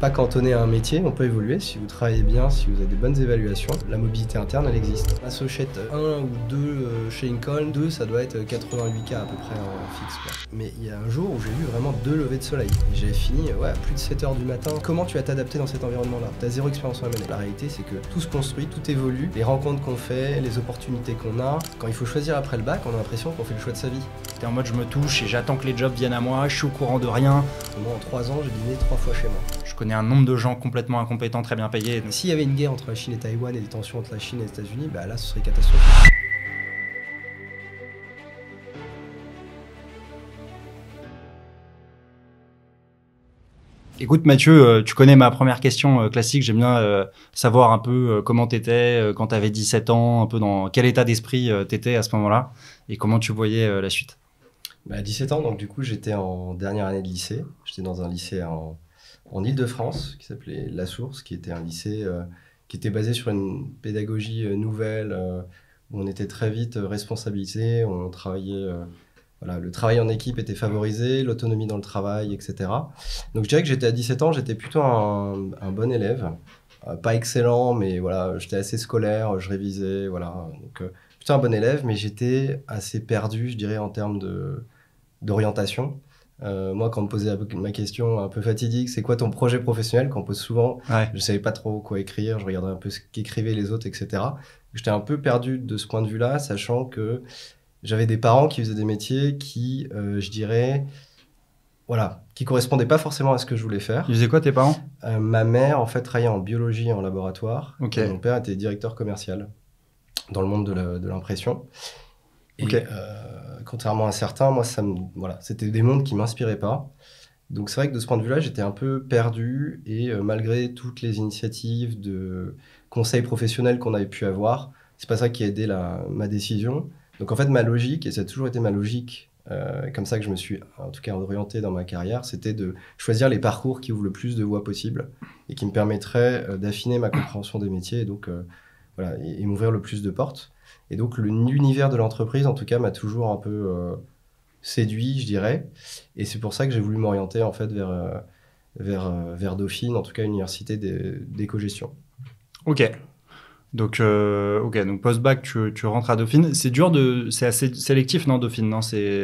pas cantonné à un métier, on peut évoluer si vous travaillez bien, si vous avez des bonnes évaluations. La mobilité interne, elle existe. Associate 1 ou 2 chez Lincoln, 2 ça doit être 88K à peu près en fixe, quoi. Mais il y a un jour où j'ai vu vraiment 2 levées de soleil. Et j'avais fini à plus de 7h du matin. Comment tu vas t'adapter dans cet environnement-là? T'as zéro expérience en M&A. La réalité, c'est que tout se construit, tout évolue. Les rencontres qu'on fait, les opportunités qu'on a. Quand il faut choisir après le bac, on a l'impression qu'on fait le choix de sa vie. T'es en mode je me touche et j'attends que les jobs viennent à moi, je suis au courant de rien. Moi, en 3 ans, j'ai dîné 3 fois chez moi. Je connais un nombre de gens complètement incompétents, très bien payés. S'il y avait une guerre entre la Chine et Taïwan et des tensions entre la Chine et les États-Unis, bah là, ce serait catastrophique. Écoute Mathieu, tu connais ma première question classique, j'aime bien savoir un peu comment t'étais quand t'avais 17 ans, un peu dans quel état d'esprit t'étais à ce moment-là et comment tu voyais la suite. À 17 ans, donc du coup, j'étais en dernière année de lycée. J'étais dans un lycée en Île-de-France qui s'appelait La Source, qui était un lycée qui était basé sur une pédagogie nouvelle où on était très vite responsabilisé, on travaillait... Voilà, le travail en équipe était favorisé, l'autonomie dans le travail, etc. Donc je dirais que j'étais à 17 ans, j'étais plutôt un bon élève. Pas excellent, mais voilà, j'étais assez scolaire, je révisais, voilà. Donc plutôt un bon élève, mais j'étais assez perdu, je dirais, en termes d'orientation. Moi, quand on me posait ma question un peu fatidique, c'est quoi ton projet professionnel, qu'on pose souvent, Ouais. je savais pas trop quoi écrire, je regardais un peu ce qu'écrivaient les autres, etc. J'étais un peu perdu de ce point de vue-là, sachant que j'avais des parents qui faisaient des métiers qui, je dirais, voilà, qui correspondaient pas forcément à ce que je voulais faire. Ils faisaient quoi tes parents? Ma mère, en fait, travaillait en biologie en laboratoire. Ok. Et mon père était directeur commercial dans le monde de l'impression. Et Ok. contrairement à certains, moi, voilà, c'était des mondes qui m'inspiraient pas. Donc c'est vrai que de ce point de vue-là, j'étais un peu perdu. Et malgré toutes les initiatives de conseils professionnels qu'on avait pu avoir, c'est pas ça qui a aidé ma décision. Donc en fait, ma logique, et ça a toujours été ma logique, comme ça que je me suis en tout cas orienté dans ma carrière, c'était de choisir les parcours qui ouvrent le plus de voies possibles et qui me permettraient d'affiner ma compréhension des métiers et donc voilà, et m'ouvrir le plus de portes. Et donc l'univers de l'entreprise, en tout cas, m'a toujours un peu séduit, je dirais. Et c'est pour ça que j'ai voulu m'orienter en fait vers Dauphine, en tout cas université d'éco-gestion. Ok. Donc, donc post-bac, tu rentres à Dauphine. C'est assez sélectif, non, Dauphine, non,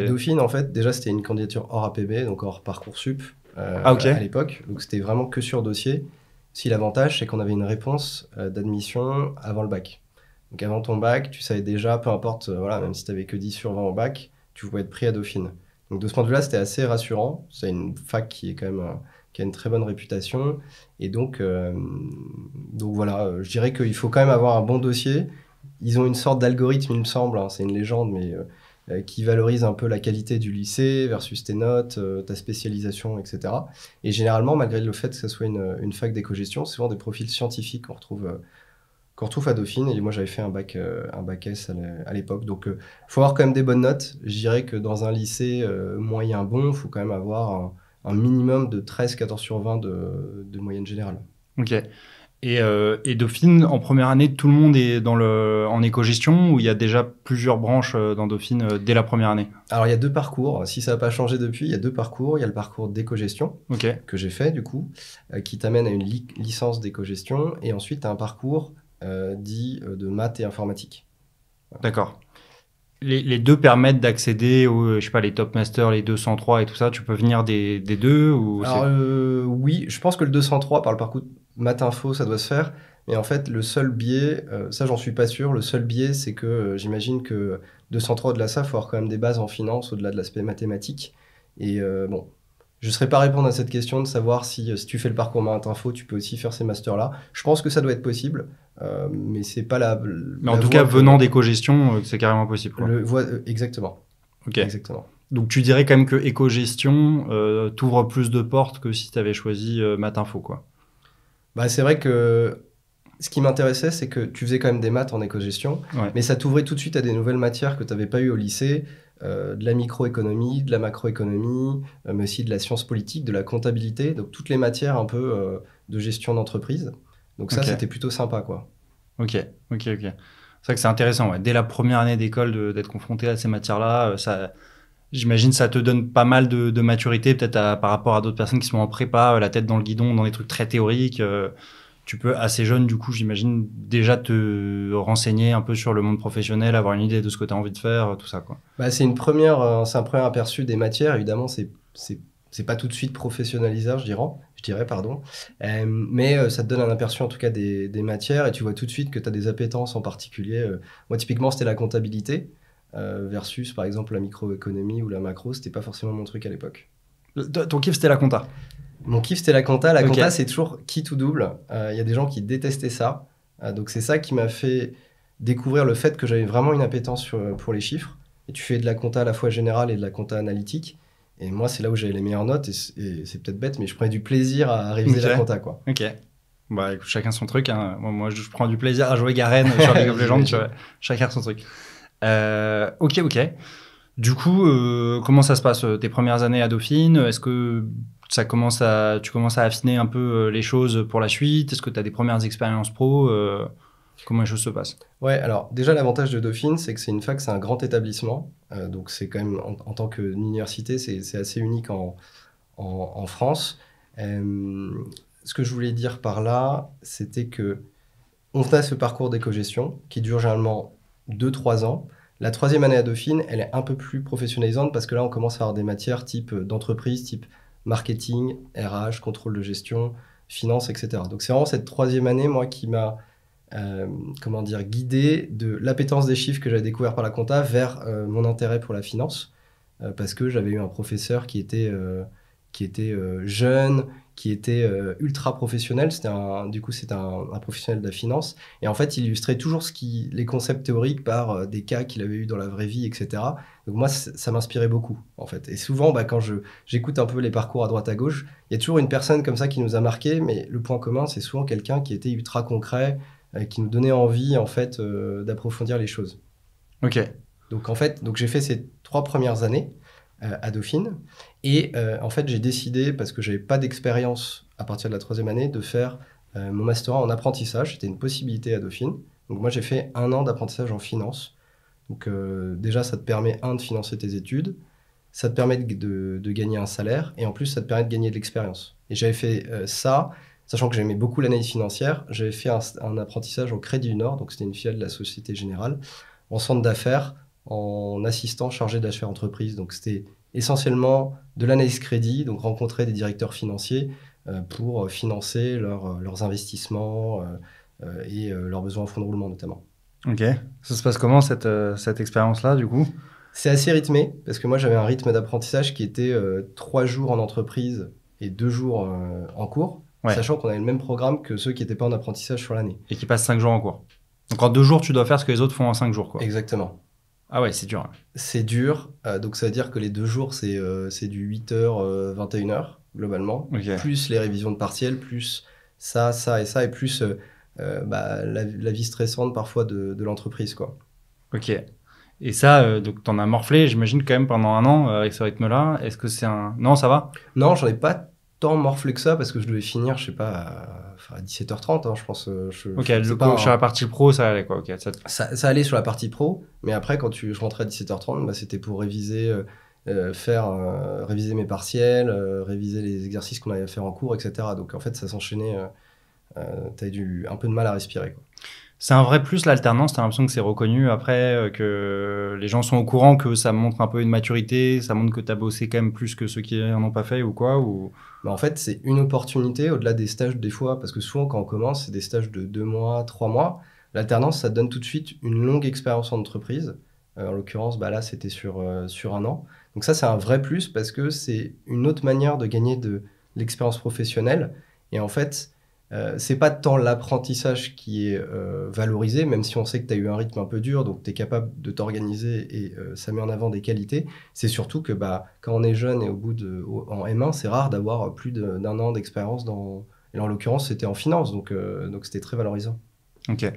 Dauphine, en fait, déjà, c'était une candidature hors APB, donc hors Parcoursup, ok. à l'époque. Donc, c'était vraiment que sur dossier. Si l'avantage, c'est qu'on avait une réponse d'admission avant le bac. Donc, avant ton bac, tu savais déjà, peu importe, voilà, même si tu n'avais que 10 sur 20 au bac, tu pouvais être pris à Dauphine. Donc, de ce point de vue-là, c'était assez rassurant. C'est une fac qui est quand même... qui a une très bonne réputation. Et donc voilà, je dirais qu'il faut quand même avoir un bon dossier. Ils ont une sorte d'algorithme, il me semble, hein, c'est une légende, mais qui valorise un peu la qualité du lycée versus tes notes, ta spécialisation, etc. Et généralement, malgré le fait que ce soit une fac d'éco-gestion, c'est souvent des profils scientifiques qu'on retrouve à Dauphine. Et moi, j'avais fait un bac S à l'époque. Donc, il faut avoir quand même des bonnes notes. Je dirais que dans un lycée moyen bon, il faut quand même avoir un minimum de 13-14 sur 20 de moyenne générale. Ok. Et Dauphine, en première année, tout le monde est en éco-gestion ou il y a déjà plusieurs branches dans Dauphine dès la première année? Alors, il y a 2 parcours. Si ça n'a pas changé depuis, il y a 2 parcours. Il y a le parcours d'éco-gestion que j'ai fait, du coup, qui t'amène à une licence d'éco-gestion. Et ensuite, tu as un parcours dit de maths et informatique. Voilà. D'accord. Les deux permettent d'accéder aux, je sais pas, les top masters, les 203 et tout ça. Tu peux venir des deux ou Alors, oui, je pense que le 203 par le parcours maths info, ça doit se faire. Mais en fait, le seul biais, ça j'en suis pas sûr, le seul biais, c'est que j'imagine que 203 au-delà de ça, il faut avoir quand même des bases en finance au-delà de l'aspect mathématique. Et bon, je ne saurais pas répondre à cette question de savoir si tu fais le parcours maths info, tu peux aussi faire ces masters-là. Je pense que ça doit être possible, mais c'est pas la. Mais en tout cas, venant d'éco-gestion, c'est carrément possible, quoi. Exactement. Ok. Exactement. Donc tu dirais quand même que éco-gestion t'ouvre plus de portes que si tu avais choisi maths info, quoi. Bah, c'est vrai que ce qui m'intéressait, c'est que tu faisais quand même des maths en éco-gestion, Ouais. mais ça t'ouvrait tout de suite à des nouvelles matières que tu n'avais pas eues au lycée, de la microéconomie, de la macroéconomie, mais aussi de la science politique, de la comptabilité, donc toutes les matières un peu de gestion d'entreprise. Donc ça, Ok. c'était plutôt sympa, quoi. Ok. C'est vrai que c'est intéressant, ouais. Dès la première année d'école d'être confronté à ces matières-là, J'imagine que ça te donne pas mal de maturité, peut-être par rapport à d'autres personnes qui sont en prépa, la tête dans le guidon, dans des trucs très théoriques. Tu peux, assez jeune, du coup, j'imagine, déjà te renseigner un peu sur le monde professionnel, avoir une idée de ce que tu as envie de faire, tout ça, quoi. Bah, c'est un premier aperçu des matières. Évidemment, c'est pas tout de suite professionnalisant, je dirais, pardon. Mais ça te donne un aperçu en tout cas des matières et tu vois tout de suite que tu as des appétences en particulier. Moi, typiquement, c'était la comptabilité versus par exemple la microéconomie ou la macro. C'était pas forcément mon truc à l'époque. Ton kiff, c'était la compta? Mon kiff, c'était la compta. La Ok. compta, c'est toujours quitte ou double. Il y a des gens qui détestaient ça. Donc, c'est ça qui m'a fait découvrir le fait que j'avais vraiment une appétence pour les chiffres. Et tu fais de la compta à la fois générale et de la compta analytique. Et moi, c'est là où j'avais les meilleures notes. Et c'est peut-être bête, mais je prenais du plaisir à réviser la compta, quoi. Ok. Bah, écoute, chacun son truc. Hein. Moi, je prends du plaisir à jouer Garen sur League of Legends. Tu vois. Chacun son truc. Ok. Du coup, comment ça se passe tes premières années à Dauphine? Est-ce que tu commences à affiner un peu les choses pour la suite? Est-ce que tu as des premières expériences pro? Comment les choses se passent? Ouais, alors déjà l'avantage de Dauphine, c'est que c'est une fac, c'est un grand établissement. Donc c'est quand même, en tant qu'université, c'est assez unique en France. Ce que je voulais dire par là, c'était que on a ce parcours d'éco-gestion qui dure généralement 2-3 ans. La troisième année à Dauphine, elle est un peu plus professionnalisante parce que là, on commence à avoir des matières type d'entreprise, type marketing, RH, contrôle de gestion, finance, etc. Donc c'est vraiment cette troisième année, moi, qui m'a guidé de l'appétence des chiffres que j'avais découvert par la compta vers mon intérêt pour la finance, parce que j'avais eu un professeur qui était jeune, qui était ultra professionnel. C'était un professionnel de la finance. Et en fait, il illustrait toujours les concepts théoriques par des cas qu'il avait eu dans la vraie vie, etc. Donc moi, ça m'inspirait beaucoup, en fait. Et souvent, quand j'écoute un peu les parcours à droite à gauche, il y a toujours une personne comme ça qui nous a marqué, mais le point commun, c'est souvent quelqu'un qui était ultra concret, qui nous donnait envie, en fait, d'approfondir les choses. Ok. Donc j'ai fait ces 3 premières années à Dauphine. Et en fait, j'ai décidé, parce que je n'avais pas d'expérience à partir de la troisième année, de faire mon master en apprentissage. C'était une possibilité à Dauphine. Donc moi, j'ai fait 1 an d'apprentissage en finance. Donc déjà, ça te permet, de financer tes études. Ça te permet de gagner un salaire. Et en plus, ça te permet de gagner de l'expérience. Et j'avais fait ça, sachant que j'aimais beaucoup l'analyse financière. J'avais fait un apprentissage au Crédit du Nord. Donc c'était une filiale de la Société Générale, en centre d'affaires, en assistant chargé d'affaires entreprise. Donc c'était essentiellement de l'analyse crédit, donc rencontrer des directeurs financiers pour financer leurs investissements et leurs besoins en fonds de roulement notamment. Ok. Ça se passe comment cette expérience-là, du coup? C'est assez rythmé, parce que moi j'avais un rythme d'apprentissage qui était 3 jours en entreprise et 2 jours en cours, Ouais. sachant qu'on avait le même programme que ceux qui n'étaient pas en apprentissage sur l'année. Et qui passent 5 jours en cours. Donc en 2 jours, tu dois faire ce que les autres font en 5 jours, quoi. Exactement. Ah ouais, c'est dur. C'est dur, donc ça veut dire que les 2 jours, c'est du 8h, 21h, globalement, Ok. plus les révisions de partiels, plus ça et ça, et plus la vie stressante parfois de l'entreprise, quoi. Ok. Et ça, donc t'en as morflé, j'imagine, quand même pendant 1 an avec ce rythme-là. Est-ce que c'est un... Non, ça va? Non, j'en ai pas tant morflé que ça, parce que je devais finir, je sais pas, à 17h30, hein, je pense. Ok, sur la partie pro, ça allait, quoi. Ok. Ça allait sur la partie pro, mais après, je rentrais à 17h30, c'était pour réviser, réviser mes partiels, réviser les exercices qu'on avait à faire en cours, etc. Donc en fait, ça s'enchaînait. T'avais un peu de mal à respirer, quoi. C'est un vrai plus, l'alternance. T'as l'impression que c'est reconnu après, que les gens sont au courant, que ça montre un peu une maturité, ça montre que t'as bossé quand même plus que ceux qui n'en ont pas fait ou quoi ou... En fait, c'est une opportunité au-delà des stages des fois, parce que souvent quand on commence, c'est des stages de 2 mois, 3 mois. L'alternance, ça te donne tout de suite une longue expérience en entreprise. En l'occurrence, là, c'était sur 1 an. Donc ça, c'est un vrai plus parce que c'est une autre manière de gagner de l'expérience professionnelle. Et en fait, c'est pas tant l'apprentissage qui est valorisé, même si on sait que tu as eu un rythme un peu dur, donc tu es capable de t'organiser et ça met en avant des qualités. C'est surtout que quand on est jeune et en M1, c'est rare d'avoir plus d'1 an d'expérience et en l'occurrence, c'était en finance, donc c'était très valorisant. Ok.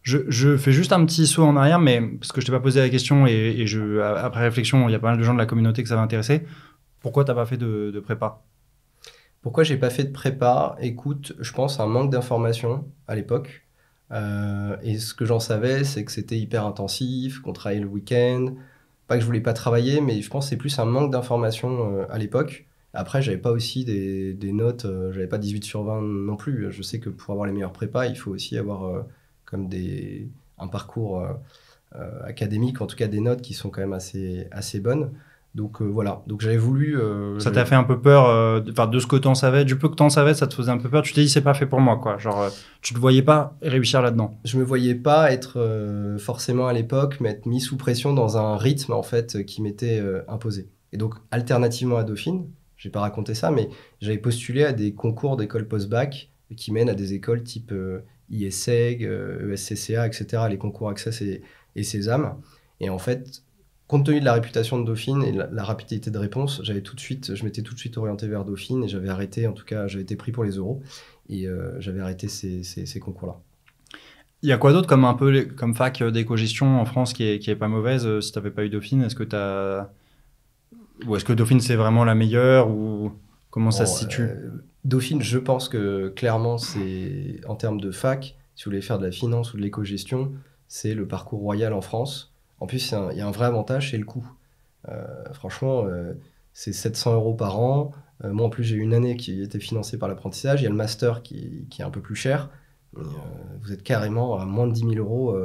Je fais juste un petit saut en arrière, mais parce que je t'ai pas posé la question et après réflexion, il y a pas mal de gens de la communauté que ça va intéresser. Pourquoi t'as pas fait de prépa? Pourquoi j'ai pas fait de prépa? Écoute, je pense un manque d'informations à l'époque. Et ce que j'en savais, c'est que c'était hyper intensif, qu'on travaillait le week-end. pas que je voulais pas travailler, mais je pense que c'est plus un manque d'informations à l'époque. Après, j'avais pas aussi des notes, j'avais pas 18 sur 20 non plus. Je sais que pour avoir les meilleures prépas, il faut aussi avoir comme un parcours académique, en tout cas des notes qui sont quand même assez bonnes. Donc voilà, donc j'avais voulu... Ça t'a fait un peu peur, de ce que t'en savais, du peu que t'en savais, ça te faisait un peu peur. Tu t'es dit, c'est pas fait pour moi, quoi. Genre, tu te voyais pas réussir là-dedans. Je me voyais pas être forcément à l'époque, m'être mis sous pression dans un rythme en fait qui m'était imposé. Et donc, alternativement à Dauphine, j'ai pas raconté ça, mais j'avais postulé à des concours d'école post-bac qui mènent à des écoles type IESEG, ESCCA, etc., les concours Access et Sésame. Et en fait, compte tenu de la réputation de Dauphine et la rapidité de réponse, je m'étais tout de suite orienté vers Dauphine et j'avais arrêté, en tout cas, j'avais été pris pour les euros et j'avais arrêté ces concours-là. Il y a quoi d'autre comme un peu comme fac d'éco-gestion en France qui est pas mauvaise si t'avais pas eu Dauphine? Ou est-ce que Dauphine c'est vraiment la meilleure ou comment ça se situe? Dauphine, je pense que clairement, c'est en termes de fac, si vous voulez faire de la finance ou de l'éco-gestion, c'est le parcours royal en France. En plus, il y a un vrai avantage, c'est le coût. Franchement, c'est 700 euros par an. Moi, en plus, j'ai eu une année qui était financée par l'apprentissage. Il y a le master qui est un peu plus cher. Vous êtes carrément à moins de 10 000 euros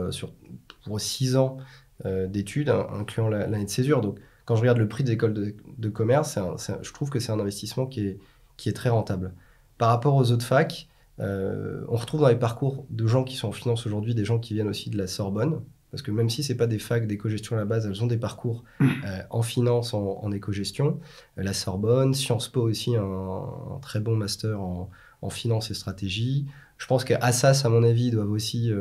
pour 6 ans d'études, incluant l'année de césure. Donc, quand je regarde le prix des écoles de commerce, je trouve que c'est un investissement qui est très rentable. Par rapport aux autres facs, on retrouve dans les parcours de gens qui sont en finance aujourd'hui des gens qui viennent aussi de la Sorbonne. Parce que même si ce n'est pas des facs d'éco-gestion à la base, elles ont des parcours en finance, en éco-gestion. La Sorbonne, Sciences Po aussi, un très bon master en finance et stratégie. Je pense qu'Assas, à mon avis, doivent aussi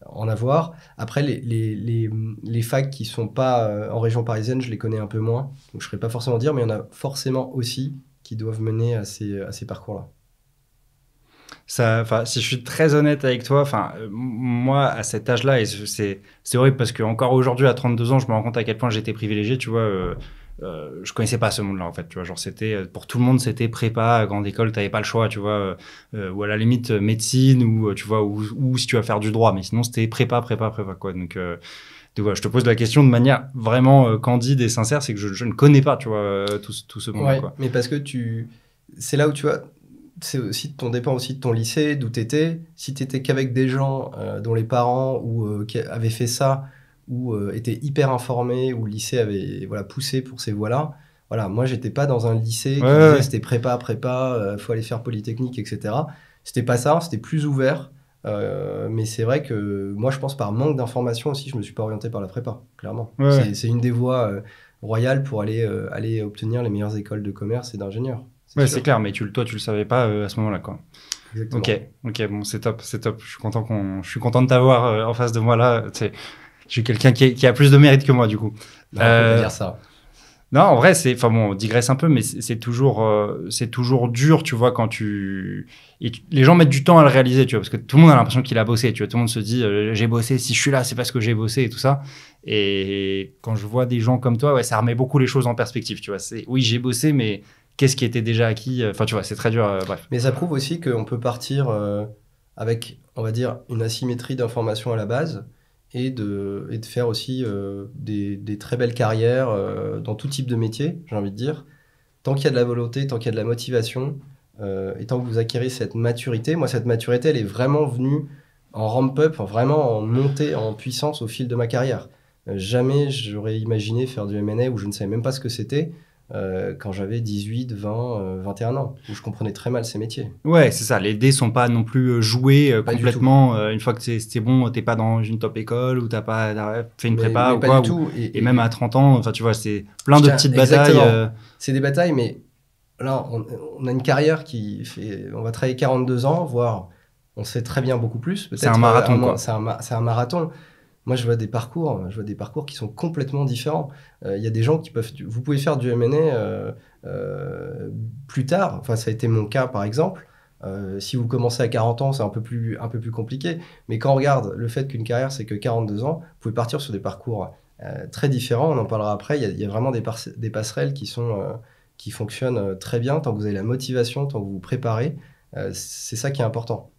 en avoir. Après, les facs qui ne sont pas en région parisienne, je les connais un peu moins. Donc, je ne saurais pas forcément dire, mais il y en a forcément aussi qui doivent mener à ces parcours-là. Si je suis très honnête avec toi, moi, à cet âge-là, et c'est horrible parce que encore aujourd'hui, à 32 ans, je me rends compte à quel point j'étais privilégié, tu vois. Je connaissais pas ce monde-là, en fait, tu vois. Genre, pour tout le monde, c'était prépa, grande école, t'avais pas le choix, tu vois. Ou à la limite, médecine, ou, tu vois, ou si tu vas faire du droit. Mais sinon, c'était prépa, quoi. Donc voilà, je te pose la question de manière vraiment candide et sincère, c'est que je ne connais pas, tu vois, tout ce monde-là, Ouais, quoi. mais parce que c'est là où tu vois, dépend aussi de ton lycée, d'où tu étais. Si tu étais qu'avec des gens dont les parents qui avaient fait ça ou étaient hyper informés, ou le lycée avait poussé pour ces voies-là. Voilà, moi, j'étais pas dans un lycée qui disait c'était prépa, faut aller faire Polytechnique, etc. C'était pas ça, c'était plus ouvert. Mais c'est vrai que moi, je pense par manque d'information aussi, je me suis pas orienté par la prépa, clairement. Ouais. C'est une des voies royales pour aller obtenir les meilleures écoles de commerce et d'ingénieurs. Ouais, c'est clair, mais toi, tu le savais pas à ce moment-là, quoi. Exactement. Ok, bon, c'est top. Je suis content de t'avoir en face de moi là. Tu sais, je suis quelqu'un qui a plus de mérite que moi, du coup. Non, on peut pas dire ça. Non, en vrai, on digresse un peu, mais c'est toujours dur, tu vois, les gens mettent du temps à le réaliser, tu vois, parce que tout le monde a l'impression qu'il a bossé, tu vois, tout le monde se dit, j'ai bossé, si je suis là, c'est parce que j'ai bossé et tout ça. Et quand je vois des gens comme toi, ouais, ça remet beaucoup les choses en perspective, tu vois. Oui, j'ai bossé, mais qu'est-ce qui était déjà acquis? Enfin, tu vois, c'est très dur, bref. Mais ça prouve aussi qu'on peut partir avec, on va dire, une asymétrie d'informations à la base et de faire aussi des très belles carrières dans tout type de métier, j'ai envie de dire. Tant qu'il y a de la volonté, tant qu'il y a de la motivation, et tant que vous acquérez cette maturité, moi, cette maturité, elle est vraiment venue en ramp-up, vraiment en montée en puissance au fil de ma carrière. Jamais j'aurais imaginé faire du M&A où je ne savais même pas ce que c'était. Quand j'avais 18, 20, 21 ans, où je comprenais très mal ces métiers. Ouais, c'est ça. Les dés sont pas non plus joués Pas complètement. Une fois que c'est bon, t'es pas dans une top école ou t'as fait une prépa ou pas quoi. Du tout. Et même à 30 ans, enfin, tu vois, c'est plein de petites batailles. C'est des batailles, mais là, on a une carrière qui fait... On va travailler 42 ans, voire on sait très bien beaucoup plus. C'est un marathon, quoi. C'est un marathon. Moi, je vois des parcours qui sont complètement différents. Il y a des gens vous pouvez faire du M&A plus tard. Enfin, ça a été mon cas, par exemple. Si vous commencez à 40 ans, c'est un peu plus compliqué. Mais quand on regarde le fait qu'une carrière, c'est que 42 ans, vous pouvez partir sur des parcours très différents. On en parlera après. Il y a vraiment des passerelles qui fonctionnent très bien tant que vous avez la motivation, tant que vous vous préparez. C'est ça qui est important.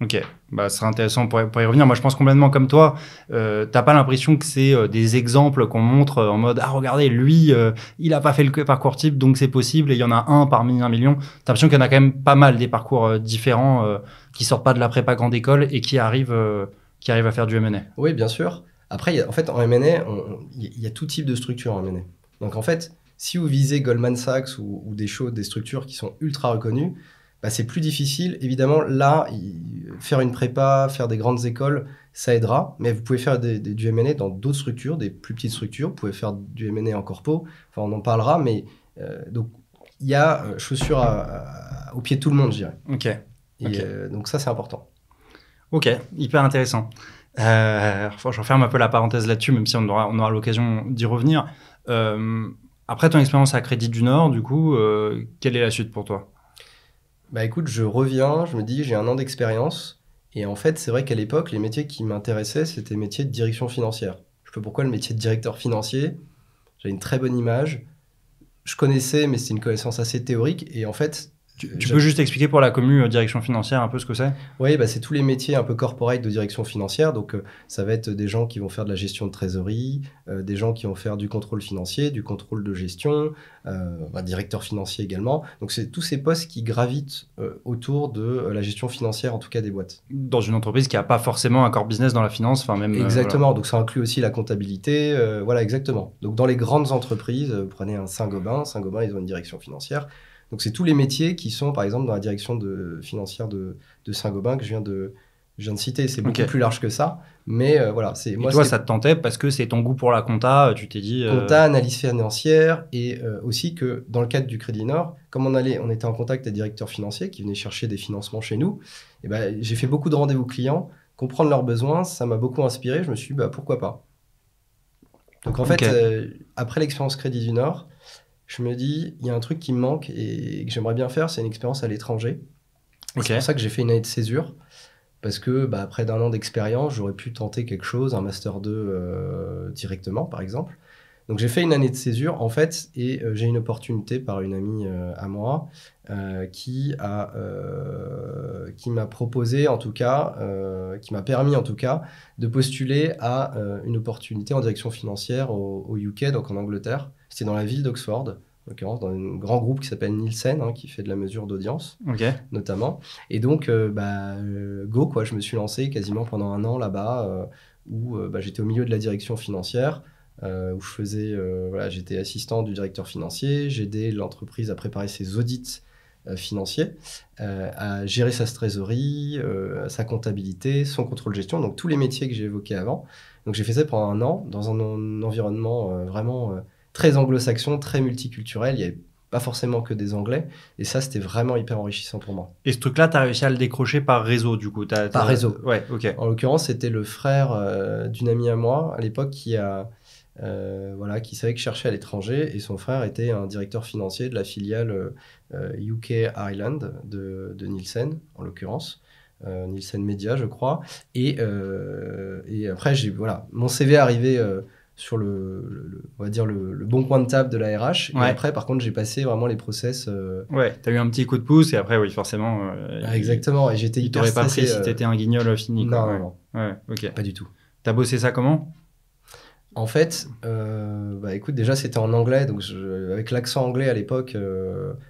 Ok, bah, ce serait intéressant pour y revenir. Moi, je pense complètement comme toi. T'as pas l'impression que c'est des exemples qu'on montre en mode ah regardez lui, il a pas fait le parcours type donc c'est possible et il y en a un parmi 1 million. T'as l'impression qu'il y en a quand même pas mal des parcours différents qui sortent pas de la prépa grande école et qui arrivent à faire du M&A. Oui, bien sûr. Après, en fait, en M&A, il y a tout type de structure en M&A. Donc, en fait, si vous visez Goldman Sachs ou des structures qui sont ultra reconnues, bah, c'est plus difficile. Évidemment, là, faire une prépa, faire des grandes écoles, ça aidera. Mais vous pouvez faire du M&A dans d'autres structures, des plus petites structures. Vous pouvez faire du M&A en corpo. Enfin, on en parlera. Mais donc, il y a chaussures au pied de tout le monde, je dirais. Ok. Donc, ça, c'est important. Ok, hyper intéressant. Je referme un peu la parenthèse là-dessus, même si on aura l'occasion d'y revenir. Après ton expérience à Crédit du Nord, du coup, quelle est la suite pour toi? Bah écoute, je reviens, je me dis j'ai 1 an d'expérience. Et en fait, c'est vrai qu'à l'époque, les métiers qui m'intéressaient, c'était les métiers de direction financière. Je sais pas pourquoi le métier de directeur financier, j'avais une très bonne image. Je connaissais, mais c'était une connaissance assez théorique. Et en fait, Tu peux juste expliquer pour la commu direction financière un peu ce que c'est? oui, bah, c'est tous les métiers un peu corporate de direction financière. Donc, ça va être des gens qui vont faire de la gestion de trésorerie, des gens qui vont faire du contrôle financier, du contrôle de gestion, directeur financier également. Donc, c'est tous ces postes qui gravitent autour de la gestion financière, en tout cas des boîtes. Dans une entreprise qui n'a pas forcément un core business dans la finance, enfin même. Exactement. Voilà. Donc, ça inclut aussi la comptabilité. Voilà, exactement. Donc, dans les grandes entreprises, vous prenez un Saint-Gobain. Saint-Gobain, ils ont une direction financière. Donc, c'est tous les métiers qui sont, par exemple, dans la direction financière de Saint-Gobain que je viens de citer. C'est beaucoup plus large que ça. Mais voilà. Et toi, ça te tentait parce que c'est ton goût pour la compta, tu t'es dit... Compta, analyse financière et aussi que dans le cadre du Crédit Nord, comme on était en contact avec des directeurs financiers qui venaient chercher des financements chez nous, et ben, j'ai fait beaucoup de rendez-vous clients, comprendre leurs besoins, ça m'a beaucoup inspiré. Je me suis dit, pourquoi pas. Donc en fait, après l'expérience Crédit du Nord, je me dis, il y a un truc qui me manque et que j'aimerais bien faire, c'est une expérience à l'étranger. C'est pour ça que j'ai fait une année de césure. Parce que après d'1 an d'expérience, j'aurais pu tenter quelque chose, un Master 2 directement, par exemple. Donc j'ai fait une année de césure, en fait, et j'ai une opportunité par une amie à moi qui m'a proposé, en tout cas, qui m'a permis, en tout cas, de postuler à une opportunité en direction financière au UK, donc en Angleterre. C'était dans la ville d'Oxford, en l'occurrence, dans un grand groupe qui s'appelle Nielsen, qui fait de la mesure d'audience, notamment. Et donc, go, quoi, je me suis lancé quasiment pendant 1 an là-bas, où j'étais au milieu de la direction financière, où j'étais assistant du directeur financier, j'aidais l'entreprise à préparer ses audits financiers, à gérer sa trésorerie, sa comptabilité, son contrôle gestion, donc tous les métiers que j'ai évoqués avant. Donc j'ai fait ça pendant 1 an, dans un environnement vraiment très anglo-saxon, très multiculturel. Il n'y avait pas forcément que des Anglais. Et ça, c'était vraiment hyper enrichissant pour moi. Et ce truc-là, tu as réussi à le décrocher par réseau, du coup? Par réseau. Ouais, ok. En l'occurrence, c'était le frère d'une amie à moi, à l'époque, qui savait que je cherchais à l'étranger. Et son frère était un directeur financier de la filiale UK Ireland de Nielsen, en l'occurrence. Nielsen Media, je crois. Et après, mon CV est arrivé sur on va dire le bon coin de table de la RH. Et après, par contre, j'ai passé vraiment les process. Ouais, t'as eu un petit coup de pouce et après, oui, forcément. Exactement. Et j'étais hyper stressé. Tu t'aurais pas pris si t'étais un guignol fini. Non. Ouais, ok. Pas du tout. T'as bossé ça comment? En fait, écoute, déjà c'était en anglais, donc avec l'accent anglais à l'époque,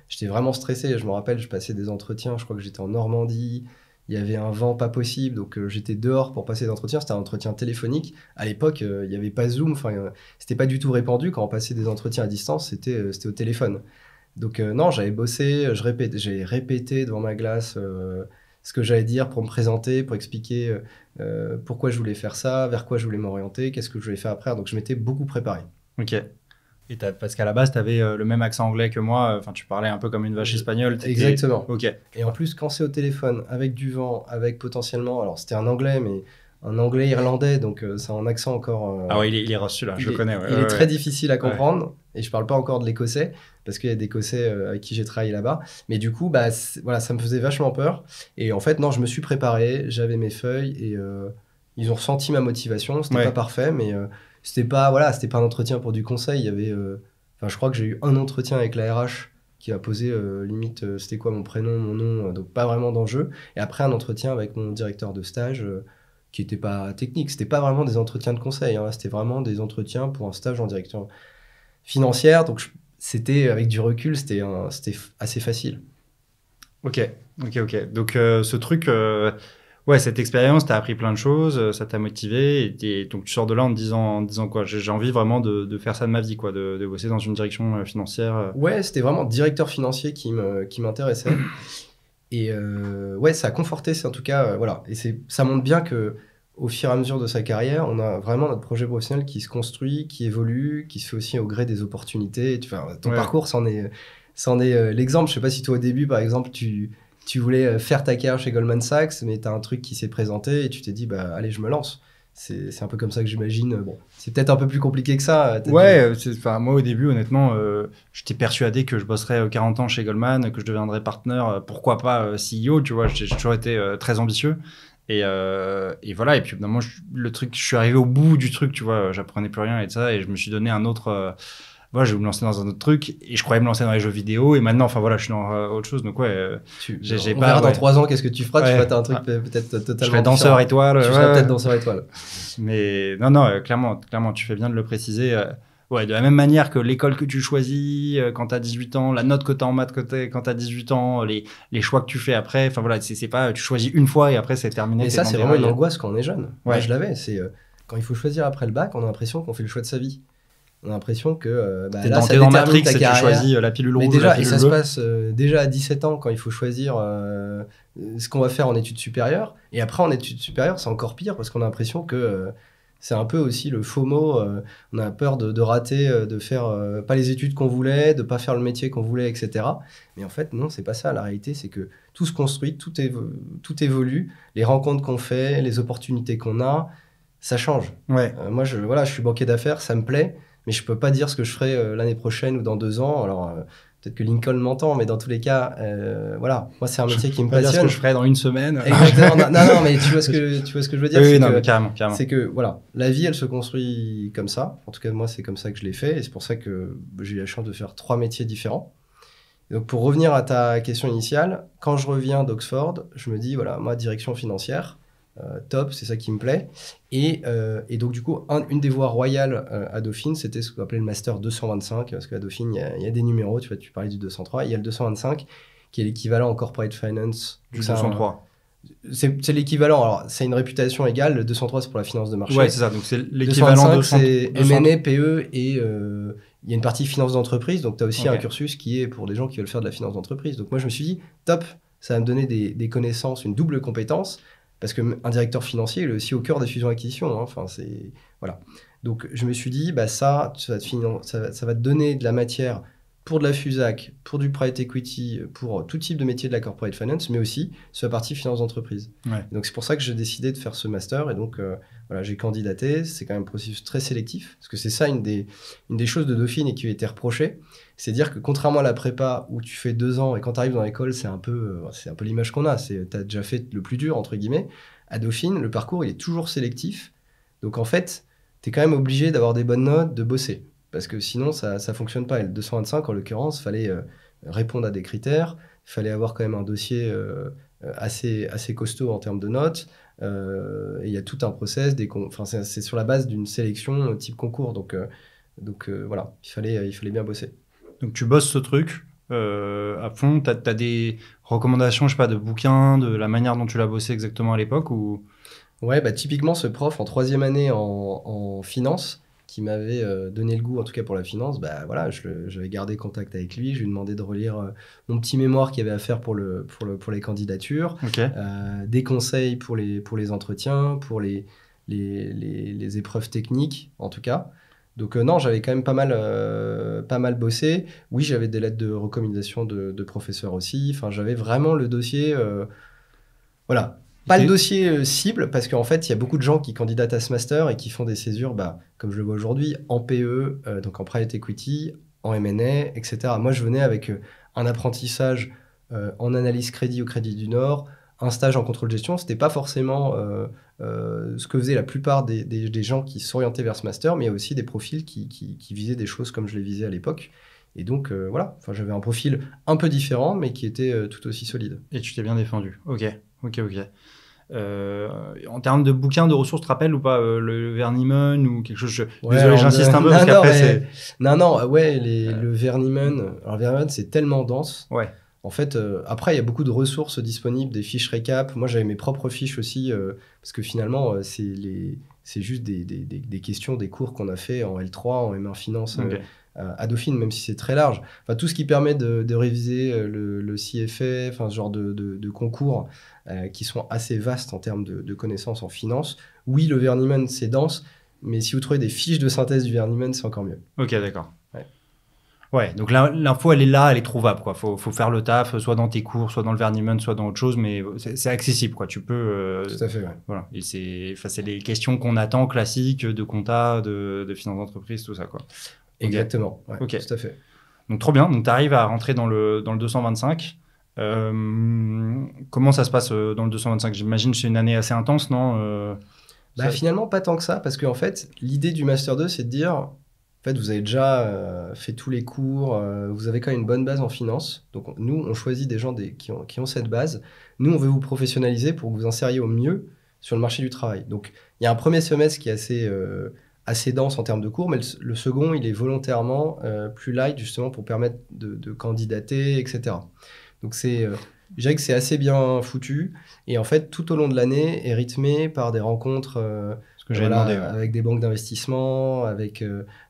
j'étais vraiment stressé. Je me rappelle, je passais des entretiens, je crois que j'étais en Normandie, il y avait un vent pas possible, donc j'étais dehors pour passer des entretiens. C'était un entretien téléphonique. À l'époque, il n'y avait pas Zoom, c'était pas du tout répandu. Quand on passait des entretiens à distance, c'était au téléphone. Donc non, j'avais bossé, j'ai répété devant ma glace ce que j'allais dire pour me présenter, pour expliquer pourquoi je voulais faire ça, vers quoi je voulais m'orienter, qu'est-ce que je voulais faire après. Donc je m'étais beaucoup préparé. Ok. Et parce qu'à la base, tu avais le même accent anglais que moi. Enfin, tu parlais un peu comme une vache espagnole. Exactement. Ok. Et en plus, quand c'est au téléphone, avec du vent, avec potentiellement... Alors, c'était un anglais, mais un anglais irlandais, donc c'est un accent encore... Ah ouais, il est roche celui-là, je le connais. Il est très difficile à comprendre. Ouais. Et je parle pas encore de l'écossais, parce qu'il y a des écossais avec qui j'ai travaillé là-bas. Mais du coup, ça me faisait vachement peur. Et en fait, non, je me suis préparé, j'avais mes feuilles, et ils ont ressenti ma motivation. C'était pas parfait, mais c'était pas un entretien pour du conseil. Il y avait... je crois que j'ai eu un entretien avec la RH qui va poser limite c'était quoi mon prénom, mon nom, donc pas vraiment d'enjeu. Et après un entretien avec mon directeur de stage qui n'était pas technique, c'était pas vraiment des entretiens de conseil, hein, c'était vraiment des entretiens pour un stage en direction financière. Donc c'était avec du recul, c'était assez facile. Ok. Donc ce truc, ouais, cette expérience, t'as appris plein de choses, ça t'a motivé, et donc tu sors de là en te disant quoi, j'ai envie vraiment de faire ça de ma vie, quoi, de bosser dans une direction financière. Ouais, c'était vraiment directeur financier qui m'intéressait. Et ouais, ça a conforté, en tout cas, voilà. Et ça montre bien que au fur et à mesure de sa carrière, on a vraiment notre projet professionnel qui se construit, qui évolue, qui se fait aussi au gré des opportunités. Ton parcours, c'en est l'exemple. Je sais pas si toi, au début, par exemple, tu voulais faire ta carrière chez Goldman Sachs, mais tu as un truc qui s'est présenté et tu t'es dit, bah, allez, je me lance. C'est un peu comme ça que j'imagine. Bon, c'est peut-être un peu plus compliqué que ça. Ouais, moi au début, honnêtement, j'étais persuadé que je bosserais 40 ans chez Goldman, que je deviendrais partenaire, pourquoi pas CEO, tu vois, j'ai toujours été très ambitieux. Et voilà, et puis évidemment, le truc, je suis arrivé au bout du truc, tu vois, j'apprenais plus rien et ça, et je me suis donné un autre. Voilà, je vais me lancer dans un autre truc, et je croyais me lancer dans les jeux vidéo, et maintenant, enfin voilà, je suis dans autre chose, donc ouais. On verra dans 3 ans, qu'est-ce que tu feras, tu vas t'as un truc peut-être totalement. Je serai danseur étoile. Tu seras peut-être danseur étoile. Mais non, clairement, tu fais bien de le préciser. Ouais, de la même manière que l'école que tu choisis quand tu as 18 ans, la note que tu as en maths quand tu as 18 ans, les choix que tu fais après, enfin voilà, c'est pas tu choisis une fois et après c'est terminé. Et ça, c'est vraiment une angoisse quand on est jeune. Moi, je l'avais. C'est quand il faut choisir après le bac, on a l'impression qu'on fait le choix de sa vie. On a l'impression que là, ça dans détermine Matrix ta et carrière. Tu choisis la pilule rouge. Mais déjà, la pilule et ça bleue. se passe déjà à 17 ans quand il faut choisir ce qu'on va faire en études supérieures. Et après, en études supérieures, c'est encore pire parce qu'on a l'impression que c'est un peu aussi le FOMO. On a peur de rater, de faire pas les études qu'on voulait, de pas faire le métier qu'on voulait, etc. Mais en fait, non, c'est pas ça. La réalité, c'est que tout se construit, tout évolue. Les rencontres qu'on fait, les opportunités qu'on a, ça change. Ouais. Moi, je suis banquier d'affaires, ça me plaît. Mais je peux pas dire ce que je ferai l'année prochaine ou dans 2 ans. Alors, peut-être que Lincoln m'entend, mais dans tous les cas, voilà. Moi, c'est un métier qui me passionne. Dire ce que je ferai dans 1 semaine. Exactement. non, mais tu vois ce que je veux dire. Oui, non, mais carrément. C'est que, voilà, la vie, elle se construit comme ça. En tout cas, moi, c'est comme ça que je l'ai fait. Et c'est pour ça que j'ai eu la chance de faire 3 métiers différents. Et donc, pour revenir à ta question initiale, quand je reviens d'Oxford, je me dis, voilà, moi, direction financière, top, c'est ça qui me plaît. Et donc, du coup, une des voies royales à Dauphine, c'était ce qu'on appelait le Master 225, parce qu'à Dauphine, il y a des numéros, tu parlais du 203, il y a le 225, qui est l'équivalent en corporate finance. Du 203. C'est l'équivalent, alors c'est une réputation égale, le 203 c'est pour la finance de marché. Ouais, c'est ça, donc c'est l'équivalent de c'est M&A, PE et il y a une partie finance d'entreprise, donc tu as aussi un cursus qui est pour des gens qui veulent faire de la finance d'entreprise. Donc moi je me suis dit, top, ça va me donner des connaissances, une double compétence, parce qu'un directeur financier il est aussi au cœur des fusions-acquisitions. Enfin, c'est... Voilà. Donc je me suis dit, bah, ça va te donner de la matière pour de la FUSAC, pour du private equity, pour tout type de métier de la corporate finance, mais aussi sur la partie finance d'entreprise. Ouais. Donc c'est pour ça que j'ai décidé de faire ce master, et donc voilà, j'ai candidaté. C'est quand même un processus très sélectif, parce que c'est ça une des choses de Dauphine et qui a été reprochée, c'est dire que contrairement à la prépa où tu fais 2 ans et quand tu arrives dans l'école, c'est un peu l'image qu'on a, tu as déjà fait le plus dur, entre guillemets. À Dauphine, le parcours il est toujours sélectif, donc en fait, tu es quand même obligé d'avoir des bonnes notes, de bosser. Parce que sinon, ça ne fonctionne pas. Et le 225, en l'occurrence, il fallait répondre à des critères. Il fallait avoir quand même un dossier assez costaud en termes de notes. Et il y a tout un process. C'est sur la base d'une sélection type concours. Donc voilà, il fallait bien bosser. Donc tu bosses ce truc à fond. Tu as des recommandations, je sais pas, de bouquins, de la manière dont tu l'as bossé exactement à l'époque ou... Ouais, bah, typiquement, ce prof en 3e année en finance, qui m'avait donné le goût, en tout cas pour la finance, bah voilà, j'avais gardé contact avec lui, je lui ai demandé de relire mon petit mémoire qu'il y avait à faire pour les candidatures, des conseils pour les entretiens, pour les épreuves techniques, en tout cas. Donc non, j'avais quand même pas mal bossé. Oui, j'avais des lettres de recommandation de professeurs aussi. Enfin, j'avais vraiment le dossier... voilà. Pas le dossier cible, parce qu'en fait, il y a beaucoup de gens qui candidatent à ce master et qui font des césures, comme je le vois aujourd'hui, en PE, donc en private equity, en M&A, etc. Moi, je venais avec un apprentissage en analyse crédit au Crédit du Nord, un stage en contrôle de gestion. Ce n'était pas forcément ce que faisaient la plupart des gens qui s'orientaient vers ce master, mais il y a aussi des profils qui visaient des choses comme je les visais à l'époque. Et donc, voilà, enfin, j'avais un profil un peu différent, mais qui était tout aussi solide. Et tu t'es bien défendu. Ok. En termes de bouquins, de ressources, tu te rappelles ou pas le Vernimon ou quelque chose Ouais, Désolé, j'insiste un peu parce qu'après c'est... Non, ouais, le Vernimon. Alors, Vernimon, c'est tellement dense. Ouais. En fait, après, il y a beaucoup de ressources disponibles, des fiches récap. Moi, j'avais mes propres fiches aussi, parce que finalement, c'est juste des questions, des cours qu'on a fait en L3, en M1 Finance Ok. à Dauphine, même si c'est très large. Enfin, tout ce qui permet de réviser le CFA, enfin, ce genre de concours qui sont assez vastes en termes de connaissances en finance. Oui, le Vernimon, c'est dense, mais si vous trouvez des fiches de synthèse du Vernimon, c'est encore mieux. Ok, d'accord. Ouais. Ouais, donc l'info, elle est là, elle est trouvable, quoi. Faut faire le taf, soit dans tes cours, soit dans le Vernimon, soit dans autre chose, mais c'est accessible, quoi. Tu peux... Tout à fait, ouais. Voilà. Et c'est les questions qu'on attend, classiques, de compta, de finance d'entreprise, tout ça, quoi. Exactement, ouais, Ok. tout à fait. Donc, trop bien. Donc, tu arrives à rentrer dans le 225. Comment ça se passe dans le 225? J'imagine que c'est une année assez intense, non Finalement, pas tant que ça, parce qu'en fait, l'idée du Master 2, c'est de dire, en fait, vous avez déjà fait tous les cours, vous avez quand même une bonne base en finance. Donc, nous, on choisit des gens qui ont cette base. Nous, on veut vous professionnaliser pour que vous insériez au mieux sur le marché du travail. Donc, il y a un premier semestre qui est assez dense en termes de cours, mais le second, il est volontairement plus light, justement, pour permettre de candidater, etc. Donc, je dirais que c'est assez bien foutu. Et en fait, tout au long de l'année, est rythmé par des rencontres Ce que j'avais demandé, ouais. avec des banques d'investissement, avec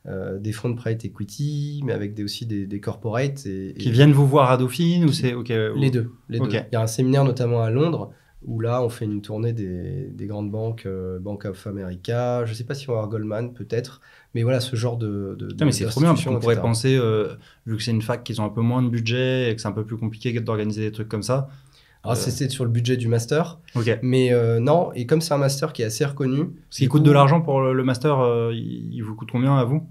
des fonds de private equity, mais avec aussi des corporates. Qui viennent vous voir à Dauphine ou c'est okay, Les deux. Okay. Il y a un séminaire notamment à Londres où là, on fait une tournée des grandes banques, Bank of America. Je ne sais pas si on va avoir Goldman, peut-être. Mais voilà, ce genre mais c'est trop bien, parce qu'on pourrait penser, vu que c'est une fac qu'ils ont un peu moins de budget et que c'est un peu plus compliqué d'organiser des trucs comme ça. Alors, c'est sur le budget du master. Okay. Mais non, et comme c'est un master qui est assez reconnu... Il coûte de l'argent pour le master, il vous coûte combien à vous?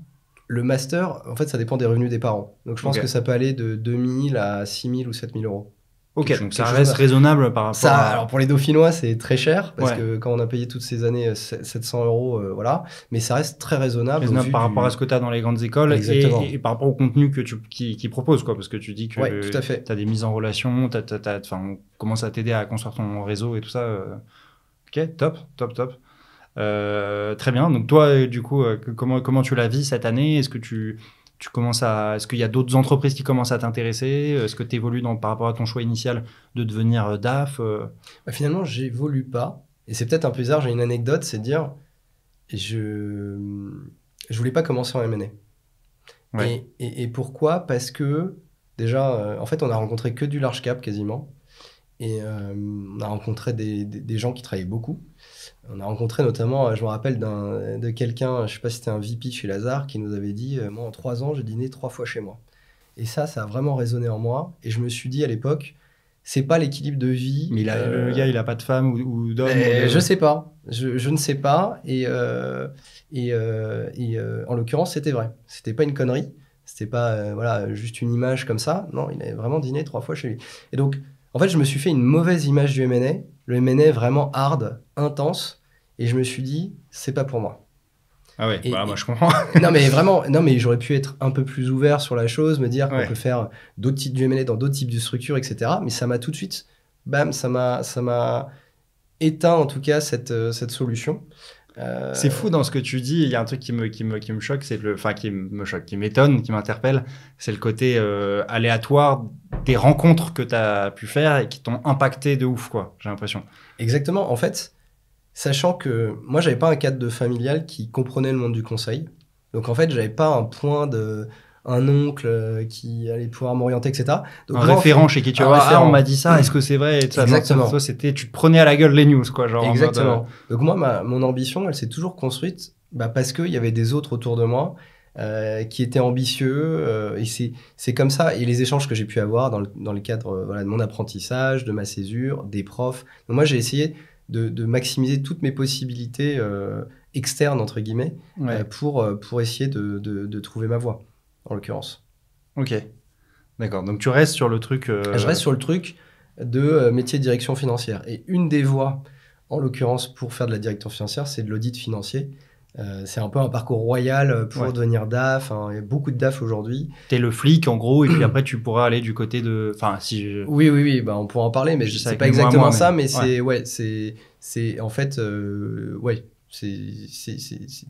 Le master, en fait, ça dépend des revenus des parents. Donc, je pense que ça peut aller de 2 000 à 6 000 ou 7 000 euros. Ok, donc ça reste raisonnable par rapport à... Alors, pour les Dauphinois, c'est très cher, parce que quand on a payé toutes ces années 700 euros, voilà. Mais ça reste très raisonnable. Par rapport à ce que tu as dans les grandes écoles et par rapport au contenu que qu'ils proposent, quoi. Parce que tu dis que tout à fait. Tu as des mises en relation, on commence à t'aider à construire ton réseau et tout ça. Ok, top. Très bien. Donc toi, du coup, comment tu la vis cette année? Est-ce que est-ce qu'il y a d'autres entreprises qui commencent à t'intéresser? Est-ce que tu évolues par rapport à ton choix initial de devenir DAF? Finalement, j'évolue pas. Et c'est peut-être un peu bizarre, j'ai une anecdote, c'est de dire, je voulais pas commencer en M&A. Ouais. Et pourquoi? Parce que, déjà, en fait, on a rencontré que du large cap quasiment. Et on a rencontré des gens qui travaillaient beaucoup. On a rencontré notamment, je me rappelle de quelqu'un, je ne sais pas si c'était un VP chez Lazare, qui nous avait dit moi en 3 ans, j'ai dîné 3 fois chez moi. Et ça a vraiment résonné en moi. Et je me suis dit à l'époque, c'est pas l'équilibre de vie. Mais le gars, il n'a pas de femme ou d'homme Je sais pas. Je ne sais pas. Et en l'occurrence, c'était vrai. C'était pas une connerie. C'était pas juste une image comme ça. Non, il avait vraiment dîné 3 fois chez lui. Et donc, en fait, je me suis fait une mauvaise image du M&A. Le M&A vraiment hard, intense. Et je me suis dit, c'est pas pour moi. Ah ouais, moi je comprends. Non mais vraiment, j'aurais pu être un peu plus ouvert sur la chose, me dire qu'on peut faire d'autres types du M&A dans d'autres types de structures, etc. Mais ça m'a tout de suite, ça m'a éteint en tout cas cette solution. C'est fou dans ce que tu dis. Il y a un truc qui me choque, qui m'étonne, qui m'interpelle, c'est le côté aléatoire des rencontres que tu as pu faire et qui t'ont impacté de ouf, quoi. J'ai l'impression. Exactement. En fait, sachant que moi, j'avais pas un cadre familial qui comprenait le monde du conseil. Donc, en fait, j'avais pas un oncle qui allait pouvoir m'orienter, etc. Donc, référent chez qui tu vas voir, on m'a dit ça, est-ce que c'est vrai? Exactement. Toi, tu te prenais à la gueule les news, quoi. Genre exactement. Donc, moi, mon ambition, elle s'est toujours construite parce qu'il y avait des autres autour de moi qui étaient ambitieux. Et c'est comme ça. Et les échanges que j'ai pu avoir dans le cadre de mon apprentissage, de ma césure, des profs. Donc, moi, j'ai essayé de maximiser toutes mes possibilités externes, entre guillemets, pour essayer de trouver ma voie, en l'occurrence. Ok, d'accord. Donc, tu restes sur le truc... Je reste sur le truc de métier de direction financière. Et une des voies, en l'occurrence, pour faire de la direction financière, c'est de l'audit financier. C'est un peu un parcours royal pour Ouais. devenir DAF. Hein. Il y a beaucoup de DAF aujourd'hui. T'es le flic, en gros, et puis après, tu pourras aller du côté de... Enfin, si je, Oui, bah, on pourra en parler, mais je dis ça c'est avec pas mes mots à exactement moi, ça, mais mais ouais. c'est en fait, ouais,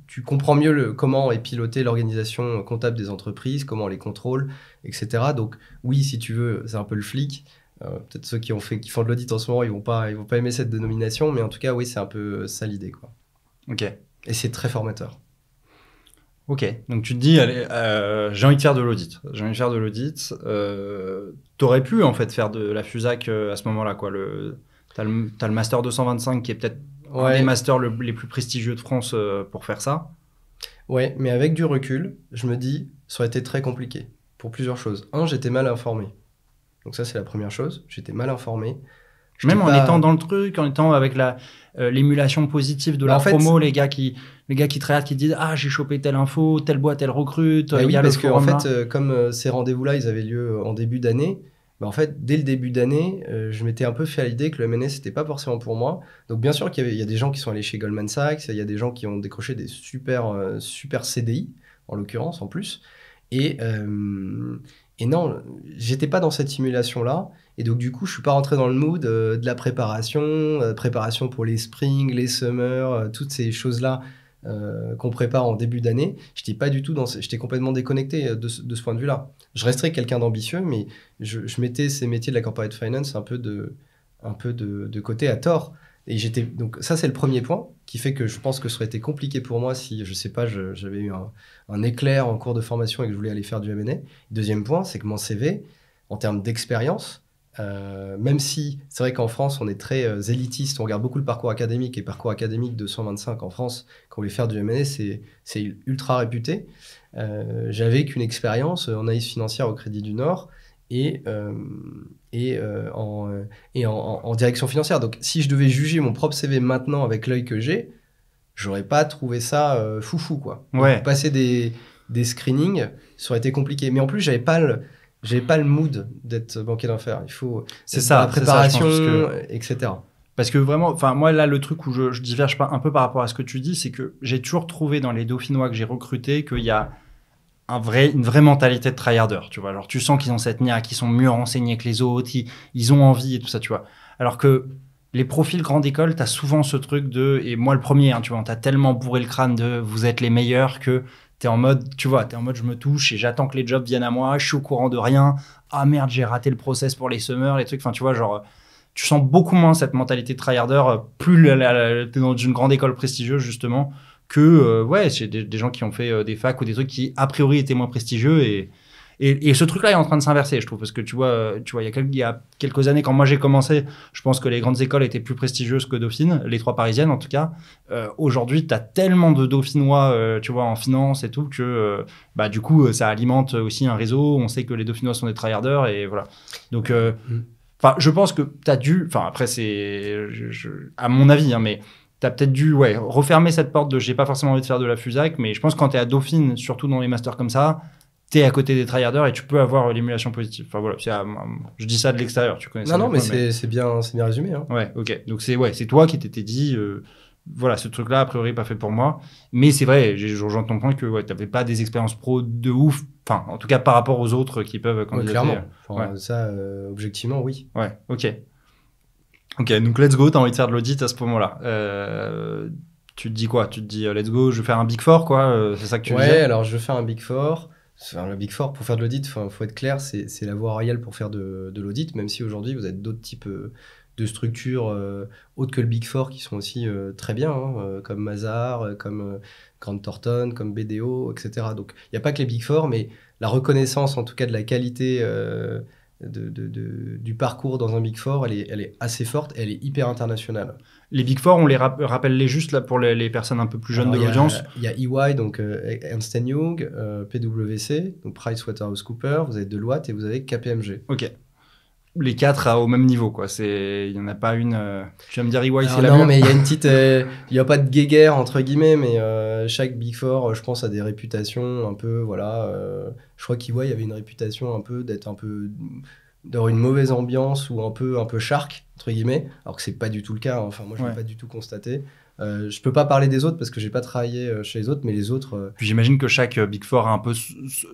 tu comprends mieux comment est pilotée l'organisation comptable des entreprises, comment on les contrôle, etc. Donc, oui, si tu veux, c'est un peu le flic. Peut-être ceux qui font de l'audit en ce moment, ils vont pas aimer cette dénomination, mais en tout cas, oui, c'est un peu ça l'idée, quoi. Ok. Et c'est très formateur. Ok, donc tu te dis, allez, j'ai envie de faire de l'audit. J'ai envie de faire de l'audit. T'aurais pu en fait faire de la FUSAC à ce moment-là, quoi. T'as le master 225 qui est peut-être un des Ouais, masters les plus prestigieux de France pour faire ça. ouais, mais avec du recul, je me dis, ça aurait été très compliqué pour plusieurs choses. Un, j'étais mal informé. Donc ça, c'est la première chose. J'étais mal informé. J'étais Même en étant pas... dans le truc, en étant avec l'émulation positive de Bah la en fait, promo, les gars qui te regardent, qui te disent ah j'ai chopé telle info, telle boîte elle recrute, bah il y oui, a le parce que en forum fait, là. comme ces rendez-vous-là, ils avaient lieu en début d'année, bah en fait, dès le début d'année, je m'étais un peu fait à l'idée que le MNS, c'était pas forcément pour moi. Donc bien sûr il y a des gens qui sont allés chez Goldman Sachs, il y a des gens qui ont décroché des super CDI, en l'occurrence, en plus. Et, euh, et non, j'étais pas dans cette simulation-là. Et donc, du coup, je suis pas rentré dans le mood de la préparation pour les springs, les summers, toutes ces choses-là qu'on prépare en début d'année. J'étais pas du tout j'étais complètement déconnecté de ce point de vue-là. Je resterais quelqu'un d'ambitieux, mais je mettais ces métiers de la corporate finance un peu de côté à tort. Et donc ça, c'est le premier point qui fait que je pense que ça aurait été compliqué pour moi si, je sais pas, j'avais eu un éclair en cours de formation et que je voulais aller faire du M&A. Deuxième point, c'est que mon CV, en termes d'expérience, même si c'est vrai qu'en France, on est très élitiste, on regarde beaucoup le parcours académique, et parcours académique 225 en France, quand on voulait faire du M&A, c'est ultra réputé. J'avais qu'une expérience en analyse financière au Crédit du Nord et, euh, et, en direction financière. Donc si je devais juger mon propre CV maintenant avec l'œil que j'ai, j'aurais pas trouvé ça foufou, quoi. Donc Ouais, passer des screenings, ça aurait été compliqué. Mais en plus, j'avais pas le mood d'être banquier d'affaires. Il faut être dans la c'est ça, je pense, préparation, etc. parce que vraiment, enfin moi là le truc où je diverge pas un peu par rapport à ce que tu dis, c'est que j'ai toujours trouvé dans les Dauphinois que j'ai recrutés qu'il y a une vraie mentalité de tryharder, tu vois. Alors tu sens qu'ils ont cette niaque, qu'ils sont mieux renseignés que les autres, ils ont envie et tout ça, tu vois. Alors que les profils grande école, t'as souvent ce truc et moi le premier, hein, tu vois, t'as tellement bourré le crâne de vous êtes les meilleurs que t'es en mode, tu vois, t'es en mode je me touche et j'attends que les jobs viennent à moi, je suis au courant de rien, ah merde, j'ai raté le process pour les summers, les trucs, enfin tu vois, genre, tu sens beaucoup moins cette mentalité de tryharder, plus t'es dans une grande école prestigieuse justement, que ouais, c'est des gens qui ont fait des facs ou des trucs qui a priori étaient moins prestigieux et ce truc-là est en train de s'inverser, je trouve, parce que tu vois, il y a quelques années, quand moi j'ai commencé, je pense que les grandes écoles étaient plus prestigieuses que Dauphine, les trois parisiennes en tout cas. Aujourd'hui, tu as tellement de Dauphinois, tu vois, en finance et tout, que bah, du coup, ça alimente aussi un réseau. On sait que les Dauphinois sont des tryharders et voilà. Donc, enfin, je pense que tu as dû, enfin, après, c'est à mon avis, hein, mais tu as peut-être dû ouais, refermer cette porte de j'ai pas forcément envie de faire de la FUSAC, mais je pense que quand tu es à Dauphine, surtout dans les masters comme ça, tu es à côté des tryharders et tu peux avoir l'émulation positive. Enfin voilà, je dis ça de l'extérieur, tu connais ça Non, mieux que mais moi, mais c'est bien résumé. Hein. ouais, ok. Donc c'est toi qui t'étais dit, voilà, ce truc-là, a priori, pas fait pour moi. Mais c'est vrai, je rejoins ton point que ouais, tu n'avais pas des expériences pro de ouf, enfin, en tout cas par rapport aux autres qui peuvent Ouais, candidater. clairement. Ouais, Enfin, ça, objectivement, oui. ouais, ok. Ok, donc let's go, t'as envie de faire de l'audit à ce moment-là. Tu te dis quoi? Tu te dis, let's go, je vais faire un Big Four, quoi, c'est ça que tu Ouais, visais? alors je fais un Big Four. Enfin, le Big Four, pour faire de l'audit, faut être clair, c'est la voie royale pour faire de l'audit, même si aujourd'hui vous avez d'autres types de structures autres que le Big Four qui sont aussi très bien, hein, comme Mazars, comme Grant Thornton, comme BDO, etc. Donc il n'y a pas que les Big Four, mais la reconnaissance en tout cas de la qualité du parcours dans un Big Four, elle est assez forte, elle est hyper internationale. Les Big Four, on les rappelle-les juste là pour les personnes un peu plus jeunes Alors, de l'audience. il y a EY, donc Ernst Young, PwC, donc PricewaterhouseCoopers, vous avez Deloitte et vous avez KPMG. Ok. Les quatre au même niveau, quoi. Il n'y en a pas une. Tu vas me dire, EY, c'est Alors la non, mieux? mais il y a une petite, il n'y a pas de guéguerre entre guillemets, mais chaque Big Four, je pense, a des réputations un peu, voilà. Je crois qu'EY avait une réputation un peu d'être un peu d'avoir une mauvaise ambiance ou un peu shark, entre guillemets, alors que c'est pas du tout le cas. Enfin, moi, je l'ai pas du tout constaté. Je peux pas parler des autres parce que j'ai pas travaillé chez les autres, mais les autres. Puis j'imagine que chaque Big Four a un peu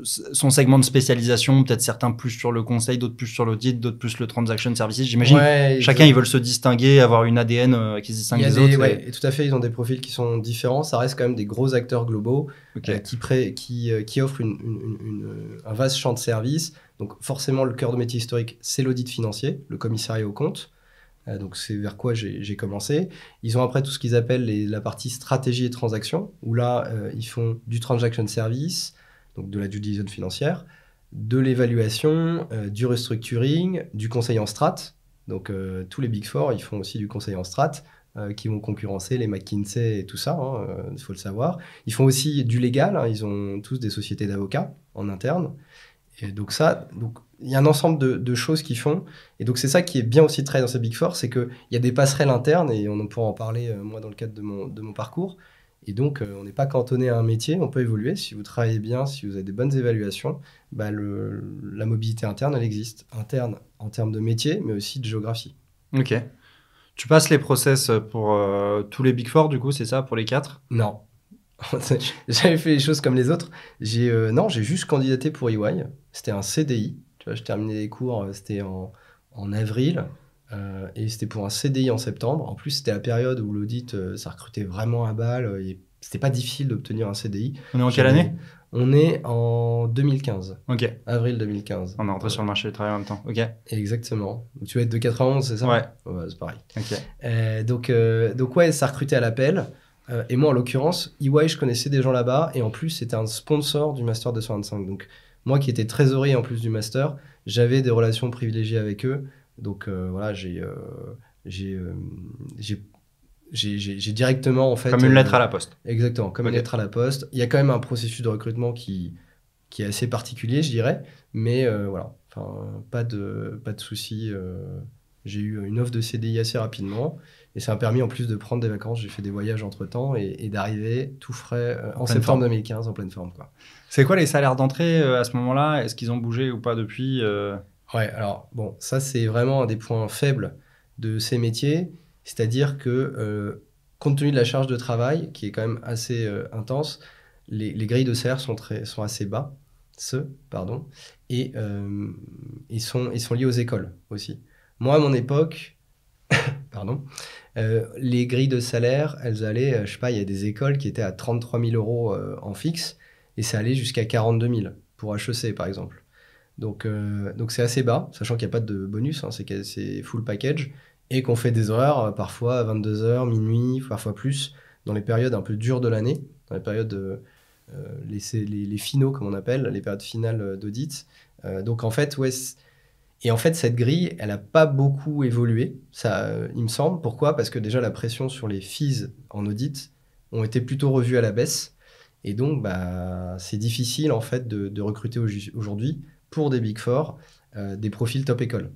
son segment de spécialisation, peut-être certains plus sur le conseil, d'autres plus sur l'audit, d'autres plus le transaction services. J'imagine chacun ils veulent se distinguer, avoir une ADN qui se distingue des autres. Et tout à fait, ils ont des profils qui sont différents. Ça reste quand même des gros acteurs globaux qui offrent un vaste champ de services. Donc forcément, le cœur de métier historique, c'est l'audit financier, le commissariat aux comptes. Donc c'est vers quoi j'ai commencé. Ils ont après tout ce qu'ils appellent la partie stratégie et transactions, où là, ils font du transaction service, donc de la due diligence financière, de l'évaluation, du restructuring, du conseil en strat. Donc tous les Big Four, ils font aussi du conseil en strat, qui vont concurrencer les McKinsey et tout ça, il faut le savoir. Ils font aussi du légal, hein, ils ont tous des sociétés d'avocats en interne. Et donc il y a un ensemble de choses qu'ils font. Et donc, c'est ça qui est bien aussi de travailler dans ces Big Four, c'est qu'il y a des passerelles internes, et on pourra en parler, moi, dans le cadre de mon parcours. Et donc, on n'est pas cantonné à un métier, on peut évoluer. Si vous travaillez bien, si vous avez des bonnes évaluations, la mobilité interne, elle existe. Interne en termes de métier, mais aussi de géographie. Ok. Tu passes les process pour tous les Big Four, du coup, c'est ça, pour les 4 ? Non. J'avais fait les choses comme les autres. J'ai juste candidaté pour EY. C'était un CDI. Tu vois, je terminais les cours, c'était en avril. Et c'était pour un CDI en septembre. En plus, c'était la période où l'audit, ça recrutait vraiment à balle. Et c'était pas difficile d'obtenir un CDI. On est en quelle année ? On est en 2015. Ok. Avril 2015. On est rentré sur le marché du travail en même temps. Ok. Exactement. Tu vas être de 91, c'est ça ? Ouais. C'est pareil. Ok. Donc ouais, ça recrutait à l'appel. Et moi, en l'occurrence, EY, je connaissais des gens là-bas. Et en plus, c'était un sponsor du Master 225. Donc, moi qui étais trésorier en plus du Master, j'avais des relations privilégiées avec eux. Donc, voilà, j'ai directement, en fait... Comme une lettre à la poste. Exactement, comme une lettre à la poste. Il y a quand même un processus de recrutement qui est assez particulier, je dirais. Mais voilà, pas de souci. J'ai eu une offre de CDI assez rapidement. Et ça m'a permis en plus de prendre des vacances. J'ai fait des voyages entre-temps et d'arriver tout frais en septembre 2015 en pleine forme, quoi. C'est quoi les salaires d'entrée à ce moment-là ? Est-ce qu'ils ont bougé ou pas depuis Ouais, alors bon, ça c'est vraiment un des points faibles de ces métiers. C'est-à-dire que compte tenu de la charge de travail, qui est quand même assez intense, les grilles de salaire sont assez bas. Et ils sont liés aux écoles aussi. Moi, à mon époque... Pardon. Les grilles de salaire, elles allaient, je sais pas, il y a des écoles qui étaient à 33 000 euros en fixe et ça allait jusqu'à 42 000 pour HEC par exemple. Donc c'est assez bas, sachant qu'il n'y a pas de bonus, hein, c'est full package et qu'on fait des horaires parfois à 22h, minuit, parfois plus, dans les périodes un peu dures de l'année, dans les périodes, les finaux comme on appelle, les périodes finales d'audit. Donc en fait, ouais. Et en fait, cette grille, elle n'a pas beaucoup évolué, ça, il me semble. Pourquoi ? Parce que déjà, la pression sur les fees en audit ont été plutôt revues à la baisse. Et donc, c'est difficile, en fait, de recruter aujourd'hui, pour des Big Four, des profils top école.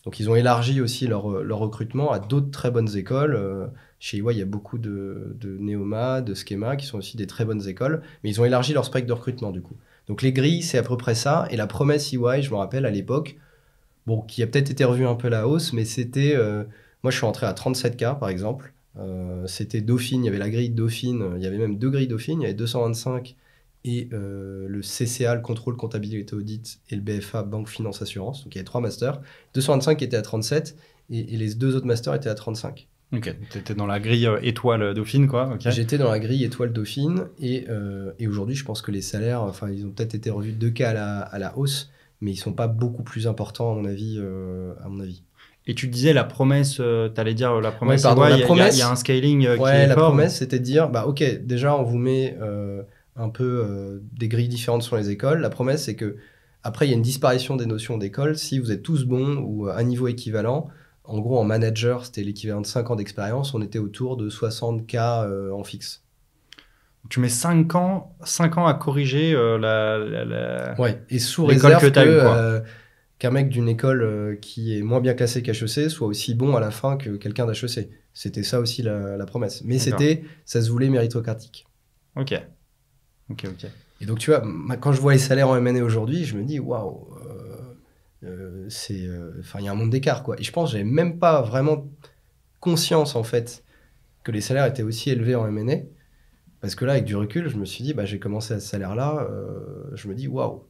Donc, ils ont élargi aussi leur recrutement à d'autres très bonnes écoles. Chez EY, il y a beaucoup de Neoma, de Schema, qui sont aussi des très bonnes écoles. Mais ils ont élargi leur spectre de recrutement, du coup. Donc, les grilles, c'est à peu près ça. Et la promesse EY, je me rappelle, à l'époque... Bon, qui a peut-être été revu un peu à la hausse, mais c'était... moi, je suis rentré à 37K, par exemple. C'était Dauphine, il y avait la grille Dauphine, il y avait même 2 grilles Dauphine, il y avait 225 et le CCA, le contrôle comptabilité audit, et le BFA, banque, finance, assurance. Donc, il y avait 3 masters. 225 étaient à 37 et les 2 autres masters étaient à 35. Ok, tu étais dans la grille étoile Dauphine, quoi. Okay. J'étais dans la grille étoile Dauphine et aujourd'hui, je pense que les salaires, ils ont peut-être été revus de 2K à la hausse, mais ils ne sont pas beaucoup plus importants, à mon avis. Et tu disais la promesse, tu allais dire la promesse, il y a un scaling qui est fort. La promesse, c'était de dire, ok, déjà, on vous met un peu des grilles différentes sur les écoles. La promesse, c'est que après, il y a une disparition des notions d'école. Si vous êtes tous bons ou à un niveau équivalent, en gros, en manager, c'était l'équivalent de 5 ans d'expérience, on était autour de 60K en fixe. Tu mets 5 ans à corriger Ouais, et sous réserve qu'un mec d'une école qui est moins bien classé qu'HEC soit aussi bon à la fin que quelqu'un d'HEC. C'était ça aussi la promesse. Mais ça se voulait méritocratique. Ok. Et donc, tu vois, quand je vois les salaires en M&A aujourd'hui, je me dis, waouh, il y a un monde d'écart, quoi. Et je pense que j'avais même pas vraiment conscience, en fait, que les salaires étaient aussi élevés en M&A. Parce que là, avec du recul, je me suis dit, j'ai commencé à ce salaire-là, je me dis, waouh.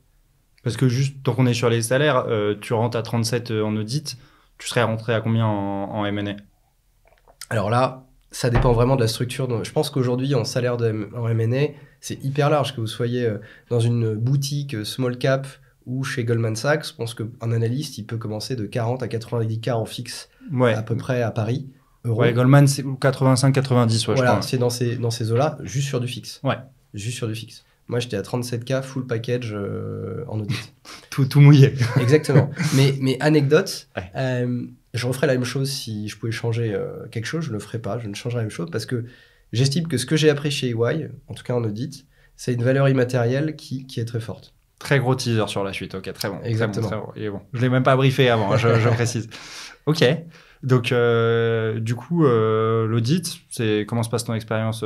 Parce que juste, tant qu'on est sur les salaires, tu rentres à 37 en audit, tu serais rentré à combien en M&A? Alors là, ça dépend vraiment de la structure. Je pense qu'aujourd'hui, en salaire en M&A, c'est hyper large. Que vous soyez dans une boutique small cap ou chez Goldman Sachs, je pense qu'un analyste, il peut commencer de 40 à 90 K en fixe, à peu près à Paris. Euros. Ouais, Goldman, c'est 85-90, voilà, je crois. C'est dans ces eaux-là, juste sur du fixe. Ouais. Juste sur du fixe. Moi, j'étais à 37K full package en audit. tout mouillé. Exactement. Mais anecdote, je referais la même chose si je pouvais changer quelque chose. Je ne le ferais pas. Je ne changerais la même chose parce que j'estime que ce que j'ai appris chez EY, en tout cas en audit, c'est une valeur immatérielle qui est très forte. Très gros teaser sur la suite. Ok, très bon. Exactement. Très bon. Et bon, je ne l'ai même pas briefé avant, je précise. Ok. Donc, du coup, l'audit, comment se passe ton expérience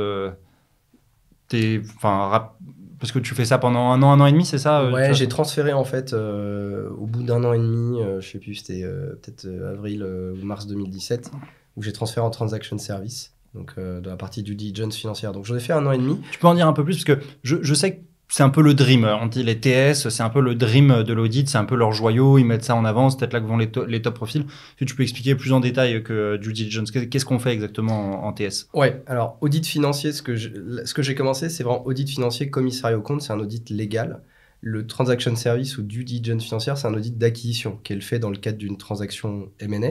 parce que tu fais ça pendant un an et demi, c'est ça? Ouais, j'ai transféré en fait au bout d'un an et demi, je sais plus, c'était peut-être avril ou mars 2017, où j'ai transféré en transaction service, donc de la partie due diligence financière. Donc j'en ai fait un an et demi. Tu peux en dire un peu plus parce que je sais que c'est un peu le dream. On dit les TS, c'est un peu le dream de l'audit, c'est un peu leur joyau, ils mettent ça en avant, c'est peut-être là que vont les top profils. Est-ce que tu peux expliquer plus en détail que due diligence? Qu'est-ce qu'on fait exactement en TS? Ouais, alors audit financier, ce que j'ai commencé, c'est vraiment audit financier, commissariat aux comptes, c'est un audit légal. Le transaction service ou due diligence financière, c'est un audit d'acquisition qui est fait dans le cadre d'une transaction M&A.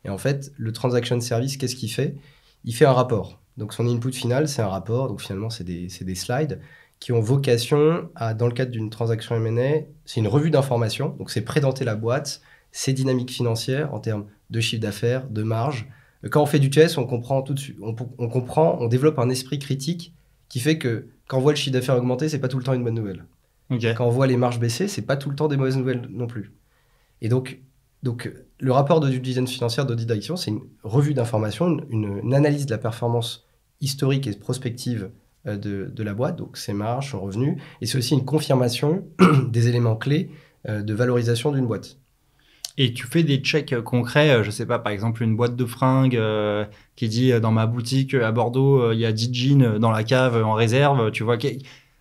Et en fait, le transaction service, qu'est-ce qu'il fait? Il fait un rapport. Donc son input final, c'est un rapport. Donc finalement, c'est des slides qui ont vocation à, dans le cadre d'une transaction M&A, c'est une revue d'informations. Donc c'est présenter la boîte, ses dynamiques financières en termes de chiffre d'affaires, de marge. Quand on fait du TS, on comprend tout de suite. On développe un esprit critique qui fait que quand on voit le chiffre d'affaires augmenter, c'est pas tout le temps une bonne nouvelle. Okay. Quand on voit les marges baisser, c'est pas tout le temps des mauvaises nouvelles non plus. Et donc le rapport de due diligence financière d'audit d'acquisition, c'est une revue d'informations, une analyse de la performance historique et prospective de la boîte, donc ses marges, son revenu, et c'est aussi une confirmation des éléments clés de valorisation d'une boîte. Et tu fais des checks concrets, je sais pas, par exemple une boîte de fringues qui dit dans ma boutique à Bordeaux, il y a 10 jeans dans la cave en réserve, tu vois,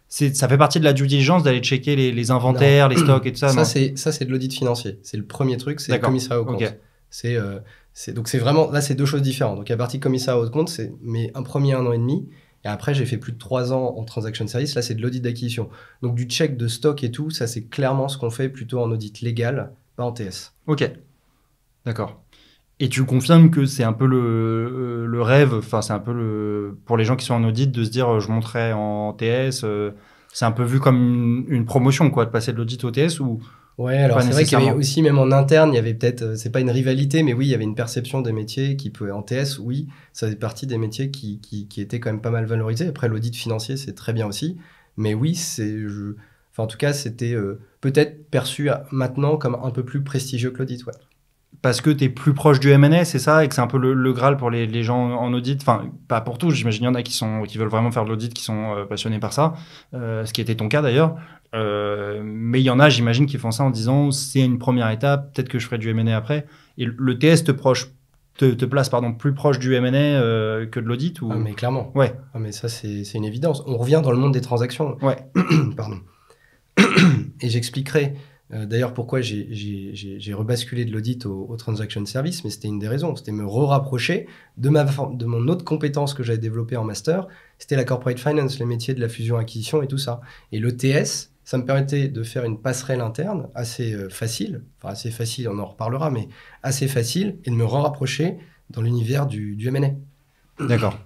ça fait partie de la due diligence d'aller checker les inventaires, les stocks et tout ça. Ça c'est de l'audit financier, c'est le premier truc, c'est le commissariat aux comptes. Okay. Donc c'est vraiment, là c'est deux choses différentes. Donc la partie commissariat aux comptes, c'est un premier 1 an et demi, et après j'ai fait plus de 3 ans en transaction service, là c'est de l'audit d'acquisition. Donc du check de stock et tout, ça c'est clairement ce qu'on fait plutôt en audit légal, pas en TS. Ok, d'accord. Et tu confirmes que c'est un peu le rêve, enfin c'est un peu pour les gens qui sont en audit de se dire je monterai en TS, c'est un peu vu comme une promotion quoi, de passer de l'audit au TS ou... Ouais, alors c'est vrai qu'il y avait aussi, même en interne, il y avait peut-être, c'est pas une rivalité, mais oui, il y avait une perception des métiers qui peut, en TS, oui, ça fait partie des métiers qui étaient quand même pas mal valorisés. Après, l'audit financier, c'est très bien aussi, mais oui, en tout cas, c'était peut-être perçu maintenant comme un peu plus prestigieux que l'audit, ouais. Parce que tu es plus proche du M&A, c'est ça, et que c'est un peu le Graal pour les gens en audit. Enfin, pas pour tous, j'imagine il y en a qui veulent vraiment faire de l'audit, qui sont passionnés par ça, ce qui était ton cas d'ailleurs. Mais il y en a, j'imagine, qui font ça en disant c'est une première étape, peut-être que je ferai du M&A après. Et le TS te place plus proche du M&A que de l'audit ou... Ah, mais clairement. Ouais. Ah, mais ça, c'est une évidence. On revient dans le monde des transactions. Ouais. Pardon. Et j'expliquerai d'ailleurs pourquoi j'ai rebasculé de l'audit au transaction service, mais c'était une des raisons. C'était me rapprocher de mon autre compétence que j'avais développée en master. C'était la corporate finance, les métiers de la fusion-acquisition et tout ça. Et le TS, ça me permettait de faire une passerelle interne assez facile, enfin assez facile, on en reparlera, mais assez facile, et de me rapprocher dans l'univers du M&A. D'accord.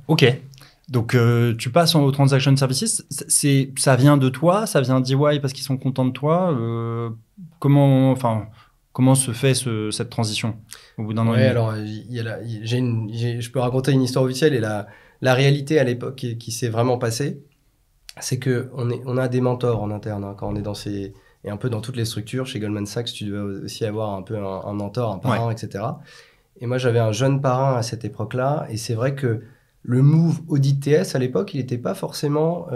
Ok. Donc, tu passes au Transaction Services. Ça vient de toi, ça vient d'EY parce qu'ils sont contents de toi. Comment se fait cette transition au bout d'un an et demi? Alors, je peux raconter une histoire officielle et la réalité à l'époque qui s'est vraiment passée, c'est qu'on a des mentors en interne hein, quand on est et un peu dans toutes les structures. Chez Goldman Sachs, tu devais aussi avoir un peu un mentor, un parrain, etc. Et moi, j'avais un jeune parrain à cette époque-là, et c'est vrai que le move audit TS à l'époque, il n'était pas forcément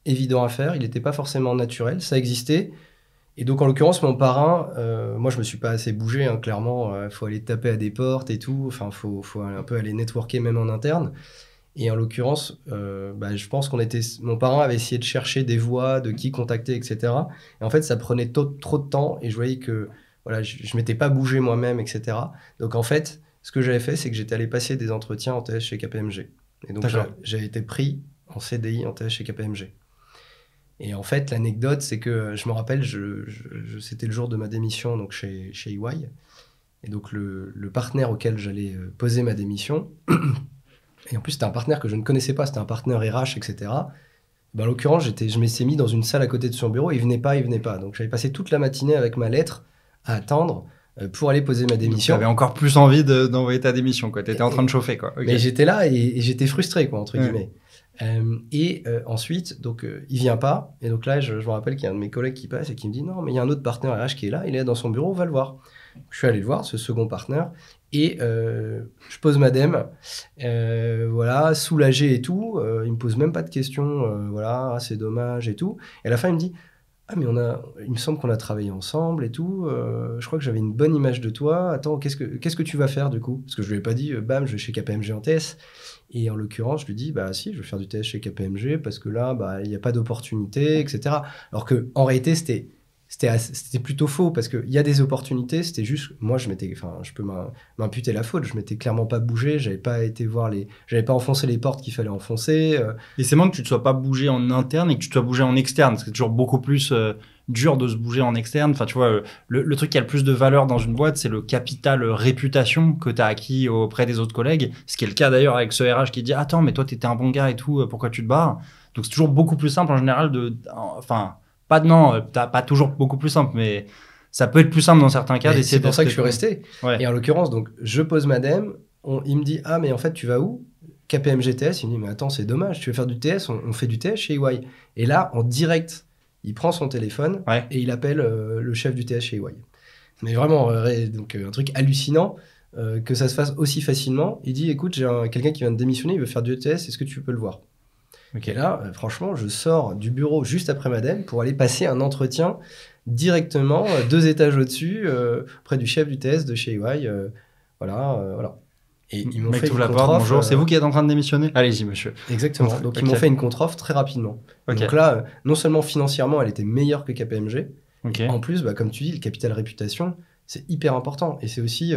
évident à faire, il n'était pas forcément naturel, ça existait. Et donc, en l'occurrence, mon parrain, moi, je me suis pas assez bougé, hein, clairement. Faut aller taper à des portes et tout. Enfin, faut un peu aller networker même en interne. Et en l'occurrence, je pense mon parrain avait essayé de chercher des voies, de qui contacter, etc. Et en fait, ça prenait trop de temps. Et je voyais que voilà, je m'étais pas bougé moi-même, etc. Donc, en fait, ce que j'avais fait, c'est que j'étais allé passer des entretiens en TS chez KPMG. Et donc, j'ai été pris en CDI en TS chez KPMG. Et en fait, l'anecdote, c'est que je me rappelle, c'était le jour de ma démission donc chez EY. Et donc, le partenaire auquel j'allais poser ma démission, et en plus, c'était un partenaire que je ne connaissais pas, c'était un partenaire RH, etc. En l'occurrence, je m'étais mis dans une salle à côté de son bureau, et il venait pas. Donc, j'avais passé toute la matinée avec ma lettre à attendre pour aller poser ma démission. Tu avais encore plus envie d'envoyer ta démission, quoi. Tu étais en train de chauffer, quoi. Okay. Mais j'étais là et j'étais frustré, quoi, entre guillemets. Ensuite, donc, il vient pas. Et donc là, je me rappelle qu'il y a un de mes collègues qui passe et qui me dit non, mais il y a un autre partenaire RH qui est là, il est dans son bureau, on va le voir. Je suis allé le voir, ce second partenaire, et je pose ma dème, voilà, soulagé et tout. Il me pose même pas de questions, voilà, c'est dommage et tout. Et à la fin, il me dit ah, mais il me semble qu'on a travaillé ensemble et tout. Je crois que j'avais une bonne image de toi. Attends, qu'est-ce que tu vas faire du coup? Parce que je lui ai pas dit, bam, je vais chez KPMG en TS. Et en l'occurrence, je lui dis, bah si, je vais faire du TS chez KPMG parce que là, il n'y a pas d'opportunité, etc. Alors qu'en réalité, c'était plutôt faux parce qu'il y a des opportunités. C'était juste, moi, je peux m'imputer la faute. Je m'étais clairement pas bougé. J'avais pas enfoncé les portes qu'il fallait enfoncer. Et c'est moins que tu te sois pas bougé en interne et que tu te sois bougé en externe. C'est toujours beaucoup plus dur de se bouger en externe. Enfin, tu vois, le truc qui a le plus de valeur dans une boîte, c'est le capital réputation que tu as acquis auprès des autres collègues. Ce qui est le cas d'ailleurs avec ce RH qui dit attends, mais toi, t'étais un bon gars et tout, pourquoi tu te barres? Donc, c'est toujours beaucoup plus simple en général pas toujours beaucoup plus simple, mais ça peut être plus simple dans certains cas d'essayer. C'est pour ça que je suis resté. Ouais. Et en l'occurrence, donc, je pose ma dème, il me dit ah, mais en fait, tu vas où? KPMG TS. Il me dit mais attends, c'est dommage, tu veux faire du TS, on fait du TS chez EY. Et là, en direct, il prend son téléphone et il appelle le chef du TS chez EY. Mais vraiment, donc un truc hallucinant que ça se fasse aussi facilement. Il dit écoute, j'ai quelqu'un qui vient de démissionner, il veut faire du TS, est-ce que tu peux le voir? Et là, franchement, je sors du bureau juste après madame pour aller passer un entretien directement 2 étages au-dessus auprès du chef du TS de chez EY. Voilà. Et ils m'ont fait une contre-offre. Bonjour, c'est vous qui êtes en train de démissionner? Allez-y, monsieur. Exactement. Donc, ils m'ont fait une contre-offre très rapidement. Donc là, non seulement financièrement, elle était meilleure que KPMG. En plus, comme tu dis, le capital réputation, c'est hyper important. Et c'est aussi,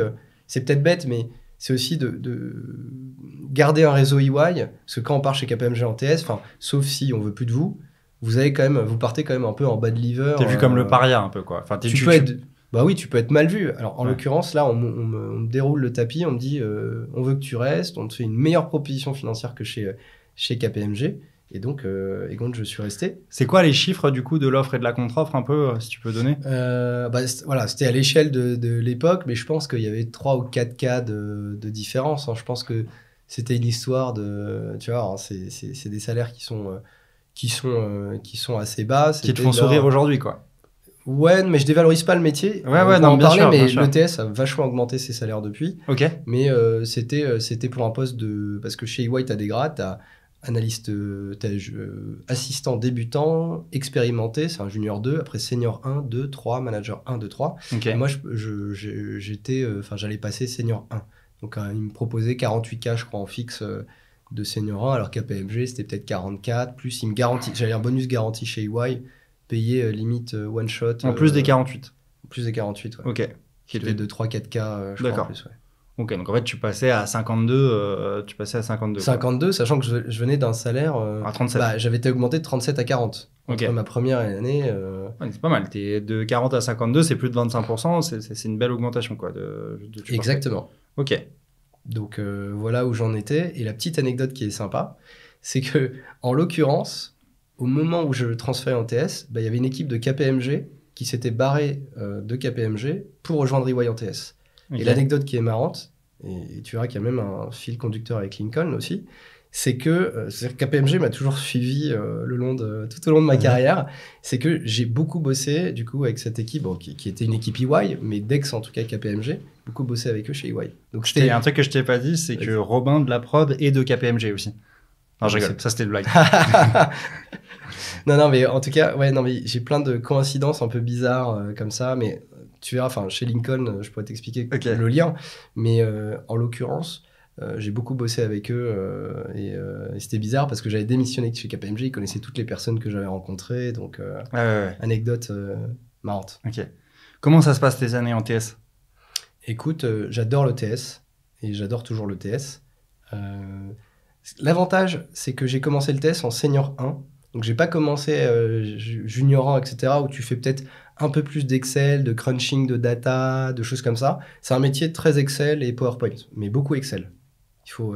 c'est peut-être bête, mais c'est aussi de garder un réseau EY. Parce que quand on part chez KPMG en TS, sauf si on veut plus de vous, vous partez quand même un peu en bas de liver. T'es vu comme le paria un peu, quoi. Enfin, tu peux être mal vu. Alors, en l'occurrence, là, on me déroule le tapis, on me dit on veut que tu restes, on te fait une meilleure proposition financière que chez KPMG. Et donc, je suis resté. C'est quoi les chiffres, du coup, de l'offre et de la contre-offre, un peu, si tu peux donner? C'était à l'échelle de l'époque, mais je pense qu'il y avait 3 ou 4 cas de différence. Je pense que c'était une histoire de... Tu vois, c'est des salaires qui sont assez bas. Qui te font sourire aujourd'hui, quoi. Ouais, mais je dévalorise pas le métier. Bien sûr. L'ETS a vachement augmenté ses salaires depuis. Ok. Mais c'était pour un poste de... Parce que chez EY, tu as des grades, tu as analyste, assistant débutant, expérimenté, c'est un junior 2, après senior 1, 2, 3, manager 1, 2, 3. Okay. Et moi, j'allais passer senior 1. Donc, il me proposait 48K, je crois, en fixe de senior 1, alors qu'à PMG, c'était peut-être 44, plus il me garantit, j'avais un bonus garanti chez EY, payé limite one shot. En plus des 48. En plus des 48, ouais. Ok. Qui était de 3-4K, je crois, en plus, ouais. Ok, donc en fait, tu passais à 52. 52, sachant que je venais d'un salaire... à 37. J'avais été augmenté de 37 à 40. Entre ma première année... c'est pas mal. T'es de 40 à 52, c'est plus de 25%. C'est une belle augmentation, quoi. Exactement. Ok. Donc, voilà où j'en étais. Et la petite anecdote qui est sympa, c'est que, en l'occurrence, au moment où je transférais en TS, il y avait une équipe de KPMG qui s'était barrée de KPMG pour rejoindre EY en TS. Okay. Et l'anecdote qui est marrante, et tu verras qu'il y a même un fil conducteur avec Lincoln aussi, c'est que KPMG m'a toujours suivi tout au long de ma carrière. C'est que j'ai beaucoup bossé du coup avec cette équipe, qui était une équipe EY, mais d'ex en tout cas KPMG, beaucoup bossé avec eux chez EY. Donc c'était un truc que je t'ai pas dit, c'est que Robin de la prod est de KPMG aussi. Non, je rigole, ça c'était une blague. Non, mais en tout cas, ouais, non, mais j'ai plein de coïncidences un peu bizarres comme ça, mais tu verras, enfin, chez Lincoln, je pourrais t'expliquer le lien, mais en l'occurrence, j'ai beaucoup bossé avec eux et c'était bizarre parce que j'avais démissionné chez KPMG, ils connaissaient toutes les personnes que j'avais rencontrées, donc anecdote marrante. Ok. Comment ça se passe tes années en TS? Écoute, j'adore le TS et j'adore toujours le TS. L'avantage, c'est que j'ai commencé le TS en senior 1. Donc, j'ai pas commencé junior 1, etc., où tu fais peut-être un peu plus d'Excel, de crunching de data, de choses comme ça. C'est un métier très Excel et PowerPoint, mais beaucoup Excel. Il faut,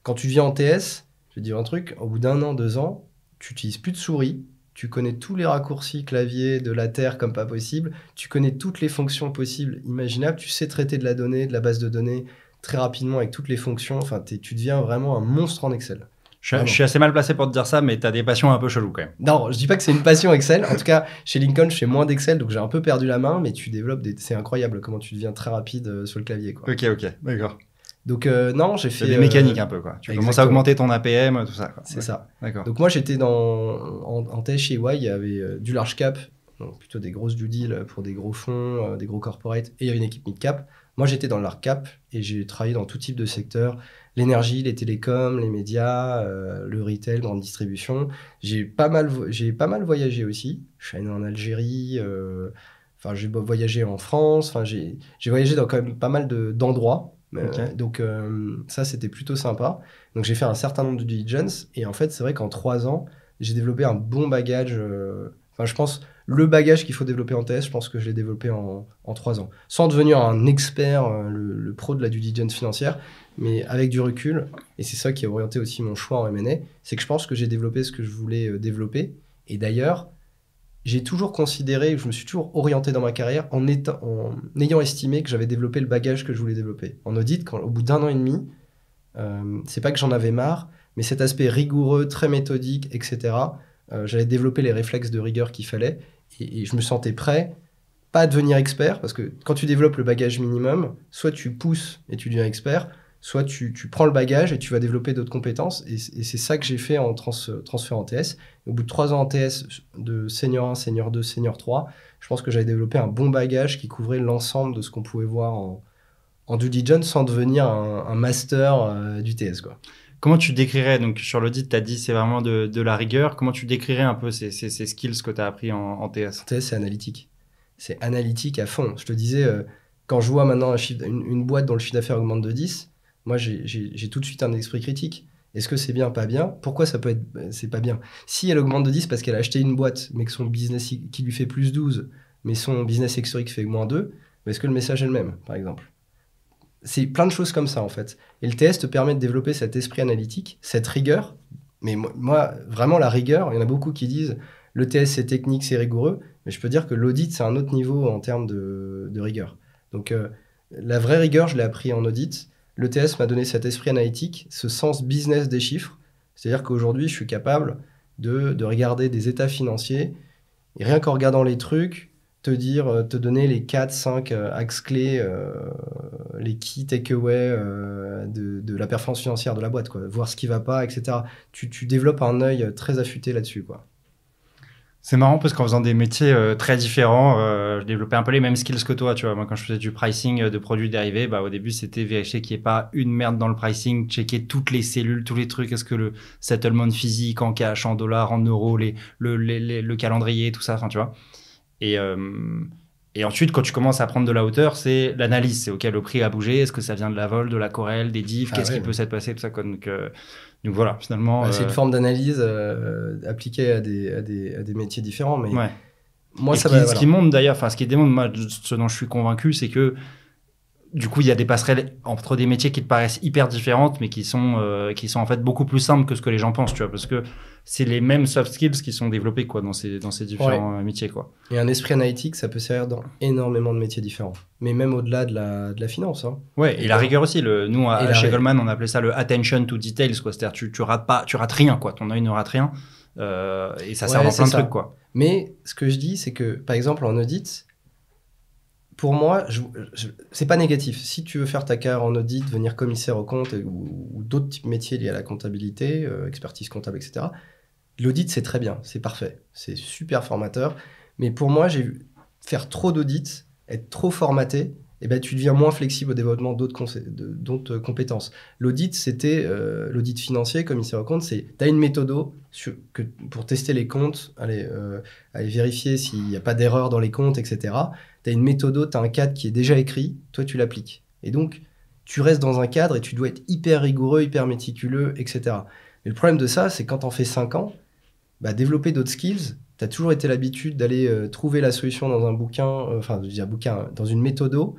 quand tu viens en TS, je vais te dire un truc, au bout d'un an, 2 ans, tu n'utilises plus de souris, tu connais tous les raccourcis clavier de la Terre comme pas possible, tu connais toutes les fonctions possibles, imaginables, tu sais traiter de la donnée, de la base de données, très rapidement avec toutes les fonctions. Enfin, tu deviens vraiment un monstre en Excel. Je suis assez mal placé pour te dire ça, mais tu as des passions un peu cheloues quand même. Non, je dis pas que c'est une passion Excel. En tout cas, chez Lincoln, je fais moins d'Excel, donc j'ai un peu perdu la main, mais tu développes c'est incroyable comment tu deviens très rapide sur le clavier, quoi. Ok, d'accord. Donc non, j'ai fait... des mécaniques un peu, quoi. Tu commences à augmenter ton APM, tout ça, quoi. C'est ça. D'accord. Donc moi, j'étais en TS chez EY, il y avait du large cap, donc plutôt des grosses due deals pour des gros fonds, des gros corporates, et il y avait une équipe mid cap. Moi, j'étais dans le large cap et j'ai travaillé dans tout type de secteur. L'énergie, les télécoms, les médias, le retail, grande distribution. J'ai pas mal voyagé aussi. Je suis allé en Algérie, j'ai voyagé en France. J'ai voyagé dans quand même pas mal d'endroits. Okay. Donc ça, c'était plutôt sympa. Donc j'ai fait un certain nombre de due diligence. Et en fait, c'est vrai qu'en 3 ans, j'ai développé un bon bagage. Je pense... Le bagage qu'il faut développer en TS, je pense que je l'ai développé en 3 ans. Sans devenir un expert, le pro de la due diligence financière, mais avec du recul. Et c'est ça qui a orienté aussi mon choix en M&A. C'est que je pense que j'ai développé ce que je voulais développer. Et d'ailleurs, j'ai toujours considéré, je me suis toujours orienté dans ma carrière en ayant estimé que j'avais développé le bagage que je voulais développer. En audit, au bout d'1 an et demi, c'est pas que j'en avais marre, mais cet aspect rigoureux, très méthodique, etc., j'avais développé les réflexes de rigueur qu'il fallait et je me sentais prêt, pas à devenir expert, parce que quand tu développes le bagage minimum, soit tu pousses et tu deviens expert, soit tu prends le bagage et tu vas développer d'autres compétences. Et c'est ça que j'ai fait en transfert en TS. Et au bout de 3 ans en TS, de senior 1, senior 2, senior 3, je pense que j'avais développé un bon bagage qui couvrait l'ensemble de ce qu'on pouvait voir en due diligence sans devenir un master du TS, quoi. Comment tu décrirais, donc sur l'audit, tu as dit c'est vraiment de la rigueur, comment tu décrirais un peu ces skills que tu as appris en TS? En TS, c'est analytique. C'est analytique à fond. Je te disais, quand je vois maintenant une boîte dont le chiffre d'affaires augmente de 10, moi, j'ai tout de suite un esprit critique. Est-ce que c'est bien, pas bien? Pourquoi ça peut être, c'est pas bien? Si elle augmente de 10 parce qu'elle a acheté une boîte, mais que son business qui lui fait plus 12, mais son business historique fait moins 2, est-ce que le message est le même, par exemple? C'est plein de choses comme ça, en fait. Et le TS te permet de développer cet esprit analytique, cette rigueur. Mais moi, vraiment, la rigueur, il y en a beaucoup qui disent le TS, c'est technique, c'est rigoureux. Mais je peux dire que l'audit, c'est un autre niveau en termes de rigueur. Donc, la vraie rigueur, je l'ai appris en audit. Le TS m'a donné cet esprit analytique, ce sens business des chiffres. C'est-à-dire qu'aujourd'hui, je suis capable de regarder des états financiers et rien qu'en regardant les trucs, te donner les 4-5 axes clés, les key takeaways de la performance financière de la boîte, quoi. Voir ce qui va pas, etc. Tu développes un œil très affûté là-dessus, quoi. C'est marrant parce qu'en faisant des métiers très différents, je développais un peu les mêmes skills que toi. Tu vois, moi, quand je faisais du pricing de produits dérivés, au début, c'était vérifier qu'il n'y ait pas une merde dans le pricing, checker toutes les cellules, tous les trucs. Est-ce que le settlement physique en cash, en dollars, en euros, le calendrier, tout ça, enfin, tu vois. Et ensuite, quand tu commences à prendre de la hauteur, c'est l'analyse. C'est OK, le prix a bougé. Est-ce que ça vient de la vol, de la corrèle, des diffs? Qu'est-ce qui peut s'être passé, tout ça, quoi. Donc voilà, finalement. C'est une forme d'analyse appliquée à des métiers différents. Mais ouais. Moi, ce qui montre d'ailleurs, enfin, ce qui démontre, moi, ce dont je suis convaincu, c'est que du coup, il y a des passerelles entre des métiers qui te paraissent hyper différentes, mais qui sont en fait beaucoup plus simples que ce que les gens pensent, tu vois, parce que c'est les mêmes soft skills qui sont développés, quoi, dans ces différents métiers, quoi. Et un esprit analytique, ça peut servir dans énormément de métiers différents, mais même au-delà de la finance. Hein. Ouais, et la rigueur aussi. Nous, chez Goldman, on appelait ça le attention to details, quoi. C'est-à-dire, tu rates rien, quoi. Ton œil ne rate rien, et ça sert dans plein de trucs, quoi. Mais ce que je dis, c'est que, par exemple, en audit, pour moi, c'est pas négatif. Si tu veux faire ta carrière en audit, devenir commissaire aux comptes ou d'autres types de métiers liés à la comptabilité, expertise comptable, etc., L'audit, c'est très bien, c'est parfait, c'est super formateur. Mais pour moi, j'ai vu faire trop d'audits, être trop formaté, et ben, tu deviens moins flexible au développement d'autres compétences. L'audit, c'était l'audit financier, comme il se raconte, c'est tu as une méthodo pour tester les comptes, aller vérifier s'il n'y a pas d'erreur dans les comptes, etc. Tu as une méthodo, tu as un cadre qui est déjà écrit, toi tu l'appliques. Et donc, tu restes dans un cadre et tu dois être hyper rigoureux, hyper méticuleux, etc. Mais le problème de ça, c'est quand on fait 5 ans, bah, développer d'autres skills, tu as toujours été l'habitude d'aller trouver la solution dans un bouquin, enfin, je dis un bouquin, dans une méthodo,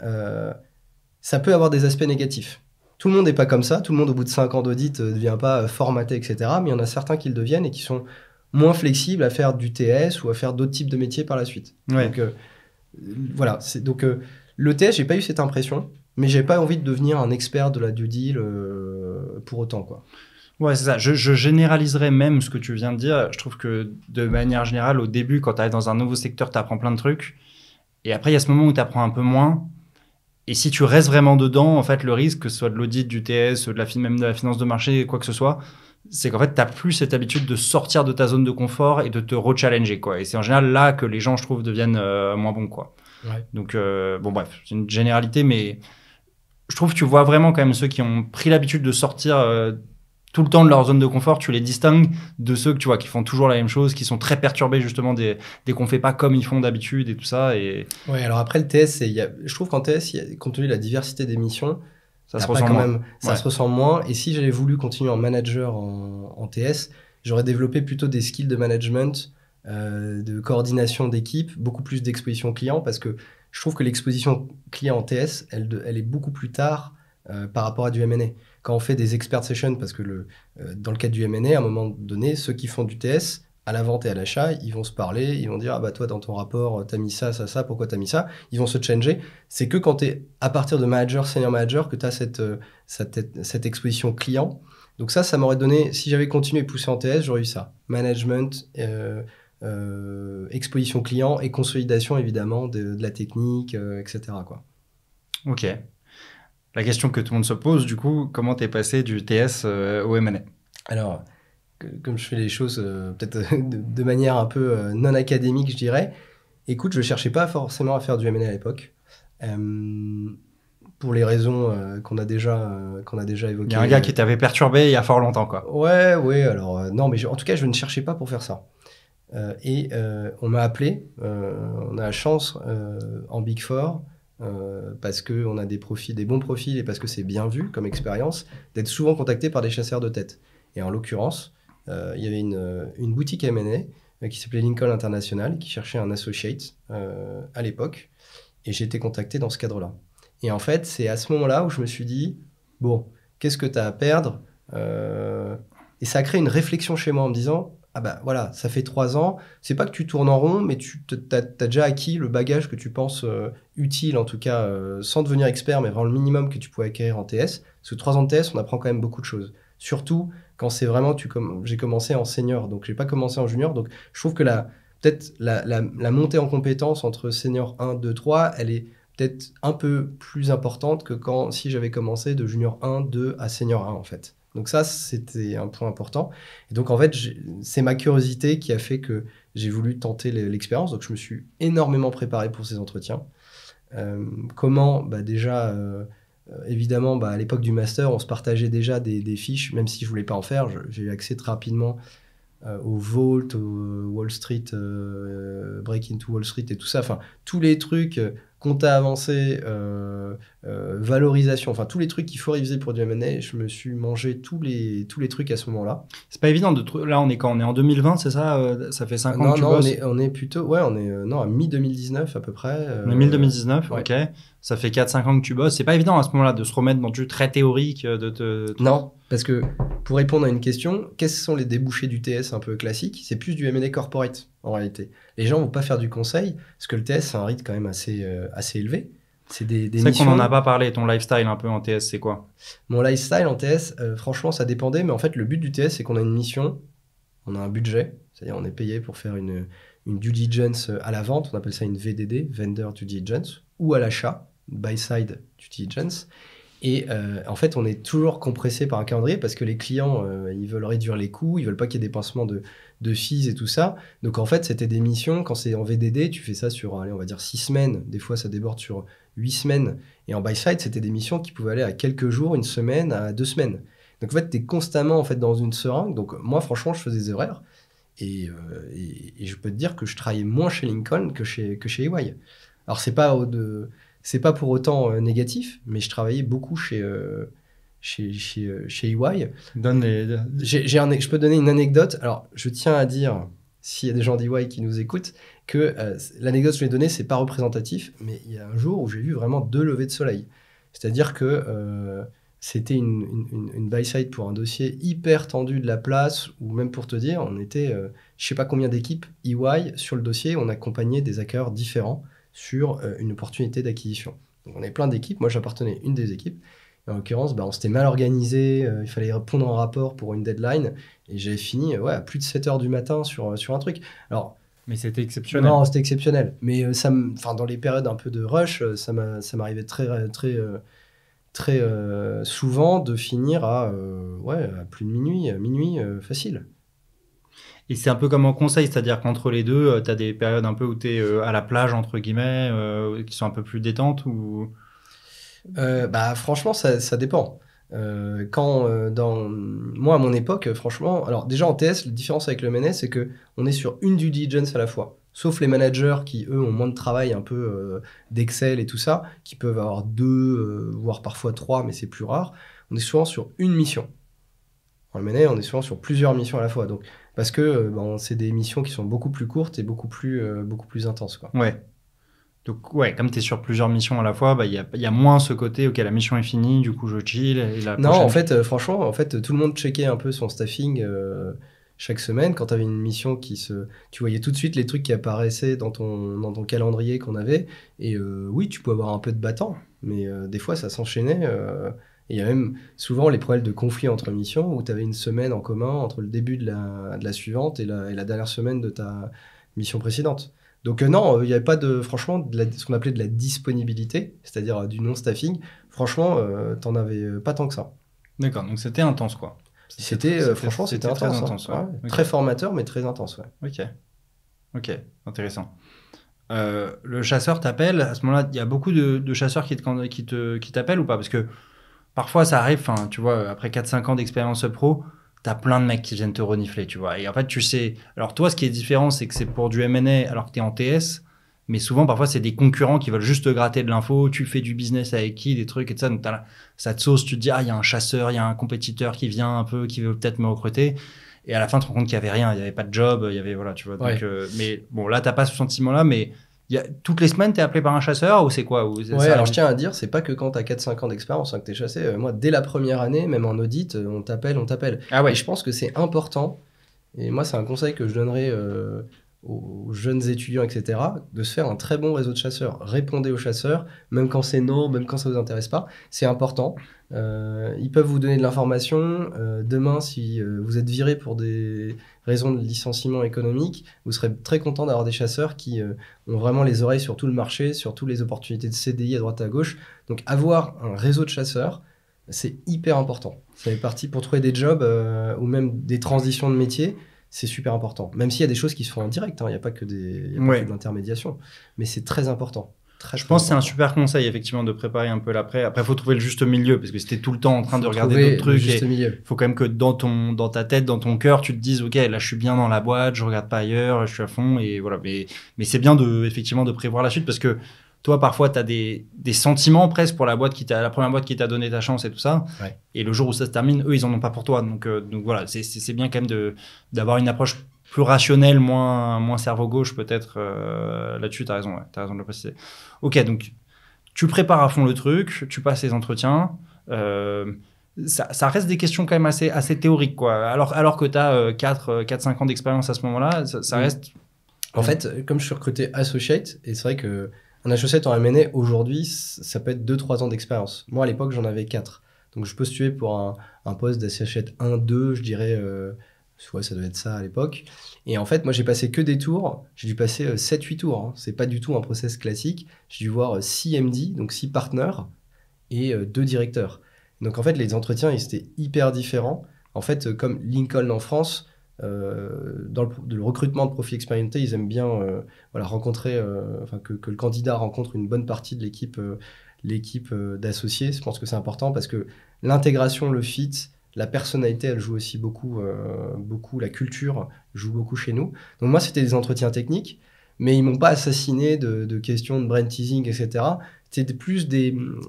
ça peut avoir des aspects négatifs. Tout le monde n'est pas comme ça, tout le monde au bout de 5 ans d'audit ne devient pas formaté, etc. Mais il y en a certains qui le deviennent et qui sont moins flexibles à faire du TS ou à faire d'autres types de métiers par la suite. Ouais. Donc voilà, donc le TS, j'ai pas eu cette impression, mais j'ai pas envie de devenir un expert de la due deal pour autant, quoi. Ouais, c'est ça. Je généraliserais même ce que tu viens de dire. Je trouve que de manière générale, au début, quand tu arrives dans un nouveau secteur, tu apprends plein de trucs. Et après, il y a ce moment où tu apprends un peu moins. Et si tu restes vraiment dedans, en fait, le risque, que ce soit de l'audit, du TS, même de la finance de marché, quoi que ce soit, c'est qu'en fait, tu n'as plus cette habitude de sortir de ta zone de confort et de te rechallenger, quoi. Et c'est en général là que les gens, je trouve, deviennent moins bons, quoi. Ouais. Donc, bon, bref, c'est une généralité, mais je trouve que tu vois vraiment quand même ceux qui ont pris l'habitude de sortir tout le temps de leur zone de confort, tu les distingues de ceux que tu vois qui font toujours la même chose, qui sont très perturbés justement dès qu'on fait pas comme ils font d'habitude et tout ça. Et ouais, alors après le TS, je trouve qu'en TS, compte tenu de la diversité des missions, ça se ressent moins. Ça se ressent moins. Et si j'avais voulu continuer en manager en TS, j'aurais développé plutôt des skills de management, de coordination d'équipe, beaucoup plus d'exposition client, parce que je trouve que l'exposition client en TS, elle est beaucoup plus tard par rapport à du M&A. Quand on fait des expert sessions, parce que dans le cadre du M&A, à un moment donné, ceux qui font du TS, à la vente et à l'achat, ils vont se parler, ils vont dire « Ah bah toi, dans ton rapport, t'as mis ça, ça, ça, pourquoi t'as mis ça ?» Ils vont se changer. C'est que quand t'es à partir de manager, senior manager, que t'as cette exposition client. Donc ça m'aurait donné, si j'avais continué et poussé en TS, j'aurais eu ça. Management, exposition client et consolidation, évidemment, de la technique, etc., quoi. Ok. La question que tout le monde se pose, du coup, comment t'es passé du TS au M&A? Alors, comme je fais les choses peut-être de manière un peu non académique, je dirais, écoute, je ne cherchais pas forcément à faire du M&A à l'époque, pour les raisons qu'on a déjà évoquées. Il y a un gars qui t'avait perturbé il y a fort longtemps, quoi. Ouais, alors non, mais en tout cas, je ne cherchais pas pour faire ça. On m'a appelé, on a la chance en Big Four, parce qu'on a des bons profils et parce que c'est bien vu comme expérience, d'être souvent contacté par des chasseurs de tête. Et en l'occurrence, il y avait une boutique M&A qui s'appelait Lincoln International, qui cherchait un associate à l'époque. Et j'ai été contacté dans ce cadre-là. Et en fait, c'est à ce moment-là où je me suis dit, bon, qu'est-ce que tu as à perdre Et ça a créé une réflexion chez moi en me disant, ah bah voilà, ça fait 3 ans, c'est pas que tu tournes en rond, mais tu as déjà acquis le bagage que tu penses utile, en tout cas, sans devenir expert, mais vraiment le minimum que tu pouvais acquérir en TS. Parce que 3 ans de TS, on apprend quand même beaucoup de choses. Surtout quand c'est vraiment, j'ai commencé en senior, donc j'ai pas commencé en junior. Donc je trouve que peut-être la montée en compétence entre senior 1, 2, 3, elle est peut-être un peu plus importante que si j'avais commencé de junior 1, 2 à senior 1 en fait. Donc ça, c'était un point important. Et donc en fait, c'est ma curiosité qui a fait que j'ai voulu tenter l'expérience. Donc je me suis énormément préparé pour ces entretiens. Comment déjà... évidemment, à l'époque du master, on se partageait déjà des fiches, même si je ne voulais pas en faire. J'ai eu accès très rapidement au Vault, au Wall Street, Break into Wall Street et tout ça. Enfin, tous les trucs, compta avancé, valorisation, enfin, tous les trucs qu'il faut réviser pour du M&A, je me suis mangé tous les trucs à ce moment-là. C'est pas évident Là, on est quand? On est en 2020, c'est ça? Ça fait 5 ans que tu bosses? Non, on est plutôt... Ouais, on est à mi-2019 à peu près. On est 2019, ouais. Ok. Ça fait 4-5 ans que tu bosses. C'est pas évident à ce moment-là de se remettre dans du très théorique. Non, parce que pour répondre à une question, quels sont les débouchés du TS un peu classique? C'est plus du M&A corporate en réalité. Les gens vont pas faire du conseil, parce que le TS, c'est un rythme quand même assez élevé. C'est des C'est missions... qu'on n'en a pas parlé. Ton lifestyle un peu en TS, c'est quoi? Mon lifestyle en TS, franchement, ça dépendait. Mais en fait, le but du TS, c'est qu'on a une mission, on a un budget. C'est-à-dire on est payé pour faire une due diligence à la vente. On appelle ça une VDD, Vendor Due Diligence, ou à l'achat, Buy Side Due Diligence. Et en fait, on est toujours compressé par un calendrier parce que les clients, ils veulent réduire les coûts, ils veulent pas qu'il y ait des pincements de fees et tout ça. Donc en fait, c'était des missions, quand c'est en VDD, tu fais ça sur, allez, on va dire 6 semaines. Des fois, ça déborde sur 8 semaines. Et en buy-side, c'était des missions qui pouvaient aller à quelques jours, une semaine, à 2 semaines. Donc en fait, tu es constamment en fait, dans une seringue. Donc moi, franchement, je faisais des horaires. Et je peux te dire que je travaillais moins chez Lincoln que chez EY. Alors, c'est pas pour autant négatif, mais je travaillais beaucoup chez EY. Donne les... Je peux donner une anecdote. Alors, je tiens à dire, s'il y a des gens d'EY qui nous écoutent, que l'anecdote que je vais donner, c'est pas représentatif, mais il y a un jour où j'ai vu vraiment 2 levées de soleil. C'est-à-dire que c'était une buy-side pour un dossier hyper tendu de la place, ou même pour te dire, on était, je sais pas combien d'équipes EY sur le dossier, on accompagnait des hackers différents sur une opportunité d'acquisition. Donc on avait plein d'équipes, moi j'appartenais à une des équipes, et en l'occurrence, on s'était mal organisé, il fallait répondre en rapport pour une deadline, et j'avais fini à plus de 7 heures du matin sur un truc. Alors, mais c'était exceptionnel. non, c'était exceptionnel, mais dans les périodes un peu de rush, ça m'arrivait très souvent de finir à plus de minuit facile. Et c'est un peu comme en conseil, c'est-à-dire qu'entre les deux, tu as des périodes un peu où tu es à la plage, entre guillemets, qui sont un peu plus détentes ou... Franchement, ça dépend. Moi, à mon époque, franchement, alors déjà en TS, la différence avec le MNS, c'est qu'on est sur une due diligence à la fois. Sauf les managers qui, eux, ont moins de travail un peu d'Excel et tout ça, qui peuvent avoir 2, voire parfois 3, mais c'est plus rare. On est souvent sur une mission. En M&A, on est souvent sur plusieurs missions à la fois. Donc, parce que c'est des missions qui sont beaucoup plus courtes et beaucoup plus intenses, quoi. Ouais. Donc, ouais, comme tu es sur plusieurs missions à la fois, il y a moins ce côté, ok, la mission est finie, du coup je chill. Et non, en fait, franchement, tout le monde checkait un peu son staffing chaque semaine. Quand tu avais une mission tu voyais tout de suite les trucs qui apparaissaient dans ton calendrier qu'on avait. Et oui, tu peux avoir un peu de battant, mais des fois, ça s'enchaînait. Et il y a même souvent les problèmes de conflit entre missions où tu avais une semaine en commun entre le début de la suivante et la dernière semaine de ta mission précédente. Donc non, il n'y avait pas franchement, ce qu'on appelait de la disponibilité, c'est-à-dire du non-staffing. Franchement, t'en avais pas tant que ça. D'accord, donc c'était intense, quoi. Franchement, c'était très intense. intense, ouais. Okay. Très formateur, mais très intense, ouais. Ok, intéressant. Le chasseur t'appelle, à ce moment-là, il y a beaucoup de chasseurs qui t'appellent ou pas? Parce que parfois, ça arrive, tu vois, après 4-5 ans d'expérience pro, t'as plein de mecs qui viennent te renifler, tu vois. Et en fait, tu sais... Alors toi, ce qui est différent, c'est que c'est pour du M&A alors que t'es en TS, mais souvent, parfois, c'est des concurrents qui veulent juste te gratter de l'info, tu fais du business avec qui, des trucs et tout ça, donc ça te sauce, tu te dis, il y a un chasseur, il y a un compétiteur qui vient un peu, qui veut peut-être me recruter. Et à la fin, tu te rends compte qu'il n'y avait rien, il n'y avait pas de job, il y avait... Voilà, tu vois. Ouais. Donc, mais bon, là, t'as pas ce sentiment-là, mais... Toutes les semaines, t'es appelé par un chasseur ou c'est quoi? Alors je tiens à dire, c'est pas que quand t'as 4-5 ans d'expérience que t'es chassé. Moi, dès la première année, même en audit, on t'appelle. Ah ouais. Et je pense que c'est important, et moi, c'est un conseil que je donnerais aux jeunes étudiants, etc., de se faire un très bon réseau de chasseurs. Répondez aux chasseurs, même quand c'est non, même quand ça vous intéresse pas. C'est important. Ils peuvent vous donner de l'information. Demain, si vous êtes viré pour des raisons de licenciement économique, vous serez très content d'avoir des chasseurs qui ont vraiment les oreilles sur tout le marché, sur toutes les opportunités de CDI à droite à gauche. Donc avoir un réseau de chasseurs, c'est hyper important. Ça fait partie pour trouver des jobs ou même des transitions de métier. C'est super important. Même s'il y a des choses qui se font en direct, il n'y a pas que de l'intermédiation. Mais c'est très important. Je pense que c'est un super conseil, effectivement, de préparer un peu l'après. Après, il faut trouver le juste milieu, parce que si t'es tout le temps en train de regarder d'autres trucs, il faut quand même que dans ta tête, dans ton cœur, tu te dises, ok, là, je suis bien dans la boîte, je regarde pas ailleurs, je suis à fond, et voilà. Mais c'est bien effectivement, de prévoir la suite, parce que toi, parfois, tu as des sentiments presque pour la première boîte qui t'a donné ta chance et tout ça. Ouais. Et le jour où ça se termine, eux, ils en ont pas pour toi. Donc voilà, c'est bien quand même d'avoir une approche plus rationnel, moins cerveau gauche peut-être là-dessus, t'as raison de le préciser. Ok, donc tu prépares à fond le truc, tu passes les entretiens, ça reste des questions quand même assez théoriques, quoi. Alors que t'as 4-5 ans d'expérience à ce moment-là, ça reste... En fait, comme je suis recruté associate, et c'est vrai qu'un associate en M&A aujourd'hui, ça peut être 2-3 ans d'expérience. Moi, à l'époque, j'en avais 4. Donc je postulais pour un poste d'associate 1-2, je dirais... Ouais, ça devait être ça à l'époque. Et en fait, moi, j'ai passé que des tours. J'ai dû passer 7-8 tours. C'est pas du tout un process classique. J'ai dû voir 6 MD, donc 6 partenaires. et 2 directeurs. Donc en fait, les entretiens, ils étaient hyper différents. En fait, comme Lincoln en France, dans le recrutement de profils expérimentés, ils aiment bien rencontrer, que le candidat rencontre une bonne partie de l'équipe d'associés. Je pense que c'est important parce que l'intégration, le fit, la personnalité, elle joue aussi beaucoup, la culture joue beaucoup chez nous. Donc moi, c'était des entretiens techniques, mais ils m'ont pas assassiné de questions de brain teasing, etc. C'était plus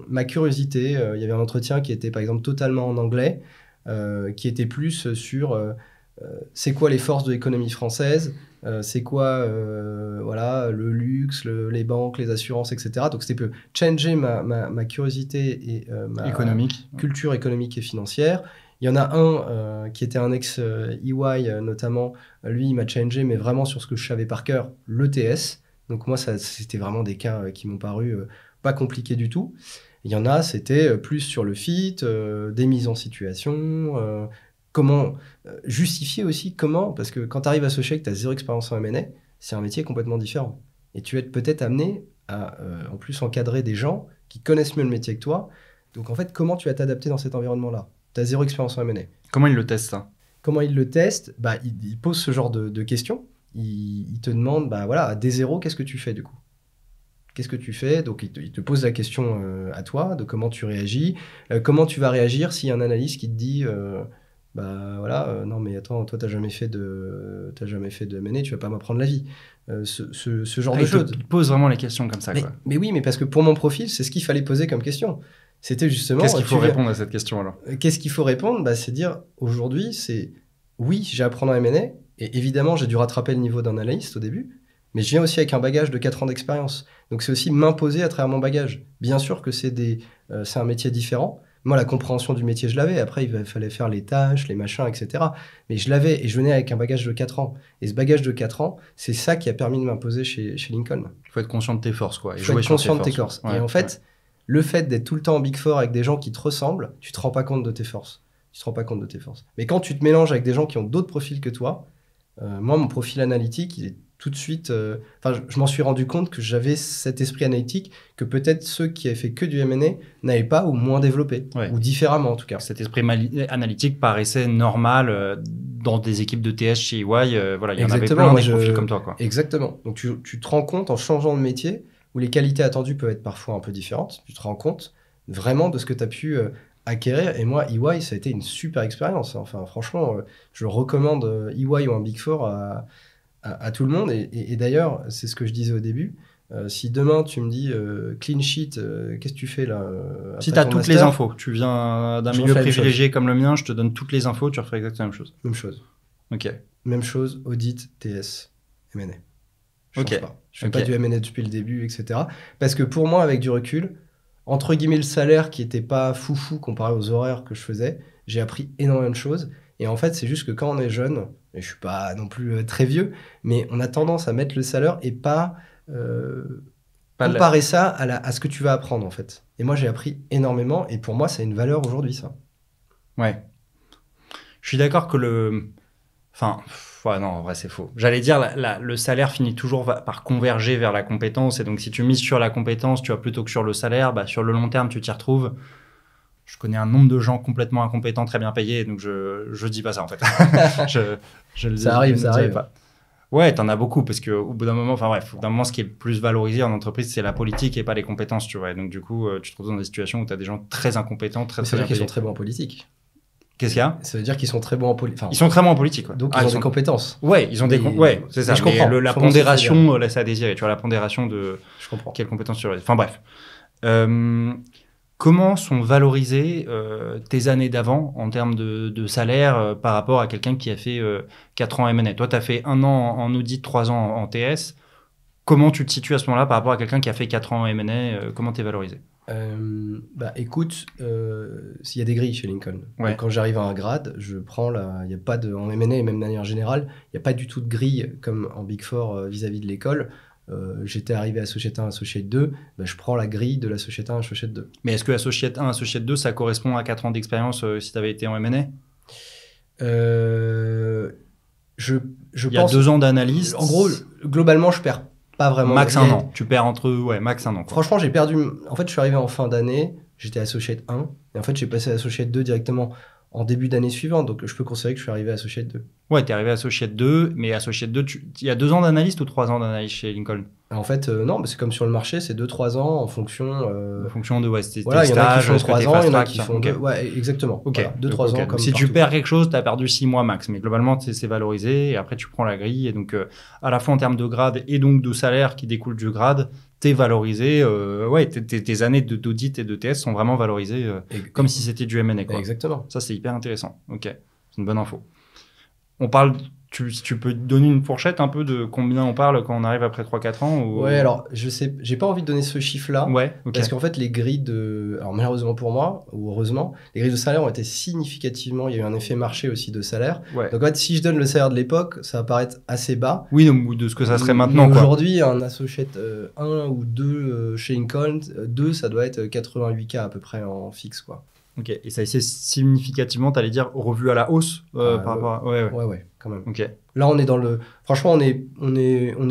ma curiosité. Il y avait un entretien qui était par exemple totalement en anglais, qui était plus sur c'est quoi les forces de l'économie française, c'est quoi le luxe, les banques, les assurances, etc. Donc c'était peu changer ma curiosité et ma culture économique et financière. Il y en a un qui était un ex-EY notamment, lui il m'a changé mais vraiment sur ce que je savais par cœur, l'ETS. Donc moi c'était vraiment des cas qui m'ont paru pas compliqués du tout. Il y en a, c'était plus sur le fit, des mises en situation, comment justifier aussi comment, parce que quand tu arrives associé et que tu as 0 expérience en M&A, c'est un métier complètement différent. Et tu vas être peut-être amené à en plus encadrer des gens qui connaissent mieux le métier que toi. Donc en fait, comment tu vas t'adapter dans cet environnement-là? Tu as 0 expérience en M&A. Comment ils le testent, ça? Comment ils le testent? Ils posent ce genre de questions. Ils te demandent, à D0, qu'est-ce que tu fais du coup? Qu'est-ce que tu fais? Donc, il te pose la question à toi, de comment tu réagis. Comment tu vas réagir s'il y a un analyste qui te dit non, mais attends, toi, t'as jamais fait de M&A, tu vas pas m'apprendre la vie. Ce genre de choses. Il pose vraiment les questions comme ça, quoi. Mais oui, mais parce que pour mon profil, c'est ce qu'il fallait poser comme question. C'était justement... Qu'est-ce qu'il faut répondre à cette question, alors? Qu'est-ce qu'il faut répondre? C'est dire, aujourd'hui, oui, j'ai à apprendre en M&A, et évidemment, j'ai dû rattraper le niveau d'un analyste au début, mais je viens aussi avec un bagage de 4 ans d'expérience. Donc, c'est aussi m'imposer à travers mon bagage. Bien sûr que c'est un métier différent. Moi, la compréhension du métier, je l'avais. Après, il fallait faire les tâches, les machins, etc. Mais je l'avais, et je venais avec un bagage de 4 ans. Et ce bagage de 4 ans, c'est ça qui a permis de m'imposer chez Lincoln. Il faut être conscient de tes forces, quoi. Il faut être conscient de tes forces. Ouais, et en fait, le fait d'être tout le temps en Big Four avec des gens qui te ressemblent, tu te rends pas compte de tes forces. Mais quand tu te mélanges avec des gens qui ont d'autres profils que toi, moi, mon profil analytique, il est tout de suite... je m'en suis rendu compte que j'avais cet esprit analytique que peut-être ceux qui avaient fait que du M&A n'avaient pas ou moins développé, ou différemment en tout cas. Cet esprit analytique paraissait normal dans des équipes de TS chez EY. Il y en avait plein des profils comme toi, quoi. Exactement. Donc tu te rends compte en changeant de métier, où les qualités attendues peuvent être parfois un peu différentes, tu te rends compte vraiment de ce que tu as pu acquérir. Et moi, EY, ça a été une super expérience. Enfin, franchement, je recommande EY ou un Big Four à tout le monde. Et d'ailleurs, c'est ce que je disais au début. Si demain, tu me dis clean sheet, qu'est-ce que tu fais là Si tu as toutes les infos, tu viens d'un milieu privilégié comme le mien, je te donne toutes les infos, tu referais exactement la même chose. Même chose. Ok. Même chose, audit, TS, M&A. Je fais pas du M&A depuis le début, etc. Parce que pour moi, avec du recul, entre guillemets, le salaire qui était pas foufou comparé aux horaires que je faisais, j'ai appris énormément de choses. Et en fait, c'est juste que quand on est jeune, et je suis pas non plus très vieux, mais on a tendance à mettre le salaire et pas comparer ça à ce que tu vas apprendre, en fait. Et moi, j'ai appris énormément, et pour moi, ça a une valeur aujourd'hui, ça. Ouais. Je suis d'accord que non, en vrai, c'est faux. J'allais dire, le salaire finit toujours par converger vers la compétence. Et donc, si tu mises sur la compétence, tu vois, plutôt que sur le salaire, sur le long terme, tu t'y retrouves. Je connais un nombre de gens complètement incompétents, très bien payés. Donc, je dis pas ça, en fait. Ça arrive. Pas. Ouais, t'en as beaucoup. Parce qu'au bout d'un moment, ce qui est le plus valorisé en entreprise, c'est la politique et pas les compétences, tu vois. Et donc, du coup, tu te retrouves dans des situations où tu as des gens très incompétents, très bien payés. Ça veut dire qu'ils sont très bons en politique. Qu'est-ce qu'il y a? Ça veut dire qu'ils sont très bons en politique. Ils sont très bons en politique. Ouais. Donc, ils ont des compétences. Ouais, ils ont des ouais, c'est ça. Je comprends. La pondération laisse à désirer. Tu vois, la pondération de je comprends. Quelles compétences tu as. Enfin, bref. Comment sont valorisées tes années d'avant en termes de salaire par rapport à quelqu'un qui a fait 4 ans en M&A? Toi, tu as fait 1 an en audit, 3 ans en TS. Comment tu te situes à ce moment-là par rapport à quelqu'un qui a fait 4 ans en M&A? Comment tu es valorisé? Écoute, s'il y a des grilles chez Lincoln. Ouais. Donc, quand j'arrive à un grade, je prends il y a pas en M&A et même de manière générale, il n'y a pas du tout de grille comme en Big Four vis-à-vis de l'école. J'étais arrivé à Associate 1, Associate 2, je prends la grille de l'Associate 1, Associate 2. Mais est-ce que Associate 1, Associate 2, ça correspond à 4 ans d'expérience si tu avais été en M&A? Je Il y a 2 ans d'analyse. En gros, globalement, je perds pas vraiment. Max 1 an. Tu perds max 1 an. Quoi. Franchement, j'ai perdu. En fait, je suis arrivé en fin d'année. j'étais associate 1. Et en fait, j'ai passé associate 2 directement en début d'année suivante. Donc, je peux considérer que je suis arrivé associate 2. Ouais, t'es arrivé associate 2, mais associate 2, il y a 2 ans d'analyste ou 3 ans d'analyste chez Lincoln? En fait, non, c'est comme sur le marché, c'est 2-3 ans en fonction. En fonction de tes Voilà, il y en a qui stages, font 3 ans, il y en a qui font okay. 2. Ouais, exactement. Ok. Voilà, 2-3 ans. Comme si partout. tu perds quelque chose, tu as perdu 6 mois max. Mais globalement, c'est valorisé et après, tu prends la grille. Et donc, à la fois en termes de grade et donc de salaire qui découle du grade, tu es valorisé. Tes années d'audit et de TS sont vraiment valorisées comme si c'était du M&A. Quoi. Exactement. Ça, c'est hyper intéressant. Ok, c'est une bonne info. On parle. Tu peux donner une fourchette un peu de combien on parle quand on arrive après 3-4 ans ou... Ouais, alors, je sais, j'ai pas envie de donner ce chiffre-là. Ouais, ok. Parce qu'en fait, les grilles de. Alors, malheureusement pour moi, ou heureusement, les grilles de salaire ont été significativement. Il y a eu un effet marché aussi de salaire. Ouais. Donc, en fait, si je donne le salaire de l'époque, ça va paraître assez bas. Oui, donc de ce que ça serait maintenant. Aujourd'hui, un associate 1 ou 2 chez Lincoln, 2, ça doit être 88K à peu près en fixe, quoi. Ok, et ça a été significativement, tu allais dire, revu à la hausse par rapport à... Ouais, quand même. Ok. Là, on est dans le... Franchement, on est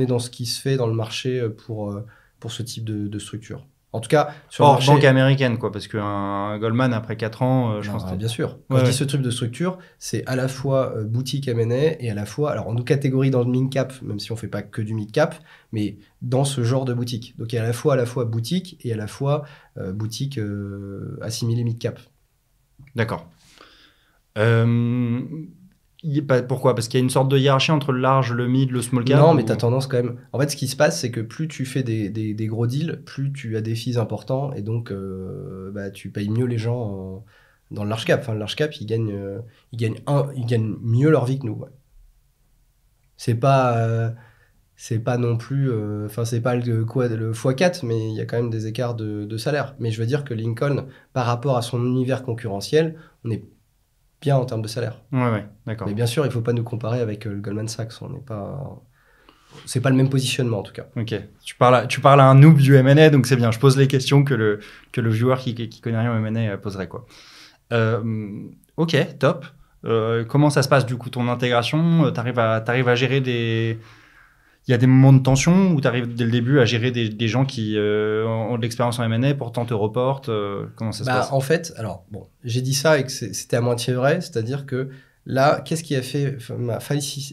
dans ce qui se fait dans le marché pour ce type de structure. En tout cas, sur le marché... banque américaine, quoi, parce qu'un Goldman, après 4 ans, je pense... Bien sûr. Quand je dis ce type de structure, c'est à la fois boutique M&A et à la fois... Alors, on nous catégorise dans le mid-cap, même si on ne fait pas que du mid-cap, mais dans ce genre de boutique. Donc, il y a à la fois boutique et à la fois boutique assimilée mid-cap. D'accord. Pourquoi? Parce qu'il y a une sorte de hiérarchie entre le large, le mid, le small cap? Non, mais tu as tendance quand même... En fait, ce qui se passe, c'est que plus tu fais des gros deals, plus tu as des fees importants et donc tu payes mieux les gens dans le large cap. Enfin, le large cap, ils gagnent mieux leur vie que nous. Ouais. C'est pas non plus... c'est pas le x4, mais il y a quand même des écarts de salaire. Mais je veux dire que Lincoln, par rapport à son univers concurrentiel, on est bien en termes de salaire. Ouais, d'accord. Mais bien sûr, il ne faut pas nous comparer avec le Goldman Sachs. C'est pas le même positionnement, en tout cas. Ok. Tu parles à un noob du M&A, donc c'est bien. Je pose les questions que le viewer qui connaît rien au M&A poserait, quoi. Ok, top. Comment ça se passe, du coup, ton intégration? T'arrives à gérer des... Il y a des moments de tension où tu arrives dès le début à gérer des gens qui ont de l'expérience en M&A, pourtant te reportent. Comment ça se passe? En fait, alors, j'ai dit ça et que c'était à moitié vrai, c'est-à-dire que là, qu'est-ce qui a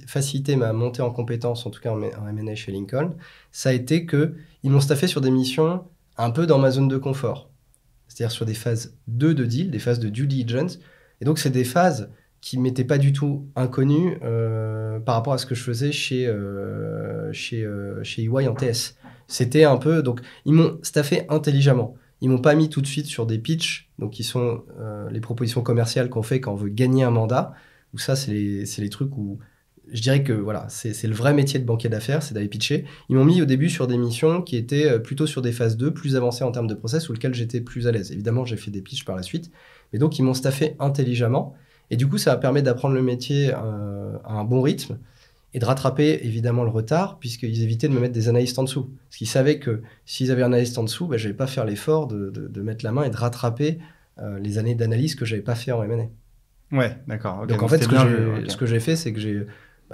facilité ma montée en compétences, en tout cas en M&A chez Lincoln? Ça a été qu'ils m'ont staffé sur des missions un peu dans ma zone de confort, c'est-à-dire sur des phases 2 de deal, des phases de due diligence. Et donc, c'est des phases qui ne m'étaient pas du tout inconnues par rapport à ce que je faisais chez EY en TS. C'était un peu... Donc, ils m'ont staffé intelligemment. Ils m'ont pas mis tout de suite sur des pitchs, donc qui sont les propositions commerciales qu'on fait quand on veut gagner un mandat. Où ça, c'est les trucs où je dirais que voilà, c'est le vrai métier de banquier d'affaires, c'est d'aller pitcher. Ils m'ont mis au début sur des missions qui étaient plutôt sur des phases 2, plus avancées en termes de process, sur lesquelles j'étais plus à l'aise. Évidemment, j'ai fait des pitchs par la suite, mais donc ils m'ont staffé intelligemment. Et du coup, ça a permis d'apprendre le métier à un bon rythme et de rattraper évidemment le retard, puisqu'ils évitaient de me mettre des analystes en dessous. Parce qu'ils savaient que s'ils avaient un analyste en dessous, je n'allais pas faire l'effort de mettre la main et de rattraper les années d'analyse que je n'avais pas fait en M&A. Ouais, d'accord. Okay, donc en fait, ce que j'ai fait, c'est que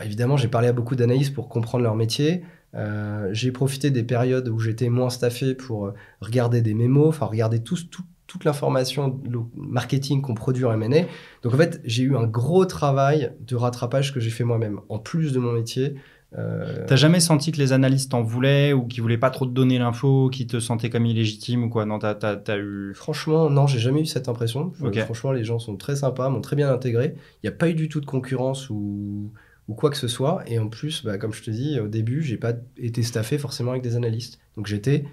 évidemment, j'ai parlé à beaucoup d'analystes pour comprendre leur métier. J'ai profité des périodes où j'étais moins staffé pour regarder des mémos, enfin regarder toute l'information marketing qu'on produit en M&A. Donc en fait, j'ai eu un gros travail de rattrapage que j'ai fait moi-même, en plus de mon métier. T'as jamais senti que les analystes t'en voulaient ou qu'ils voulaient pas trop te donner l'info, qu'ils te sentaient comme illégitime ou quoi? Non, t'as eu... Franchement, non, j'ai jamais eu cette impression. Okay. Franchement, les gens sont très sympas, m'ont très bien intégré. Il n'y a pas eu du tout de concurrence ou quoi que ce soit. Et en plus, comme je te dis, au début, j'ai pas été staffé forcément avec des analystes. Donc j'étais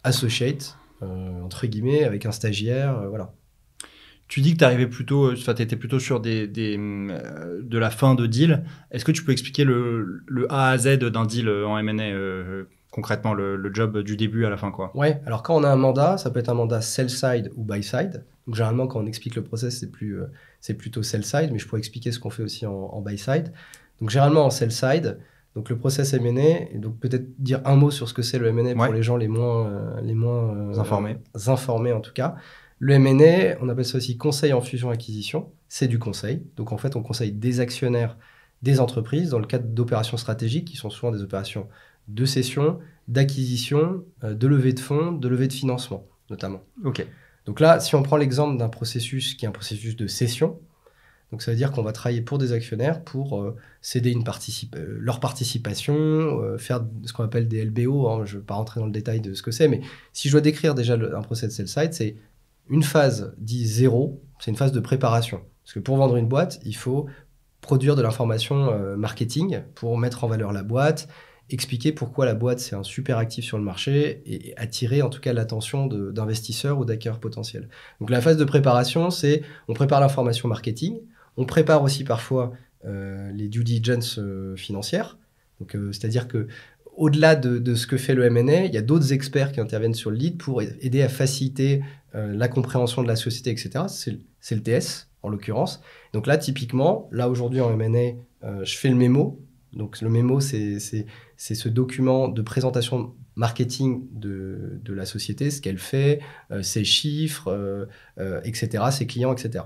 associate, entre guillemets, avec un stagiaire, voilà. Tu dis que tu étais plutôt sur de la fin de deal. Est-ce que tu peux expliquer le A à Z d'un deal en M&A, concrètement, le job du début à la fin, quoi? Ouais, alors quand on a un mandat, ça peut être un mandat sell-side ou buy-side. Donc généralement, quand on explique le process, c'est plutôt sell-side, mais je pourrais expliquer ce qu'on fait aussi en buy-side. Donc généralement en sell-side, donc le process M&A, et donc peut-être dire un mot sur ce que c'est le M&A pour les gens les moins informés en tout cas. Le M&A, on appelle ça aussi conseil en fusion-acquisition, c'est du conseil. Donc en fait, on conseille des actionnaires des entreprises dans le cadre d'opérations stratégiques qui sont souvent des opérations de cession, d'acquisition, de levée de fonds, de levée de financement notamment. Ok. Donc là, si on prend l'exemple d'un processus qui est un processus de cession, donc ça veut dire qu'on va travailler pour des actionnaires pour céder leur participation, faire ce qu'on appelle des LBO. Hein, je ne vais pas rentrer dans le détail de ce que c'est, mais si je dois décrire déjà un procès de sell-side, c'est une phase dit 0, c'est une phase de préparation. Parce que pour vendre une boîte, il faut produire de l'information marketing pour mettre en valeur la boîte, expliquer pourquoi la boîte c'est un super actif sur le marché et attirer en tout cas l'attention d'investisseurs ou d'acquéreurs potentiels. Donc la phase de préparation, c'est on prépare l'information marketing, on prépare aussi parfois les due diligence financières. Donc c'est-à-dire que au-delà de ce que fait le M&A, il y a d'autres experts qui interviennent sur le lead pour aider à faciliter la compréhension de la société, etc. C'est le TS, en l'occurrence. Donc là, typiquement, là aujourd'hui en M&A, je fais le mémo. Donc le mémo, c'est ce document de présentation marketing de la société, ce qu'elle fait, ses chiffres, etc., ses clients, etc.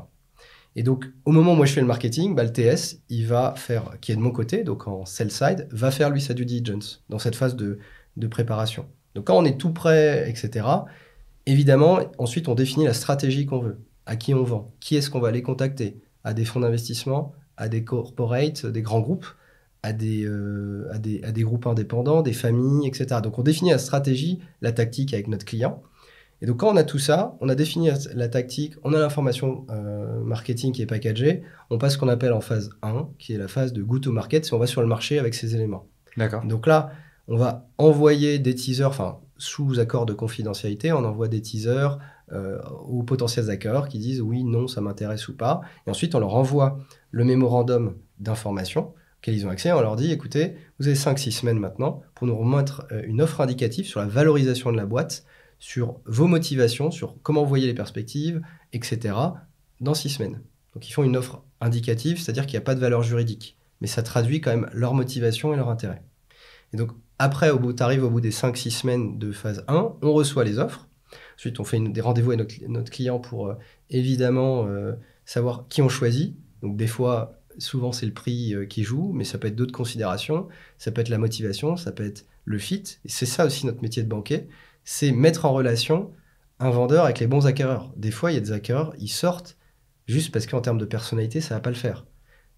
Et donc, au moment où moi je fais le marketing, le TS, il va faire, qui est de mon côté, donc en sell side, va faire lui sa due diligence dans cette phase de préparation. Donc quand on est tout prêt, etc., évidemment, ensuite on définit la stratégie qu'on veut, à qui on vend, qui est-ce qu'on va aller contacter, à des fonds d'investissement, à des corporates, des grands groupes, à des groupes indépendants, des familles, etc. Donc on définit la stratégie, la tactique avec notre client. Et donc, quand on a tout ça, on a défini la tactique, on a l'information marketing qui est packagée, on passe ce qu'on appelle en phase 1, qui est la phase de go-to-market, si on va sur le marché avec ces éléments. D'accord. Donc là, on va envoyer des teasers, enfin, sous accord de confidentialité, on envoie des teasers aux potentiels acquéreurs qui disent oui, non, ça m'intéresse ou pas. Et ensuite, on leur envoie le mémorandum d'information auquel ils ont accès. On leur dit, écoutez, vous avez 5-6 semaines maintenant pour nous remettre une offre indicative sur la valorisation de la boîte, sur vos motivations, sur comment vous voyez les perspectives, etc., dans 6 semaines. Donc, ils font une offre indicative, c'est-à-dire qu'il n'y a pas de valeur juridique. Mais ça traduit quand même leur motivation et leur intérêt. Et donc, après, tu arrives au bout des 5-6 semaines de phase 1, on reçoit les offres. Ensuite, on fait des rendez-vous avec notre client pour, évidemment, savoir qui on choisit. Donc, des fois, souvent, c'est le prix qui joue, mais ça peut être d'autres considérations. Ça peut être la motivation, ça peut être le fit. Et c'est ça aussi notre métier de banquier. C'est mettre en relation un vendeur avec les bons acquéreurs. Des fois, il y a des acquéreurs, ils sortent juste parce qu'en termes de personnalité, ça ne va pas le faire.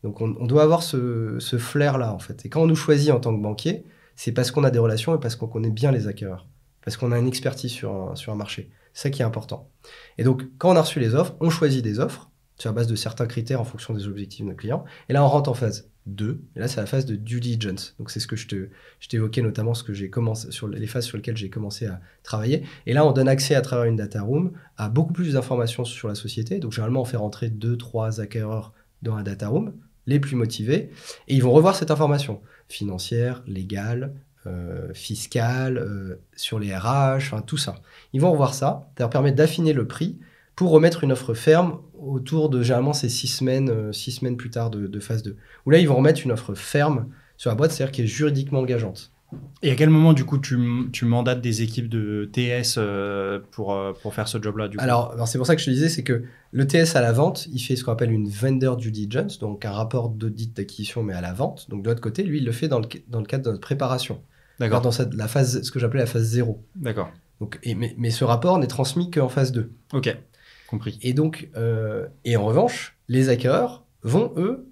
Donc, on doit avoir ce flair-là, en fait. Et quand on nous choisit en tant que banquier, c'est parce qu'on a des relations et parce qu'on connaît bien les acquéreurs. Parce qu'on a une expertise sur un marché. C'est ça qui est important. Et donc, quand on a reçu les offres, on choisit des offres sur la base de certains critères en fonction des objectifs de nos clients. Et là, on rentre en phase 2. Et là, c'est la phase de due diligence. Donc, c'est ce que je t'évoquais, notamment sur les phases sur lesquelles j'ai commencé à travailler. Et là, on donne accès à travers une data room à beaucoup plus d'informations sur la société. Donc, généralement, on fait rentrer 2-3 acquéreurs dans la data room, les plus motivés, et ils vont revoir cette information financière, légale, fiscale, sur les RH, enfin, tout ça. Ils vont revoir ça, ça leur permet d'affiner le prix pour remettre une offre ferme autour de, généralement, ces 6 semaines plus tard de phase 2. Où là, ils vont remettre une offre ferme sur la boîte, c'est-à-dire qui est juridiquement engageante. Et à quel moment, du coup, tu mandates des équipes de TS pour faire ce job-là, du coup ? Alors, c'est pour ça que je te disais, c'est que le TS à la vente, il fait ce qu'on appelle une vendor due diligence, donc un rapport d'audit d'acquisition, mais à la vente. Donc, de l'autre côté, lui, il le fait dans le cadre de notre préparation. D'accord. Dans la phase, ce que j'appelais la phase 0. D'accord. Donc, mais ce rapport n'est transmis qu'en phase 2. Ok, compris. Et donc, et en revanche, les acquéreurs vont, eux,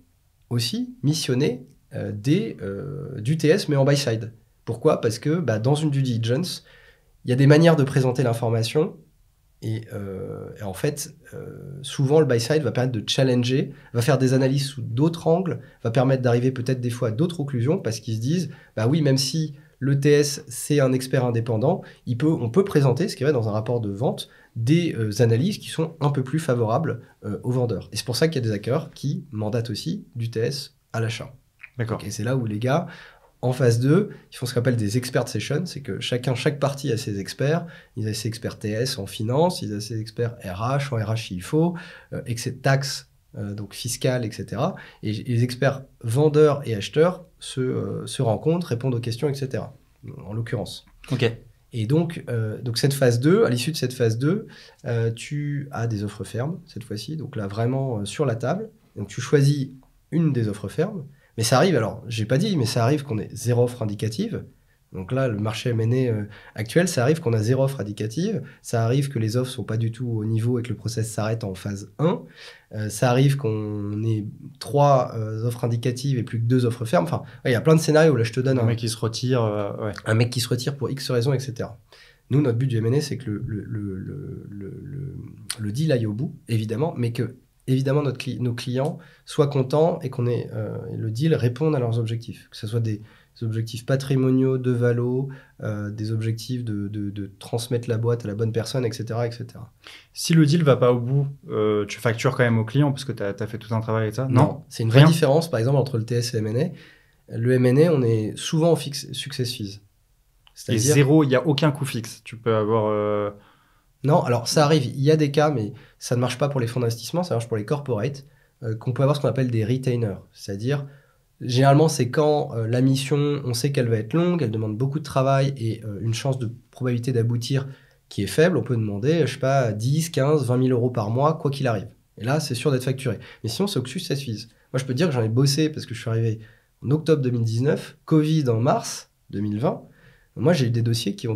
aussi missionner du TS, mais en buy side. Pourquoi ? Parce que dans une due diligence, il y a des manières de présenter l'information et en fait, souvent le buy side va permettre de challenger, va faire des analyses sous d'autres angles, va permettre d'arriver peut-être des fois à d'autres conclusions parce qu'ils se disent, oui, même si le TS c'est un expert indépendant, on peut présenter, ce qui est dans un rapport de vente, des analyses qui sont un peu plus favorables aux vendeurs. Et c'est pour ça qu'il y a des acquéreurs qui mandatent aussi du TS à l'achat. D'accord. Et c'est là où les gars, en phase 2, ils font ce qu'on appelle des expert sessions, c'est que chaque partie a ses experts. Ils ont ses experts TS en finance, ils ont ses experts RH, en RH il faut, taxes, donc fiscales, etc. Et les experts vendeurs et acheteurs se rencontrent, répondent aux questions, etc. En l'occurrence. Ok. Et donc cette phase 2, à l'issue de cette phase 2, tu as des offres fermes, cette fois-ci, donc là vraiment sur la table. Donc tu choisis une des offres fermes. Mais ça arrive, alors, j'ai pas dit, mais ça arrive qu'on ait 0 offre indicative. Donc là, le marché M&A actuel, ça arrive qu'on a 0 offre indicative, ça arrive que les offres sont pas du tout au niveau et que le process s'arrête en phase 1, ça arrive qu'on ait 3 offres indicatives et plus que 2 offres fermes. Enfin, il y a plein de scénarios. Là, je te donne Un mec qui se retire, ouais. un mec qui se retire pour X raisons, etc. Nous, notre but du M&A, c'est que le deal aille au bout, évidemment, mais que évidemment nos clients soient contents et qu'on ait le deal réponde à leurs objectifs, que ce soit des objectifs patrimoniaux, de valo, des objectifs de transmettre la boîte à la bonne personne, etc. etc. Si le deal va pas au bout, tu factures quand même au client parce que tu as fait tout un travail et ça? Non, c'est une vraie différence, par exemple, entre le TS et le M&A. Le M&A, on est souvent en success fees. Et zéro, il n'y a aucun coût fixe. Tu peux avoir... Non, alors ça arrive, il y a des cas, mais ça ne marche pas pour les fonds d'investissement, ça marche pour les corporates, qu'on peut avoir ce qu'on appelle des retainers. C'est-à-dire, généralement, c'est quand la mission, on sait qu'elle va être longue, elle demande beaucoup de travail et une chance de probabilité d'aboutir qui est faible, on peut demander, je sais pas, 10, 15, 20 000 euros par mois, quoi qu'il arrive. Et là, c'est sûr d'être facturé. Mais sinon, c'est au success fees. Moi, je peux te dire que j'en ai bossé parce que je suis arrivé en octobre 2019, Covid en mars 2020. Moi, j'ai eu des dossiers qui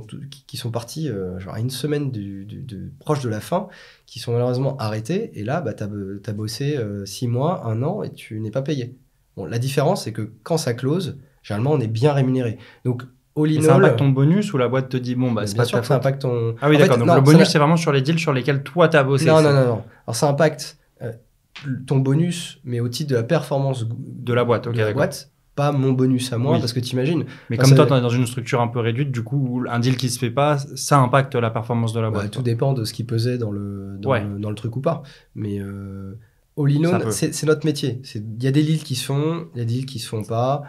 sont partis genre à une semaine proche de la fin, qui sont malheureusement arrêtés. Et là, bah, tu as bossé 6 mois, 1 an, et tu n'es pas payé. Bon, la différence, c'est que quand ça close, généralement, on est bien rémunéré. Donc, all in all... ça impacte ton bonus ou la boîte te dit, bon, bah, c'est pas sûr que ça impacte ton... Ah oui, d'accord. Donc, le bonus, c'est vraiment sur les deals sur lesquels toi, tu as bossé. Non. Alors, ça impacte ton bonus, mais au titre de la performance de la boîte, de la boîte. Pas mon bonus à moi, parce que t'imagines... Mais comme toi, tu es dans une structure un peu réduite, du coup, un deal qui se fait pas, ça impacte la performance de la boîte. Tout dépend de ce qui pesait dans le truc ou pas. Mais all in all, c'est notre métier. Il y a des deals qui se font, il y a des deals qui se font pas.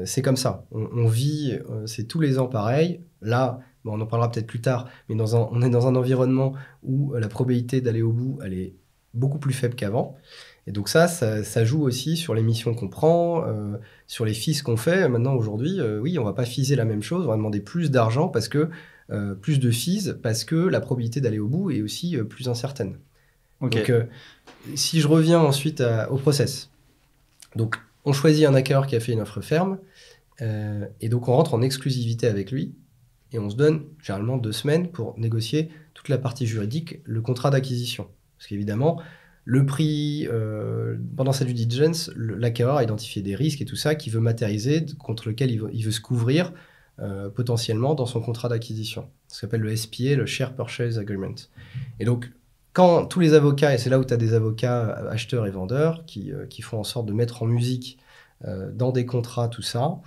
C'est comme ça. On vit, c'est tous les ans pareil. Là, on en parlera peut-être plus tard, mais on est dans un environnement où la probabilité d'aller au bout, elle est beaucoup plus faible qu'avant. Et donc ça joue aussi sur les missions qu'on prend, sur les fees qu'on fait. Maintenant, aujourd'hui, oui, on va pas fiser la même chose, on va demander plus d'argent parce que plus de fees, parce que la probabilité d'aller au bout est aussi plus incertaine. Okay. Donc, si je reviens ensuite au process. Donc, on choisit un acquéreur qui a fait une offre ferme, et donc on rentre en exclusivité avec lui, et on se donne généralement 2 semaines pour négocier toute la partie juridique, le contrat d'acquisition. Parce qu'évidemment, le prix, pendant sa due diligence, l'acquéreur a identifié des risques et tout ça qu'il veut matérialiser, contre lequel il veut se couvrir potentiellement dans son contrat d'acquisition. Ça s'appelle le SPA, le Share Purchase Agreement. Et donc, quand tous les avocats, et c'est là où tu as des avocats acheteurs et vendeurs qui font en sorte de mettre en musique dans des contrats tout ça,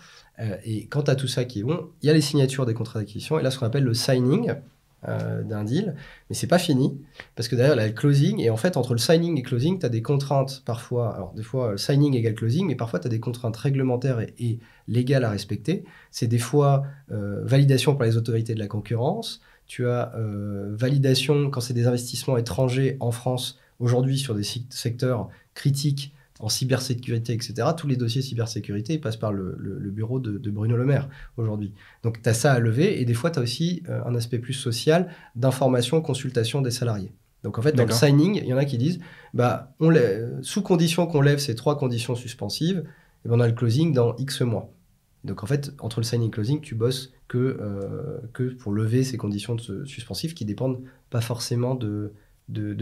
et quand tu as tout ça qui est bon, il y a les signatures des contrats d'acquisition, et là ce qu'on appelle le signing d'un deal, mais c'est pas fini, parce que derrière, il y a le closing, et en fait, entre le signing et le closing, tu as des contraintes parfois, alors des fois, signing égale closing, mais parfois, tu as des contraintes réglementaires et légales à respecter. C'est des fois validation par les autorités de la concurrence, tu as validation quand c'est des investissements étrangers en France, aujourd'hui sur des secteurs critiques, en cybersécurité, etc. Tous les dossiers cybersécurité passent par le bureau de Bruno Le Maire aujourd'hui. Donc, tu as ça à lever. Et des fois, tu as aussi un aspect plus social d'information, consultation des salariés. Donc, en fait, dans le signing, il y en a qui disent, bah, sous condition qu'on lève ces 3 conditions suspensives, et ben on a le closing dans X mois. Donc, en fait, entre le signing et le closing, tu bosses que pour lever ces conditions suspensives qui dépendent pas forcément de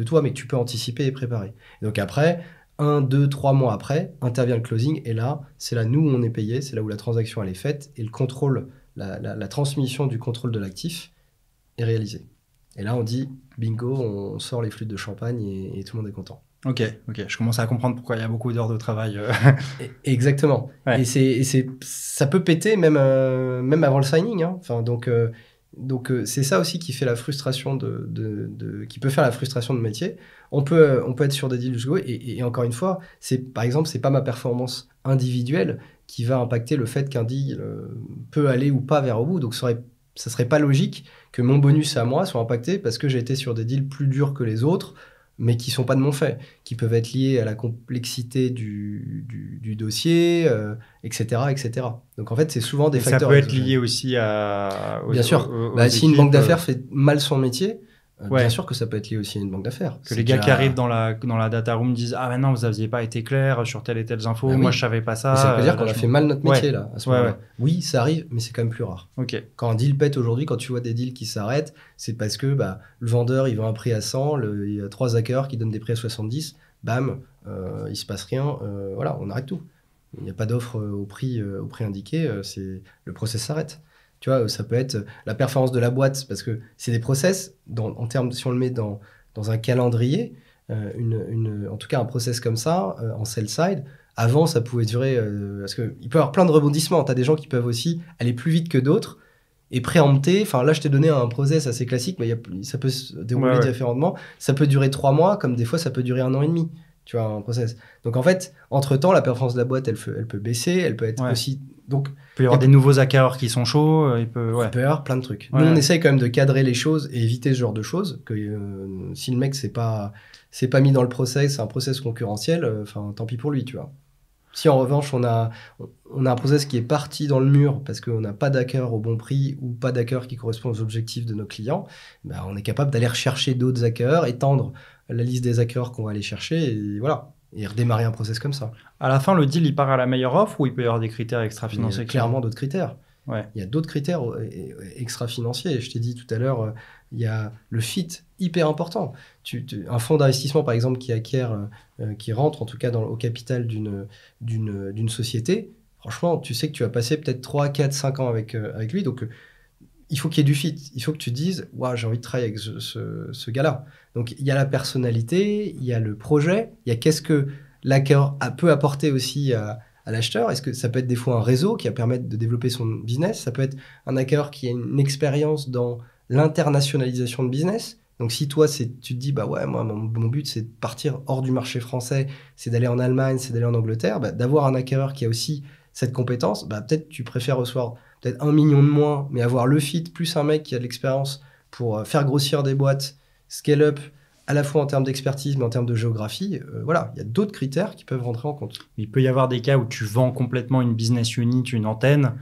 toi, mais que tu peux anticiper et préparer. Et donc, après... 1, 2, 3 mois après, intervient le closing, et là, c'est là nous où on est payé, c'est là où la transaction elle est faite, et le contrôle, la transmission du contrôle de l'actif est réalisée. Et là, on dit, bingo, on sort les flûtes de champagne, et tout le monde est content. Ok, je commence à comprendre pourquoi il y a beaucoup d'heures de travail. Exactement. Ouais. Et ça peut péter même avant le signing. Hein. Enfin, donc c'est ça aussi qui fait la frustration qui peut faire la frustration de métier. On peut être sur des deals jusqu'au bout, et encore une fois, par exemple, c'est pas ma performance individuelle qui va impacter le fait qu'un deal peut aller ou pas vers au bout. Donc ça serait pas logique que mon bonus à moi soit impacté parce que j'ai été sur des deals plus durs que les autres, mais qui sont pas de mon fait, qui peuvent être liés à la complexité du dossier, etc., etc. Donc en fait, c'est souvent des facteurs... Ça peut être lié aussi à... Bien sûr. Si une banque d'affaires fait mal son métier, Bien sûr que ça peut être lié aussi à une banque d'affaires. Que les gars qui arrivent dans la data room disent « Ah ben non, vous n'aviez pas été clair sur telle et telle info, moi je savais pas ça. » Ça veut dire qu'on a fait mal notre métier là, à ce moment-là. Ouais. Oui, ça arrive, mais c'est quand même plus rare. Quand un deal pète aujourd'hui, quand tu vois des deals qui s'arrêtent, c'est parce que le vendeur, il vend un prix à 100, il y a 3 hackers qui donnent des prix à 70, bam, il se passe rien, voilà, on arrête tout. Il n'y a pas d'offre au prix indiqué, le process s'arrête. Tu vois, ça peut être la performance de la boîte, parce que c'est des process, en termes, si on le met dans un calendrier, en tout cas un process comme ça, en sell-side, avant ça pouvait durer, parce qu'il peut y avoir plein de rebondissements, tu as des gens qui peuvent aussi aller plus vite que d'autres, et préempter, enfin là je t'ai donné un process assez classique, mais ça peut se dérouler différemment, ça peut durer 3 mois, comme des fois ça peut durer 1 an et demi, tu vois, un process. Donc en fait, entre-temps, la performance de la boîte, elle peut baisser, elle peut être aussi... Donc, il peut y avoir des nouveaux hackers qui sont chauds, il peut y avoir plein de trucs. Nous, on essaye quand même de cadrer les choses et éviter ce genre de choses, que si le mec c'est pas mis dans le process, c'est un process concurrentiel, tant pis pour lui, tu vois. Si en revanche, on a un process qui est parti dans le mur parce qu'on n'a pas d'hackers au bon prix ou pas d'hackers qui correspondent aux objectifs de nos clients, on est capable d'aller rechercher d'autres hackers, étendre la liste des hackers qu'on va aller chercher et voilà. Et redémarrer un process comme ça. À la fin, le deal, il part à la meilleure offre ou il peut y avoir des critères extra-financiers? Il y a clairement d'autres critères. Ouais. Il y a d'autres critères extra-financiers. Je t'ai dit tout à l'heure, il y a le fit hyper important. Un fonds d'investissement, par exemple, qui rentre en tout cas au capital d'une société, franchement, tu sais que tu vas passer peut-être 3, 4, 5 ans avec lui. Donc, il faut qu'il y ait du fit. Il faut que tu te dises, j'ai envie de travailler avec ce gars-là. Donc, il y a la personnalité, il y a le projet, il y a qu'est-ce que l'hacker peut apporter aussi à l'acheteur. Est-ce que ça peut être des fois un réseau qui va permettre de développer son business? Ça peut être un hacker qui a une expérience dans l'internationalisation de business. Donc, si toi, tu te dis, moi, mon but, c'est de partir hors du marché français, c'est d'aller en Allemagne, c'est d'aller en Angleterre, d'avoir un hacker qui a aussi cette compétence, peut-être tu préfères recevoir peut-être 1 million de moins, mais avoir le fit plus un mec qui a de l'expérience pour faire grossir des boîtes, scale up, à la fois en termes d'expertise, mais en termes de géographie. Voilà, il y a d'autres critères qui peuvent rentrer en compte. Il peut y avoir des cas où tu vends complètement une business unit, une antenne,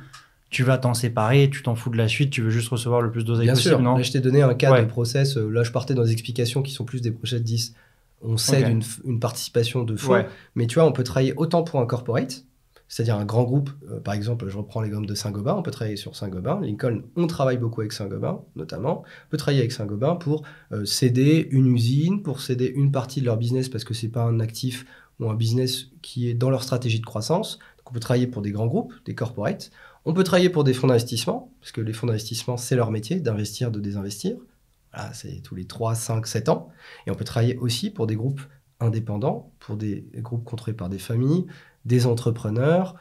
tu vas t'en séparer, tu t'en fous de la suite, tu veux juste recevoir le plus d'oseille possible, non? Là, je t'ai donné un cas de process. Là, je partais dans des explications qui sont plus des projets de 10. On cède une participation de fonds, mais tu vois, on peut travailler autant pour un corporate, c'est-à-dire un grand groupe, par exemple, je reprends l'exemple de Saint-Gobain, on peut travailler sur Saint-Gobain. Lincoln, on travaille beaucoup avec Saint-Gobain, notamment. On peut travailler avec Saint-Gobain pour céder une usine, pour céder une partie de leur business parce que ce n'est pas un actif ou un business qui est dans leur stratégie de croissance. Donc, on peut travailler pour des grands groupes, des corporates. On peut travailler pour des fonds d'investissement, parce que les fonds d'investissement, c'est leur métier, d'investir, de désinvestir. Voilà, c'est tous les 3, 5, 7 ans. Et on peut travailler aussi pour des groupes indépendants, pour des groupes contrôlés par des familles, des entrepreneurs,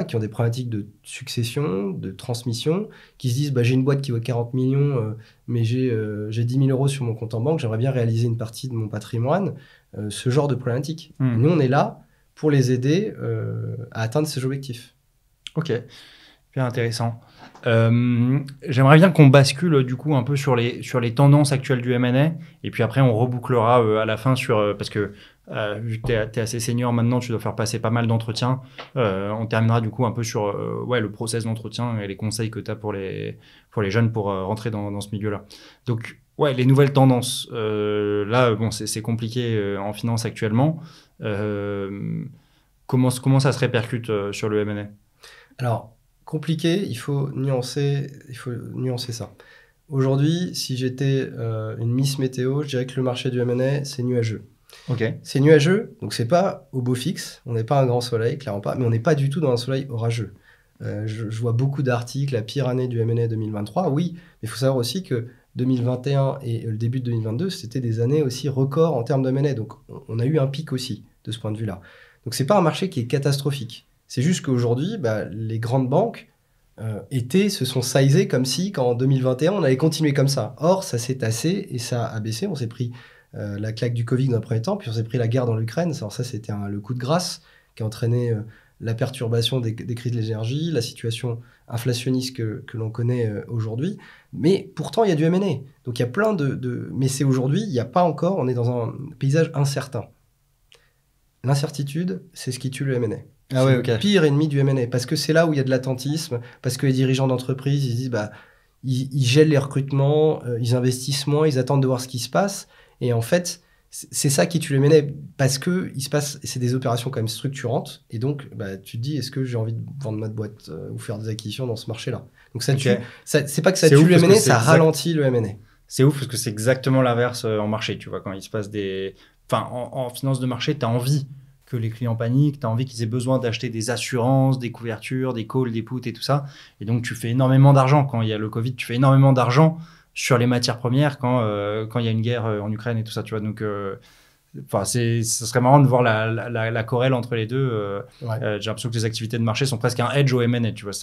qui ont des problématiques de succession, de transmission, qui se disent j'ai une boîte qui vaut 40 millions, mais j'ai 10 000 euros sur mon compte en banque, j'aimerais bien réaliser une partie de mon patrimoine, ce genre de problématique. Nous, on est là pour les aider à atteindre ces objectifs. Ok, bien intéressant. J'aimerais bien qu'on bascule du coup un peu sur les tendances actuelles du M&A, et puis après on rebouclera à la fin parce que vu que tu es assez senior maintenant, tu dois faire passer pas mal d'entretiens. On terminera du coup un peu sur le process d'entretien et les conseils que tu as pour les jeunes pour rentrer dans ce milieu-là. Donc, les nouvelles tendances. Là, c'est compliqué en finance actuellement. Comment ça se répercute sur le M&A? Alors, compliqué, il faut nuancer ça. Aujourd'hui, si j'étais une Miss Météo, je dirais que le marché du M&A, c'est nuageux. Okay. C'est nuageux, donc c'est pas au beau fixe, on n'est pas un grand soleil, clairement pas, mais on n'est pas du tout dans un soleil orageux. Je vois beaucoup d'articles, la pire année du M&A 2023, oui, mais il faut savoir aussi que 2021 et le début de 2022, c'était des années aussi records en termes de M&A, donc on a eu un pic aussi de ce point de vue-là. Donc c'est pas un marché qui est catastrophique, c'est juste qu'aujourd'hui, les grandes banques se sont sizées comme si, qu'en 2021, on allait continuer comme ça. Or, ça s'est tassé et ça a baissé, on s'est pris la claque du Covid dans un premier temps, puis on s'est pris la guerre dans l'Ukraine. Alors ça, c'était le coup de grâce qui a entraîné la perturbation des prix de l'énergie, la situation inflationniste que l'on connaît aujourd'hui. Mais pourtant, il y a du M&A. Donc il y a plein mais c'est aujourd'hui, il n'y a pas encore, on est dans un paysage incertain. L'incertitude, c'est ce qui tue le M&A. C'est le pire ennemi du M&A, parce que c'est là où il y a de l'attentisme, parce que les dirigeants d'entreprise, ils se disent, ils gèlent les recrutements, ils investissent moins, ils attendent de voir ce qui se passe. Et en fait, c'est ça qui tue le M&A parce que c'est des opérations quand même structurantes. Et donc, tu te dis, est-ce que j'ai envie de vendre ma boîte ou faire des acquisitions dans ce marché-là? Donc ça tue. C'est pas que ça tue le M&A, ça ralentit le M&A. C'est ouf parce que c'est exactement l'inverse en marché. Tu vois, quand il se passe des... Enfin, en finance de marché, tu as envie que les clients paniquent, tu as envie qu'ils aient besoin d'acheter des assurances, des couvertures, des calls, des puts et tout ça. Et donc, tu fais énormément d'argent. Quand il y a le Covid, tu fais énormément d'argent sur les matières premières quand il y a une guerre en Ukraine et tout ça. Tu vois, donc, ce serait marrant de voir la corrèle entre les deux. J'ai l'impression que les activités de marché sont presque un edge au M&A. Tu vois,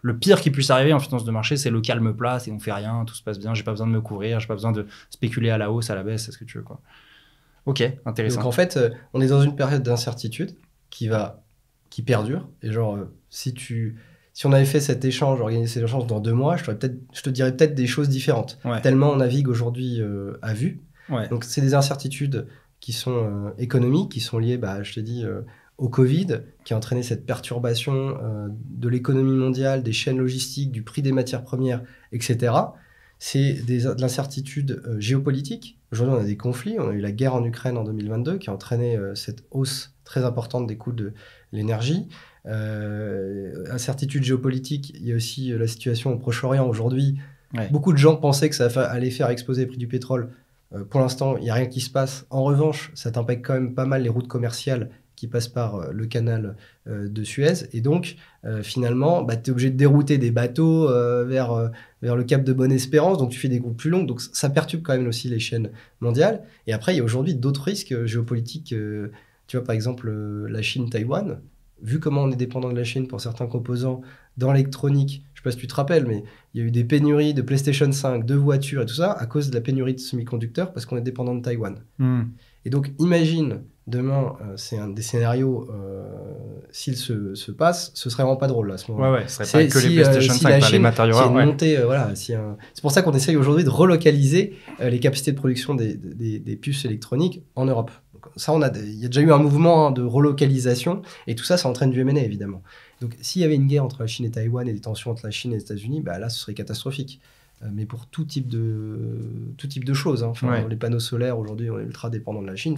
le pire qui puisse arriver en finance de marché, c'est le calme plat, c'est on fait rien, tout se passe bien, j'ai pas besoin de me couvrir, j'ai pas besoin de spéculer à la hausse, à la baisse, c'est ce que tu veux, quoi. Ok, intéressant. Donc en fait, on est dans une période d'incertitude qui perdure. Et genre, si on avait fait cet échange, organisé cet échange dans 2 mois, je te dirais peut-être des choses différentes. Ouais. Tellement on navigue aujourd'hui à vue. Ouais. Donc c'est des incertitudes qui sont économiques, qui sont liées, je te dis, au Covid, qui a entraîné cette perturbation de l'économie mondiale, des chaînes logistiques, du prix des matières premières, etc. C'est de l'incertitude géopolitique. Aujourd'hui, on a des conflits. On a eu la guerre en Ukraine en 2022 qui a entraîné cette hausse très importante des coûts de l'énergie. Incertitude géopolitique, il y a aussi la situation au Proche-Orient aujourd'hui. Ouais. Beaucoup de gens pensaient que ça allait faire exploser les prix du pétrole. Pour l'instant, il n'y a rien qui se passe. En revanche, ça t'impacte quand même pas mal les routes commerciales qui passent par le canal de Suez. Et donc, finalement, tu es obligé de dérouter des bateaux vers le cap de Bonne-Espérance. Donc, tu fais des routes plus longues. Donc, ça perturbe quand même aussi les chaînes mondiales. Et après, il y a aujourd'hui d'autres risques géopolitiques. Tu vois, par exemple, la Chine-Taïwan. Vu comment on est dépendant de la Chine pour certains composants dans l'électronique, je ne sais pas si tu te rappelles, mais il y a eu des pénuries de PlayStation 5, de voitures et tout ça à cause de la pénurie de semi-conducteurs parce qu'on est dépendant de Taïwan. Et donc, imagine, demain, c'est un des scénarios, s'il se passe, ce serait vraiment pas drôle là, à ce moment-là. Ouais, ce serait pas que les PlayStation 5, les matériaux rares. C'est pour ça qu'on essaye aujourd'hui de relocaliser les capacités de production des puces électroniques en Europe. Ça, il y a déjà eu un mouvement de relocalisation et tout ça, ça entraîne du M&A évidemment. Donc, s'il y avait une guerre entre la Chine et Taïwan et des tensions entre la Chine et les États-Unis, là, ce serait catastrophique. Mais pour tout type de choses. Les panneaux solaires, aujourd'hui, on est ultra dépendant de la Chine.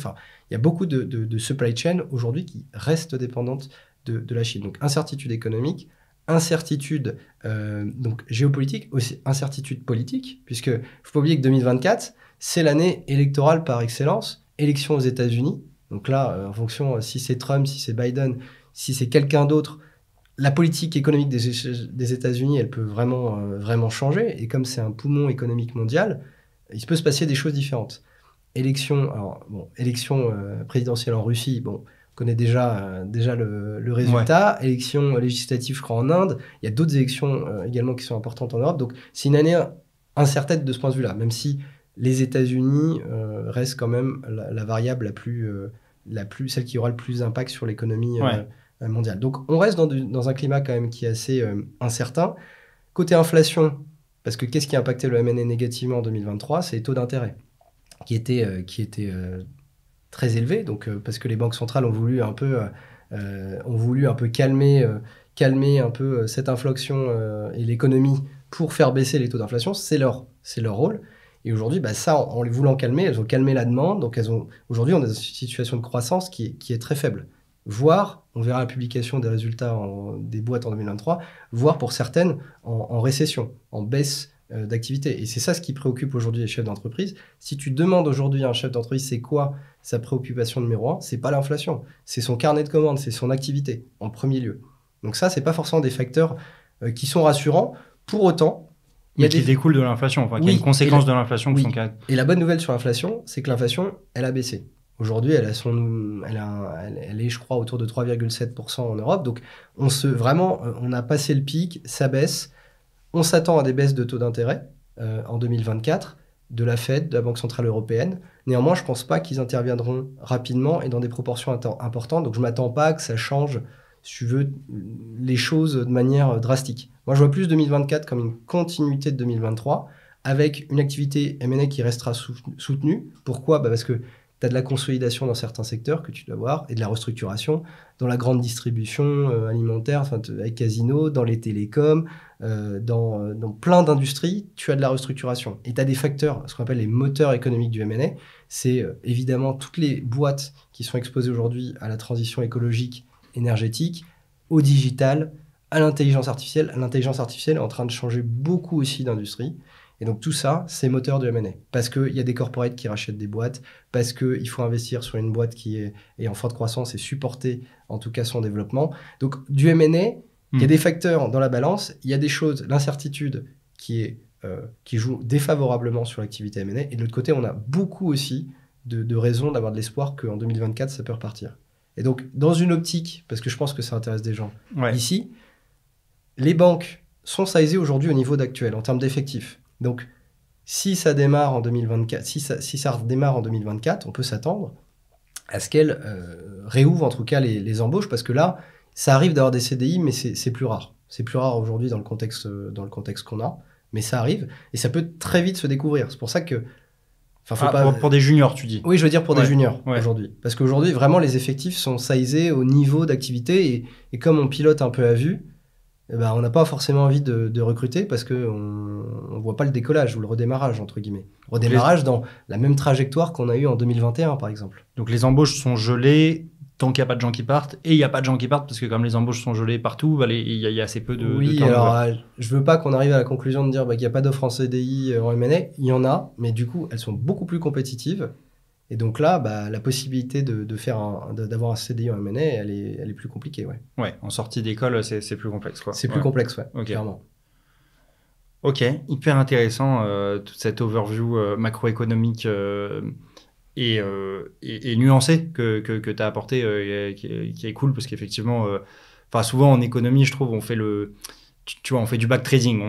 Il y a beaucoup de supply chain aujourd'hui qui restent dépendantes de la Chine. Donc, incertitude économique, incertitude donc géopolitique, aussi incertitude politique, puisque il ne faut pas oublier que 2024, c'est l'année électorale par excellence. Élection aux États-Unis. Donc là, en fonction si c'est Trump, si c'est Biden, si c'est quelqu'un d'autre, la politique économique des États-Unis, elle peut vraiment changer. Et comme c'est un poumon économique mondial, il peut se passer des choses différentes. Élection présidentielle en Russie, on connaît déjà le résultat. Ouais. Élection législative, je crois, en Inde. Il y a d'autres élections également qui sont importantes en Europe. Donc c'est une année incertaine de ce point de vue-là, même si les États-Unis restent quand même la variable celle qui aura le plus d'impact sur l'économie mondiale. Donc, on reste dans un climat quand même qui est assez incertain. Côté inflation, parce que qu'est-ce qui a impacté le M&A négativement en 2023 ? C'est les taux d'intérêt qui étaient très élevés. Donc, parce que les banques centrales ont voulu un peu calmer un peu cette inflation et l'économie pour faire baisser les taux d'inflation. C'est leur rôle. Et aujourd'hui, en les voulant calmer, elles ont calmé la demande. Donc, aujourd'hui, on est dans une situation de croissance qui est très faible. Voire, on verra la publication des résultats des boîtes en 2023, voire pour certaines en récession, en baisse d'activité. Et c'est ça ce qui préoccupe aujourd'hui les chefs d'entreprise. Si tu demandes aujourd'hui à un chef d'entreprise, c'est quoi sa préoccupation numéro 1 ? C'est pas l'inflation. C'est son carnet de commandes, c'est son activité, en premier lieu. Donc ça, c'est pas forcément des facteurs qui sont rassurants. Pour autant, qui découlent de l'inflation, qui a une conséquence de l'inflation. Oui. Et la bonne nouvelle sur l'inflation, c'est que l'inflation, elle a baissé. Aujourd'hui, elle est, je crois, autour de 3,7% en Europe. Donc, on a passé le pic, ça baisse. On s'attend à des baisses de taux d'intérêt en 2024 de la Fed, de la Banque Centrale Européenne. Néanmoins, je ne pense pas qu'ils interviendront rapidement et dans des proportions importantes. Donc, je ne m'attends pas à que ça change, si tu veux, les choses de manière drastique. Moi, je vois plus 2024 comme une continuité de 2023 avec une activité M&A qui restera soutenue. Pourquoi ? Parce que tu as de la consolidation dans certains secteurs que tu dois voir et de la restructuration dans la grande distribution alimentaire, avec Casino, dans les télécoms, dans plein d'industries, tu as de la restructuration. Et tu as des facteurs, ce qu'on appelle les moteurs économiques du M&A. C'est évidemment toutes les boîtes qui sont exposées aujourd'hui à la transition écologique, énergétique, au digital, à l'intelligence artificielle. L'intelligence artificielle est en train de changer beaucoup aussi d'industrie. Et donc tout ça, c'est moteur du M&A. Parce qu'il y a des corporates qui rachètent des boîtes, parce qu'il faut investir sur une boîte qui est en forte croissance et supporter en tout cas son développement. Donc du M&A, il y a des facteurs dans la balance, il y a des choses, l'incertitude qui joue défavorablement sur l'activité M&A. Et de l'autre côté, on a beaucoup aussi de raisons d'avoir de l'espoir qu'en 2024, ça peut repartir. Et donc dans une optique, parce que je pense que ça intéresse des gens ici, les banques sont sizées aujourd'hui au niveau d'actuel en termes d'effectifs. Donc, si ça démarre en 2024, si ça redémarre en 2024, on peut s'attendre à ce qu'elles réouvrent en tout cas les embauches, parce que là, ça arrive d'avoir des CDI, mais c'est plus rare. C'est plus rare aujourd'hui dans le contexte qu'on a, mais ça arrive et ça peut très vite se découvrir. C'est pour ça que... Pour des juniors, tu dis. Oui, je veux dire pour des juniors aujourd'hui. Parce qu'aujourd'hui, vraiment, les effectifs sont sizés au niveau d'activité et comme on pilote un peu à vue, on n'a pas forcément envie de recruter parce qu'on ne voit pas le décollage ou le redémarrage, entre guillemets. Redémarrage dans la même trajectoire qu'on a eu en 2021, par exemple. Donc les embauches sont gelées tant qu'il n'y a pas de gens qui partent. Et il n'y a pas de gens qui partent parce que comme les embauches sont gelées partout, il y a assez peu de oui, temps. Alors je ne veux pas qu'on arrive à la conclusion de dire qu'il n'y a pas d'offres en CDI en M&A. Il y en a, mais du coup, elles sont beaucoup plus compétitives. Et donc là, la possibilité d'avoir un CDI en M&A, elle est plus compliquée. Ouais, en sortie d'école, c'est plus complexe. C'est plus complexe, okay. Clairement. Ok, hyper intéressant, toute cette overview macroéconomique et nuancée que tu as apportée, qui est cool, parce qu'effectivement, souvent en économie, je trouve, on fait tu vois, on fait du backtrading.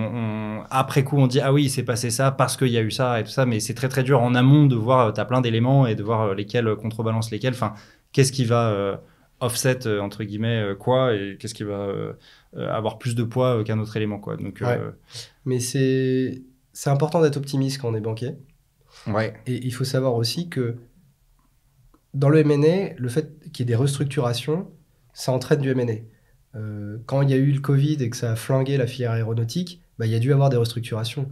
Après coup, on dit, ah oui, il s'est passé ça parce qu'il y a eu ça et tout ça, mais c'est très, très dur en amont de voir, tu as plein d'éléments et de voir lesquels contrebalancent lesquels. Enfin, qu'est-ce qui va offset, entre guillemets, quoi, et qu'est-ce qui va avoir plus de poids qu'un autre élément, quoi. Donc, mais c'est important d'être optimiste quand on est banquier. Ouais. Et il faut savoir aussi que dans le M&A, le fait qu'il y ait des restructurations, ça entraîne du M&A. Quand il y a eu le Covid et que ça a flingué la filière aéronautique, il y a dû avoir des restructurations.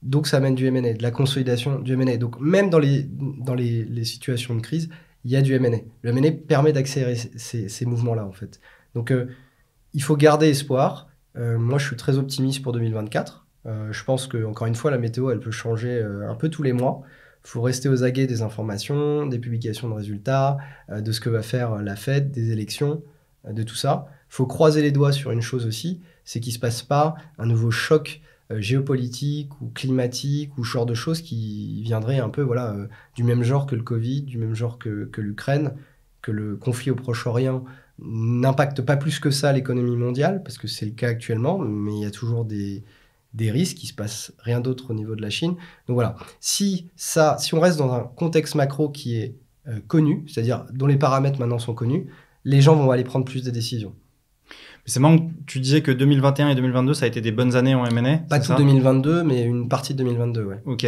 Donc ça amène du M&A, de la consolidation, du M&A. Donc même dans les situations de crise, il y a du M&A. Le M&A permet d'accélérer ces mouvements-là, en fait. Donc il faut garder espoir. Moi, je suis très optimiste pour 2024. Je pense que, encore une fois, la météo, elle peut changer un peu tous les mois. Il faut rester aux aguets des informations, des publications de résultats, de ce que va faire la Fed, des élections, de tout ça. Il faut croiser les doigts sur une chose aussi, c'est qu'il ne se passe pas un nouveau choc géopolitique ou climatique ou ce genre de choses qui viendraient un peu du même genre que le Covid, du même genre que l'Ukraine, que le conflit au Proche-Orient n'impacte pas plus que ça l'économie mondiale, parce que c'est le cas actuellement, mais il y a toujours des risques, il ne se passe rien d'autre au niveau de la Chine. Donc voilà, si on reste dans un contexte macro qui est connu, c'est-à-dire dont les paramètres maintenant sont connus, les gens vont aller prendre plus de décisions. C'est marrant que tu disais que 2021 et 2022, ça a été des bonnes années en M&A. Pas tout 2022, mais une partie de 2022, ouais. Ok.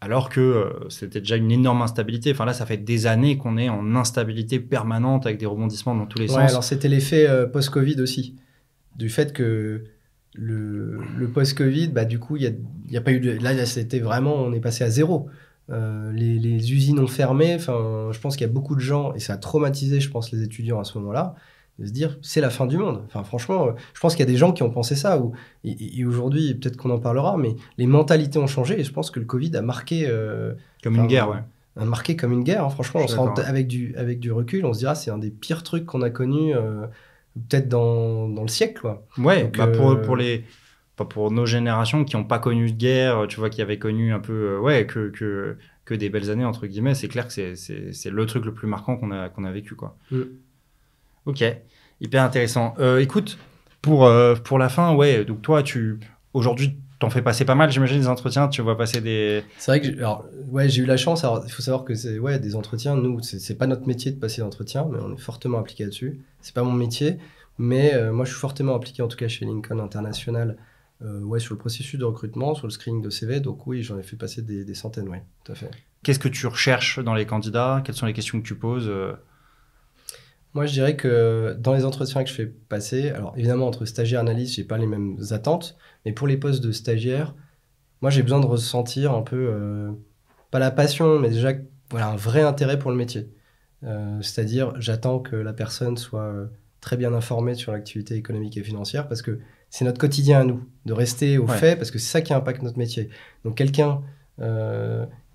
Alors que c'était déjà une énorme instabilité. Enfin là, ça fait des années qu'on est en instabilité permanente avec des rebondissements dans tous les sens. Alors c'était l'effet post-Covid aussi. Du fait que le post-Covid, du coup, il y a pas eu de... Là, c'était vraiment... On est passé à zéro. Les usines ont fermé. Enfin, je pense qu'il y a beaucoup de gens, et ça a traumatisé, je pense, les étudiants à ce moment-là, de se dire c'est la fin du monde. Enfin, franchement, je pense qu'il y a des gens qui ont pensé ça. Et aujourd'hui, peut-être qu'on en parlera, mais les mentalités ont changé. Et je pense que le Covid a marqué... comme une guerre, ouais. A marqué comme une guerre. Hein, franchement, avec du recul, on se dira c'est un des pires trucs qu'on a connus peut-être dans le siècle, quoi. Ouais, donc, pour nos générations qui n'ont pas connu de guerre, tu vois, qui avaient connu un peu que des belles années, entre guillemets, c'est clair que c'est le truc le plus marquant qu'on a vécu, quoi. Ok, hyper intéressant. Écoute, pour la fin, ouais, donc toi, aujourd'hui, t'en fais passer pas mal, j'imagine, des entretiens, tu vas passer des... C'est vrai que j'ai eu la chance. Alors, il faut savoir que des entretiens, nous, c'est pas notre métier de passer d'entretien, mais on est fortement impliqué là-dessus. C'est pas mon métier, mais moi, je suis fortement impliqué, en tout cas chez Lincoln International, sur le processus de recrutement, sur le screening de CV. Donc oui, j'en ai fait passer des centaines, oui, tout à fait. Qu'est-ce que tu recherches dans les candidats? Quelles sont les questions que tu poses? Moi, je dirais que dans les entretiens que je fais passer, alors évidemment, entre stagiaire et analyste, j'ai pas les mêmes attentes, mais pour les postes de stagiaire, moi, j'ai besoin de ressentir un peu, pas la passion, mais déjà voilà, un vrai intérêt pour le métier. C'est-à-dire, j'attends que la personne soit très bien informée sur l'activité économique et financière parce que c'est notre quotidien à nous, de rester au fait, parce que c'est ça qui impacte notre métier. Donc, quelqu'un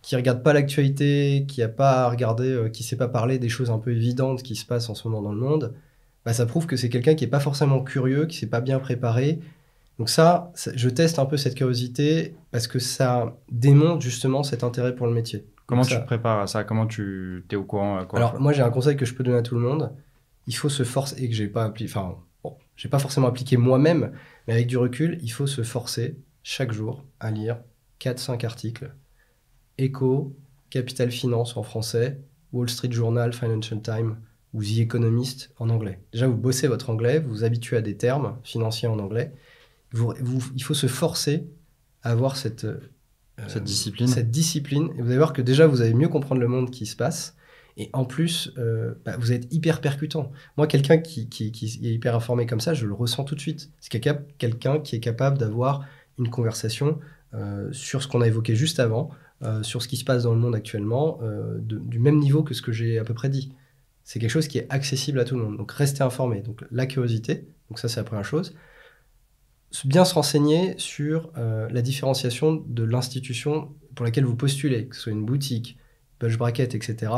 qui regarde pas l'actualité, qui a pas regardé, qui sait pas parler des choses un peu évidentes qui se passent en ce moment dans le monde, bah, ça prouve que c'est quelqu'un qui est pas forcément curieux, qui s'est pas bien préparé. Donc je teste un peu cette curiosité parce que ça démontre justement cet intérêt pour le métier. Comment Donc tu te prépares à ça? Comment tu es au courant à quoi Alors, moi, j'ai un conseil que je peux donner à tout le monde. Il faut se forcer, et que j'ai pas appliqué, enfin, bon, j'ai pas forcément appliqué moi-même, mais avec du recul, il faut se forcer chaque jour à lire 4-5 articles. Echo, Capital Finance en français, Wall Street Journal, Financial Times ou The Economist en anglais. Déjà, vous bossez votre anglais, vous vous habituez à des termes financiers en anglais. Il faut se forcer à avoir cette discipline. cette discipline. Et vous allez voir que déjà, vous allez mieux comprendre le monde qui se passe. Et en plus, vous êtes hyper percutant. Moi, quelqu'un qui est hyper informé comme ça, je le ressens tout de suite. C'est quelqu'un qui est capable d'avoir une conversation sur ce qu'on a évoqué juste avant, sur ce qui se passe dans le monde actuellement, du même niveau que ce que j'ai à peu près dit. C'est quelque chose qui est accessible à tout le monde. Donc, restez informé. Donc, la curiosité, donc ça, c'est la première chose. Bien se renseigner sur la différenciation de l'institution pour laquelle vous postulez, que ce soit une boutique, bulge bracket, etc.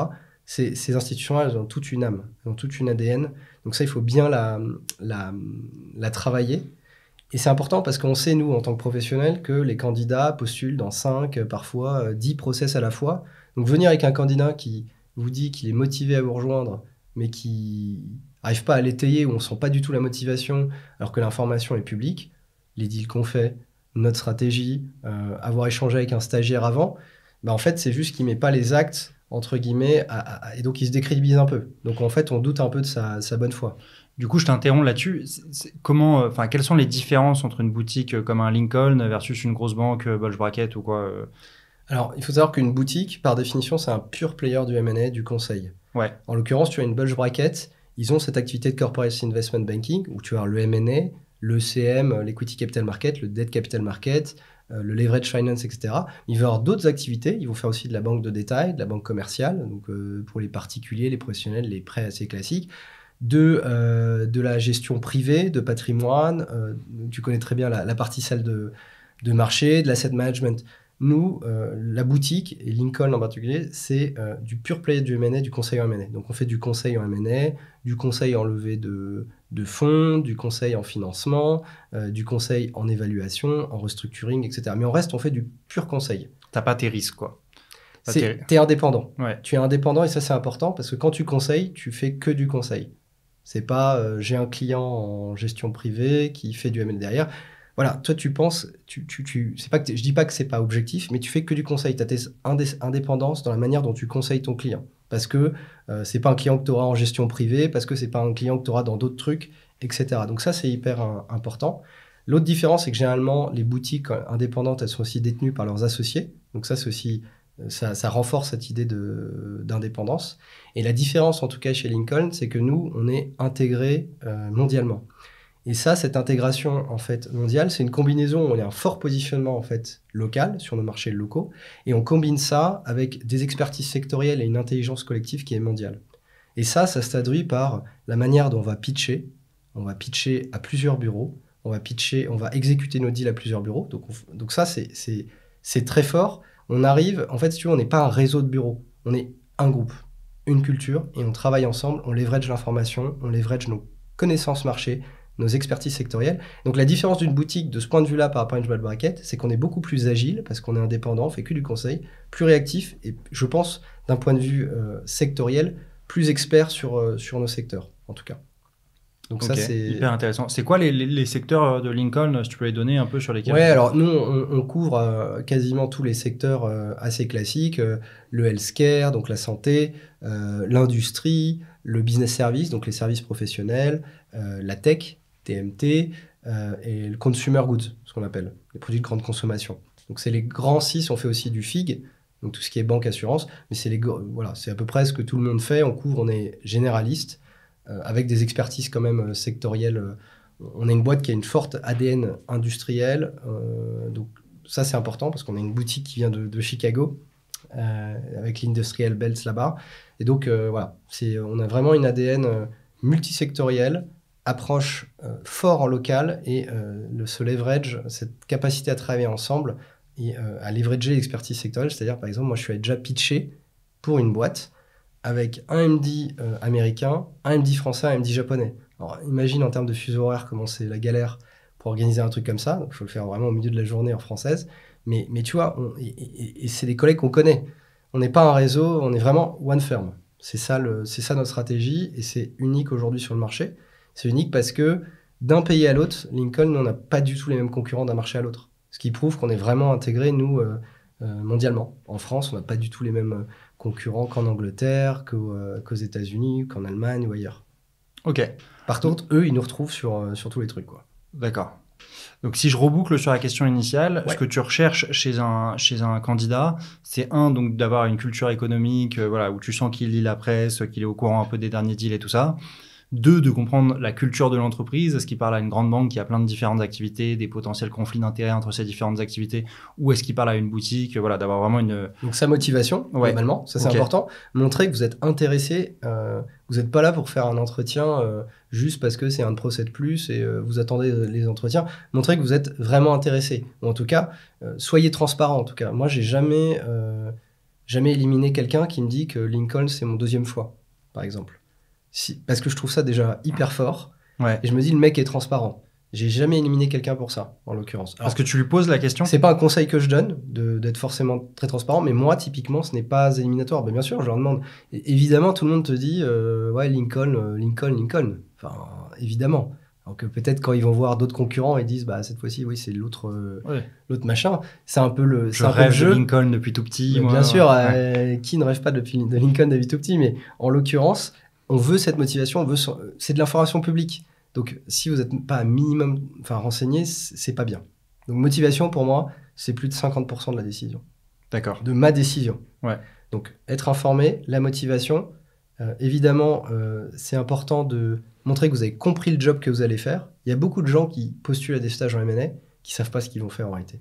Ces institutions-là, elles ont toute une âme, elles ont toute une ADN. Donc ça, il faut bien la travailler. Et c'est important parce qu'on sait, nous, en tant que professionnels, que les candidats postulent dans 5, parfois 10 process à la fois. Donc venir avec un candidat qui vous dit qu'il est motivé à vous rejoindre, mais qui n'arrive pas à l'étayer, où on ne sent pas du tout la motivation, alors que l'information est publique, les deals qu'on fait, notre stratégie, avoir échangé avec un stagiaire avant, bah en fait, c'est juste qu'il ne met pas les actes, entre guillemets, et donc il se décrédibilise un peu. Donc en fait, on doute un peu de sa bonne foi. Du coup, je t'interromps là-dessus. Quelles sont les différences entre une boutique comme un Lincoln versus une grosse banque, bulge bracket ou quoi Alors, il faut savoir qu'une boutique, par définition, c'est un pur player du M&A, du conseil. Ouais. En l'occurrence, tu as une bulge bracket, ils ont cette activité de corporate investment banking, où tu as le M&A, le CM, l'equity capital market, le debt capital market, le leverage finance, etc. Ils vont avoir d'autres activités. Ils vont faire aussi de la banque de détail, de la banque commerciale, donc pour les particuliers, les professionnels, les prêts assez classiques, de la gestion privée, de patrimoine. Tu connais très bien la partie salle de marché, de l'asset management. Nous, la boutique, et Lincoln en particulier, c'est du pur play du M&A, du conseil en M&A. Donc on fait du conseil en M&A, du conseil en levée de fonds, du conseil en financement, du conseil en évaluation, en restructuring, etc. Mais on fait du pur conseil. T'as pas tes risques, quoi. T'es indépendant. Ouais. Tu es indépendant et ça c'est important parce que quand tu conseilles, tu fais que du conseil. C'est pas j'ai un client en gestion privée qui fait du M&A derrière. Voilà, toi tu penses, c'est pas que je dis pas que c'est pas objectif, mais tu fais que du conseil. Tu as tes indépendances dans la manière dont tu conseilles ton client. Parce que c'est pas un client que tu auras en gestion privée, parce que c'est pas un client que tu auras dans d'autres trucs, etc. Donc ça, c'est hyper important. L'autre différence, c'est que généralement, les boutiques indépendantes, elles sont aussi détenues par leurs associés. Donc ça, c'est aussi, ça renforce cette idée d'indépendance. Et la différence, en tout cas chez Lincoln, c'est que nous, on est intégrés mondialement. Et ça, cette intégration en fait mondiale, c'est une combinaison où on a un fort positionnement en fait local sur nos marchés locaux et on combine ça avec des expertises sectorielles et une intelligence collective qui est mondiale. Et ça se traduit par la manière dont on va pitcher. On va pitcher à plusieurs bureaux, on va exécuter nos deals à plusieurs bureaux. Donc ça, c'est très fort. On arrive, en fait, si tu veux, on n'est pas un réseau de bureaux, on est un groupe, une culture et on travaille ensemble, on leverage l'information, on leverage nos connaissances marché, nos expertises sectorielles. Donc la différence d'une boutique de ce point de vue-là par rapport à une bulge bracket, c'est qu'on est beaucoup plus agile parce qu'on est indépendant, on fait que du conseil, plus réactif et je pense d'un point de vue sectoriel, plus expert sur nos secteurs en tout cas. Donc ça c'est hyper intéressant. C'est quoi les secteurs de Lincoln, si tu peux les donner un peu sur lesquels? Ouais, alors nous on couvre quasiment tous les secteurs assez classiques, le healthcare, donc la santé, l'industrie, le business service, donc les services professionnels, la tech, TMT, et le consumer goods, ce qu'on appelle, les produits de grande consommation. Donc c'est les grands 6, on fait aussi du FIG, donc tout ce qui est banque, assurance, mais c'est à peu près ce que tout le monde fait, on est généraliste, avec des expertises quand même sectorielles. On a une boîte qui a une forte ADN industrielle, donc ça c'est important parce qu'on a une boutique qui vient de Chicago, avec l'Industrial Belts là-bas. Et donc voilà, on a vraiment une ADN multisectorielle, approche fort en local et ce leverage, cette capacité à travailler ensemble et à leverager l'expertise sectorielle. C'est-à-dire, par exemple, moi je suis déjà pitché pour une boîte avec un MD américain, un MD français, un MD japonais. Alors imagine en termes de fuseau horaire comment c'est la galère pour organiser un truc comme ça. Donc il faut le faire vraiment au milieu de la journée en française. Mais tu vois, et c'est des collègues qu'on connaît. On n'est pas un réseau, on est vraiment one firm. C'est ça notre stratégie et c'est unique aujourd'hui sur le marché. C'est unique parce que d'un pays à l'autre, Lincoln, nous, on n'a pas du tout les mêmes concurrents d'un marché à l'autre. Ce qui prouve qu'on est vraiment intégré, nous, mondialement. En France, on n'a pas du tout les mêmes concurrents qu'en Angleterre, qu'aux États-Unis, qu'en Allemagne ou ailleurs. Ok. Par contre, eux, ils nous retrouvent sur tous les trucs, quoi. D'accord. Donc, si je reboucle sur la question initiale, Ouais. ce que tu recherches chez un candidat, c'est donc d'avoir une culture économique, voilà, où tu sens qu'il lit la presse, qu'il est au courant un peu des derniers deals et tout ça. 2, de comprendre la culture de l'entreprise. Est-ce qu'il parle à une grande banque qui a plein de différentes activités, des potentiels conflits d'intérêts entre ces différentes activités, ou est-ce qu'il parle à une boutique, voilà, d'avoir vraiment une... Donc sa motivation, Ouais. globalement, ça c'est Ok. important. Montrer que vous êtes intéressé, vous n'êtes pas là pour faire un entretien juste parce que c'est un procès de plus et vous attendez les entretiens. Montrer que vous êtes vraiment intéressé. Ou en tout cas, soyez transparent. En tout cas, moi j'ai jamais éliminé quelqu'un qui me dit que Lincoln c'est mon deuxième choix, par exemple. Parce que je trouve ça déjà hyper fort. Ouais. Et je me dis, le mec est transparent. J'ai jamais éliminé quelqu'un pour ça, en l'occurrence. Alors, Parce que tu lui poses la question. c'est pas un conseil que je donne, d'être forcément très transparent, mais moi, typiquement, ce n'est pas éliminatoire. Ben, bien sûr, je leur demande. Et évidemment, tout le monde te dit, ouais, Lincoln. Enfin, évidemment. Alors que peut-être quand ils vont voir d'autres concurrents, ils disent, bah, cette fois-ci, oui, c'est l'autre machin. C'est un peu le Je rêve de Lincoln depuis tout petit. Mais moi, bien sûr, ouais. qui ne rêve pas de Lincoln depuis tout petit, mais en l'occurrence, on veut cette motivation, c'est de l'information publique. Donc, si vous n'êtes pas un minimum renseigné, c'est pas bien. Donc, motivation, pour moi, c'est plus de 50% de la décision. D'accord. De ma décision. Ouais. Donc, être informé, la motivation. Évidemment, c'est important de montrer que vous avez compris le job que vous allez faire. Il y a beaucoup de gens qui postulent à des stages en M&A qui ne savent pas ce qu'ils vont faire en réalité.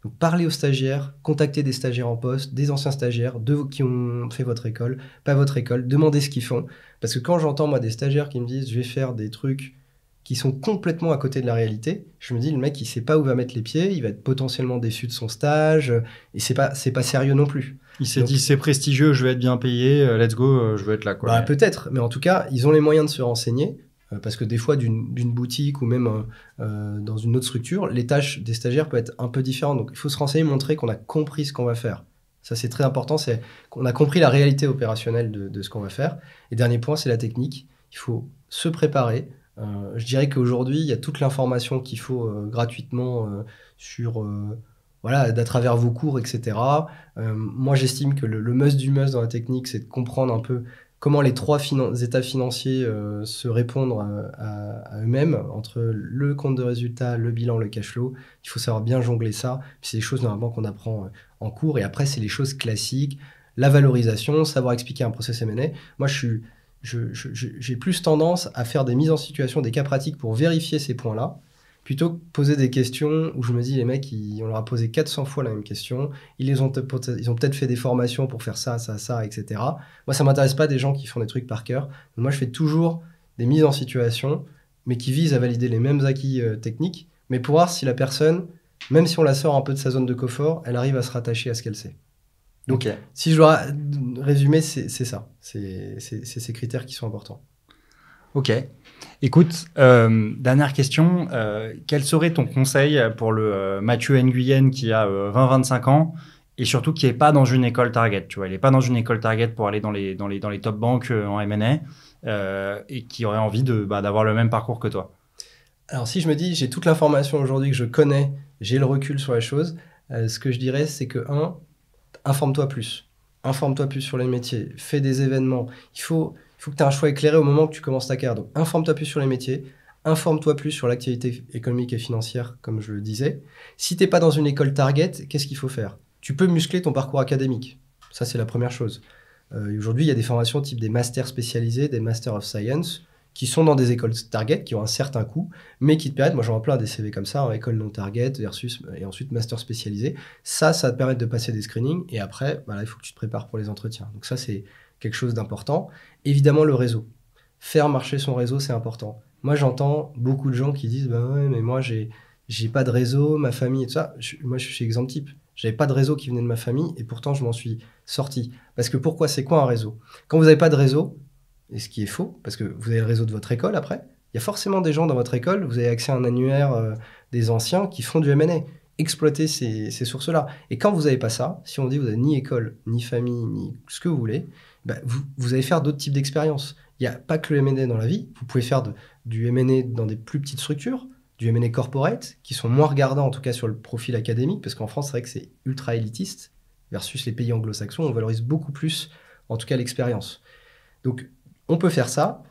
Donc, parlez aux stagiaires, contactez des stagiaires en poste, des anciens stagiaires, qui ont fait votre école, pas votre école, demandez ce qu'ils font. Parce que quand j'entends, moi, des stagiaires qui me disent « je vais faire des trucs qui sont complètement à côté de la réalité », je me dis « le mec, il sait pas où va mettre les pieds, il va être potentiellement déçu de son stage, et c'est pas sérieux non plus. » Il s'est dit « c'est prestigieux, je vais être bien payé, let's go, je veux être là. » quoi. Bah, peut-être, mais en tout cas, ils ont les moyens de se renseigner. Parce que des fois, d'une boutique ou même dans une autre structure, les tâches des stagiaires peuvent être un peu différentes. Donc, il faut se renseigner, montrer qu'on a compris ce qu'on va faire. Ça, c'est très important, c'est qu'on a compris la réalité opérationnelle de ce qu'on va faire. Et dernier point, c'est la technique. Il faut se préparer. Je dirais qu'aujourd'hui, il y a toute l'information qu'il faut gratuitement à travers vos cours, etc. Moi, j'estime que le must du must dans la technique, c'est de comprendre un peu comment les 3 états financiers se répondent à eux-mêmes, entre le compte de résultat, le bilan, le cash flow. Il faut savoir bien jongler ça. Puis c'est des choses normalement qu'on apprend en cours. Et après, c'est les choses classiques. La valorisation, savoir expliquer un process M&A. Moi, j'ai plus tendance à faire des mises en situation, des cas pratiques pour vérifier ces points-là, plutôt que poser des questions où je me dis, les mecs, on leur a posé 400 fois la même question, ils ont peut-être fait des formations pour faire ça, etc. Moi, ça ne m'intéresse pas des gens qui font des trucs par cœur. Donc, moi, je fais toujours des mises en situation, mais qui visent à valider les mêmes acquis techniques, mais pour voir si la personne, même si on la sort un peu de sa zone de confort, elle arrive à se rattacher à ce qu'elle sait. Donc, si je dois résumer, c'est ça. C'est ces critères qui sont importants. Ok. Écoute, dernière question. Quel serait ton conseil pour le Mathieu Nguyen qui a 20-25 ans et surtout qui n'est pas dans une école target, tu vois, il n'est pas dans une école target pour aller dans les top banques en M&A et qui aurait envie d'avoir le même parcours que toi? Alors, si je me dis, j'ai toute l'information aujourd'hui que je connais, j'ai le recul sur les choses, ce que je dirais, c'est que, informe-toi plus. Informe-toi plus sur les métiers. Fais des événements. Il faut que tu aies un choix éclairé au moment que tu commences ta carrière. Donc, informe-toi plus sur les métiers. Informe-toi plus sur l'activité économique et financière, comme je le disais. Si tu n'es pas dans une école target, qu'est-ce qu'il faut faire? Tu peux muscler ton parcours académique. Ça, c'est la première chose. Aujourd'hui, il y a des formations type des masters spécialisés, des Masters of Science, qui sont dans des écoles target, qui ont un certain coût, mais qui te permettent, moi j'en vois plein des CV comme ça, école non target versus, et ensuite master spécialisé. Ça va te permettre de passer des screenings, et après, il faut que tu te prépares pour les entretiens. Donc ça, c'est quelque chose d'important. Évidemment, le réseau. Faire marcher son réseau, c'est important. Moi, j'entends beaucoup de gens qui disent, ouais, mais moi, j'ai pas de réseau, ma famille et tout ça. Moi, je suis exemple type. J'avais pas de réseau qui venait de ma famille, et pourtant, je m'en suis sorti. Parce que pourquoi? C'est quoi un réseau? Quand vous n'avez pas de réseau, et ce qui est faux, parce que vous avez le réseau de votre école après, il y a forcément des gens dans votre école, vous avez accès à un annuaire des anciens qui font du M&A. Exploitez ces sources-là. Et quand vous n'avez pas ça, si on dit que vous n'avez ni école, ni famille, ni ce que vous voulez, vous allez faire d'autres types d'expériences. Il n'y a pas que le M&A dans la vie. Vous pouvez faire du M&A dans des plus petites structures, du M&A corporate, qui sont moins regardants en tout cas sur le profil académique, parce qu'en France, c'est vrai que c'est ultra élitiste, versus les pays anglo-saxons, on valorise beaucoup plus, en tout cas, l'expérience. Donc, on peut faire ça,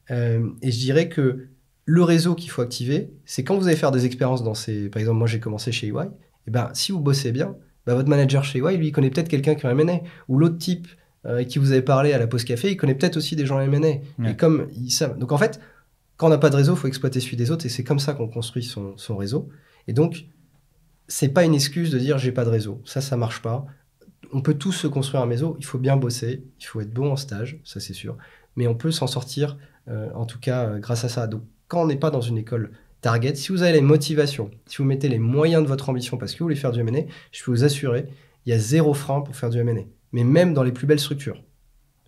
et je dirais que le réseau qu'il faut activer, c'est quand vous allez faire des expériences dans ces... Par exemple, moi, j'ai commencé chez EY, et si vous bossez bien, votre manager chez EY, lui, il connaît peut-être quelqu'un qui est en M&A, ou l'autre type qui vous avez parlé à la pause café, il connaît peut-être aussi des gens en M&A. Ouais. Et comme ils savent... Donc, en fait, quand on n'a pas de réseau, il faut exploiter celui des autres, et c'est comme ça qu'on construit son réseau. Et donc, c'est pas une excuse de dire « j'ai pas de réseau ». Ça marche pas. On peut tous se construire un réseau, il faut bien bosser, il faut être bon en stage, ça c'est sûr. Mais on peut s'en sortir, en tout cas, grâce à ça. Donc, quand on n'est pas dans une école target, si vous avez les motivations, si vous mettez les moyens de votre ambition parce que vous voulez faire du M&A, je peux vous assurer, il y a 0 frein pour faire du M&A. Mais même dans les plus belles structures.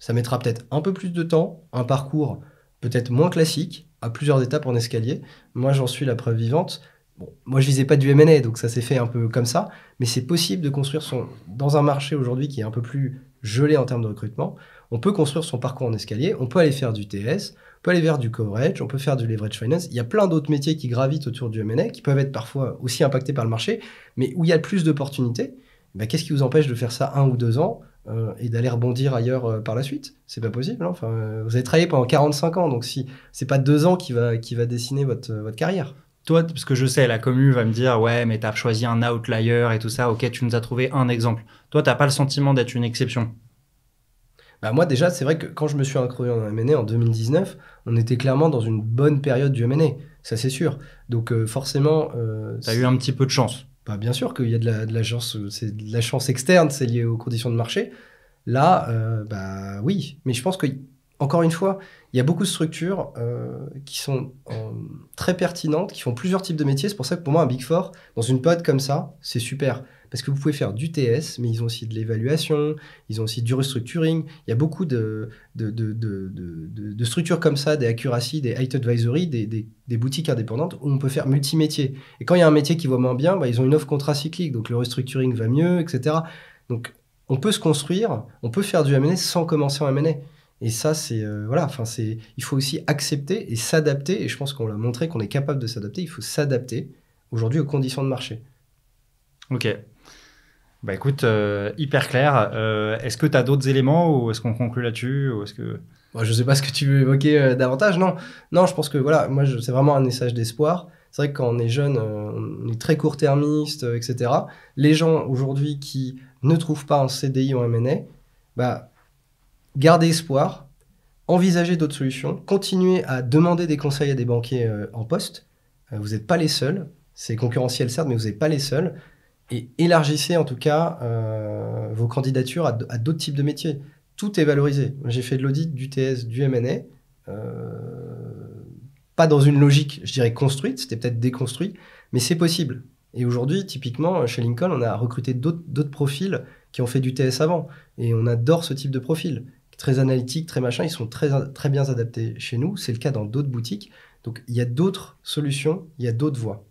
Ça mettra peut-être un peu plus de temps, un parcours peut-être moins classique, à plusieurs étapes en escalier. Moi, j'en suis la preuve vivante. Bon, moi, je visais pas du M&A, donc ça s'est fait un peu comme ça. Mais c'est possible de construire dans un marché aujourd'hui qui est un peu plus gelé en termes de recrutement, on peut construire son parcours en escalier, on peut aller faire du TS, on peut aller vers du coverage, on peut faire du leverage finance. Il y a plein d'autres métiers qui gravitent autour du M&A, qui peuvent être parfois aussi impactés par le marché, mais où il y a le plus d'opportunités. Qu'est-ce qui vous empêche de faire ça 1 ou 2 ans et d'aller rebondir ailleurs par la suite? C'est pas possible. Hein. Vous avez travaillé pendant 45 ans, donc si c'est pas 2 ans qui va dessiner votre carrière. Toi, parce que je sais, la commu va me dire « Ouais, mais t'as choisi un outlier et tout ça. Ok, tu nous as trouvé un exemple. » Toi, t'as pas le sentiment d'être une exception? Moi, déjà, c'est vrai que quand je me suis inclus en M&A en 2019, on était clairement dans une bonne période du M&A. Ça, c'est sûr. Donc, forcément... t'as eu un petit peu de chance. Bien sûr qu'il y a de la chance. C'est de la chance externe, c'est lié aux conditions de marché. Là, oui. Mais je pense que, encore une fois, il y a beaucoup de structures qui sont très pertinentes, qui font plusieurs types de métiers. C'est pour ça que pour moi, un Big Four, dans une pod comme ça, c'est super. Parce que vous pouvez faire du TS, mais ils ont aussi de l'évaluation, ils ont aussi du restructuring. Il y a beaucoup de structures comme ça, des accuracy, des height advisory, des boutiques indépendantes où on peut faire multimétier. Et quand il y a un métier qui va moins bien, ils ont une offre contracyclique, donc le restructuring va mieux, etc. Donc, on peut se construire, on peut faire du M&A sans commencer en M&A. Et ça, il faut aussi accepter et s'adapter. Et je pense qu'on l'a montré qu'on est capable de s'adapter. Il faut s'adapter aujourd'hui aux conditions de marché. Ok. Écoute, hyper clair. Est-ce que tu as d'autres éléments ou est-ce qu'on conclut là-dessus ou est-ce que... Je ne sais pas ce que tu veux évoquer davantage. Non, je pense que moi, c'est vraiment un message d'espoir. C'est vrai que quand on est jeune, on est très court-termiste, etc. Les gens aujourd'hui qui ne trouvent pas un CDI en M&A, gardez espoir, envisagez d'autres solutions, continuez à demander des conseils à des banquiers en poste. Vous n'êtes pas les seuls. C'est concurrentiel, certes, mais vous n'êtes pas les seuls. Et élargissez en tout cas vos candidatures à d'autres types de métiers. Tout est valorisé. J'ai fait de l'audit, du TS, du M&A, pas dans une logique, je dirais, construite, c'était peut-être déconstruit, mais c'est possible. Et aujourd'hui, typiquement, chez Lincoln, on a recruté d'autres profils qui ont fait du TS avant. Et on adore ce type de profil. Très analytique, très machin, ils sont très, très bien adaptés chez nous. C'est le cas dans d'autres boutiques. Donc, il y a d'autres solutions, il y a d'autres voies.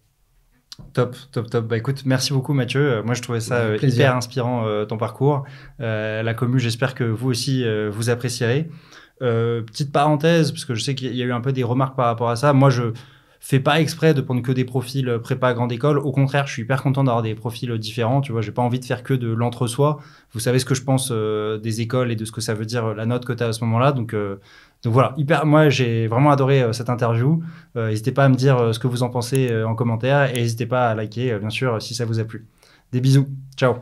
Top. Écoute, merci beaucoup Mathieu. Moi, je trouvais ça hyper inspirant, ton parcours. La commu, j'espère que vous aussi, vous apprécierez. Petite parenthèse, parce que je sais qu'il y a eu un peu des remarques par rapport à ça. Moi, je fais pas exprès de prendre que des profils prépa grande école. Au contraire, je suis hyper content d'avoir des profils différents. Tu vois, j'ai pas envie de faire que de l'entre-soi. Vous savez ce que je pense des écoles et de ce que ça veut dire la note que tu as à ce moment-là. Donc voilà, moi j'ai vraiment adoré cette interview. N'hésitez pas à me dire ce que vous en pensez en commentaire et n'hésitez pas à liker, bien sûr, si ça vous a plu. Des bisous, ciao.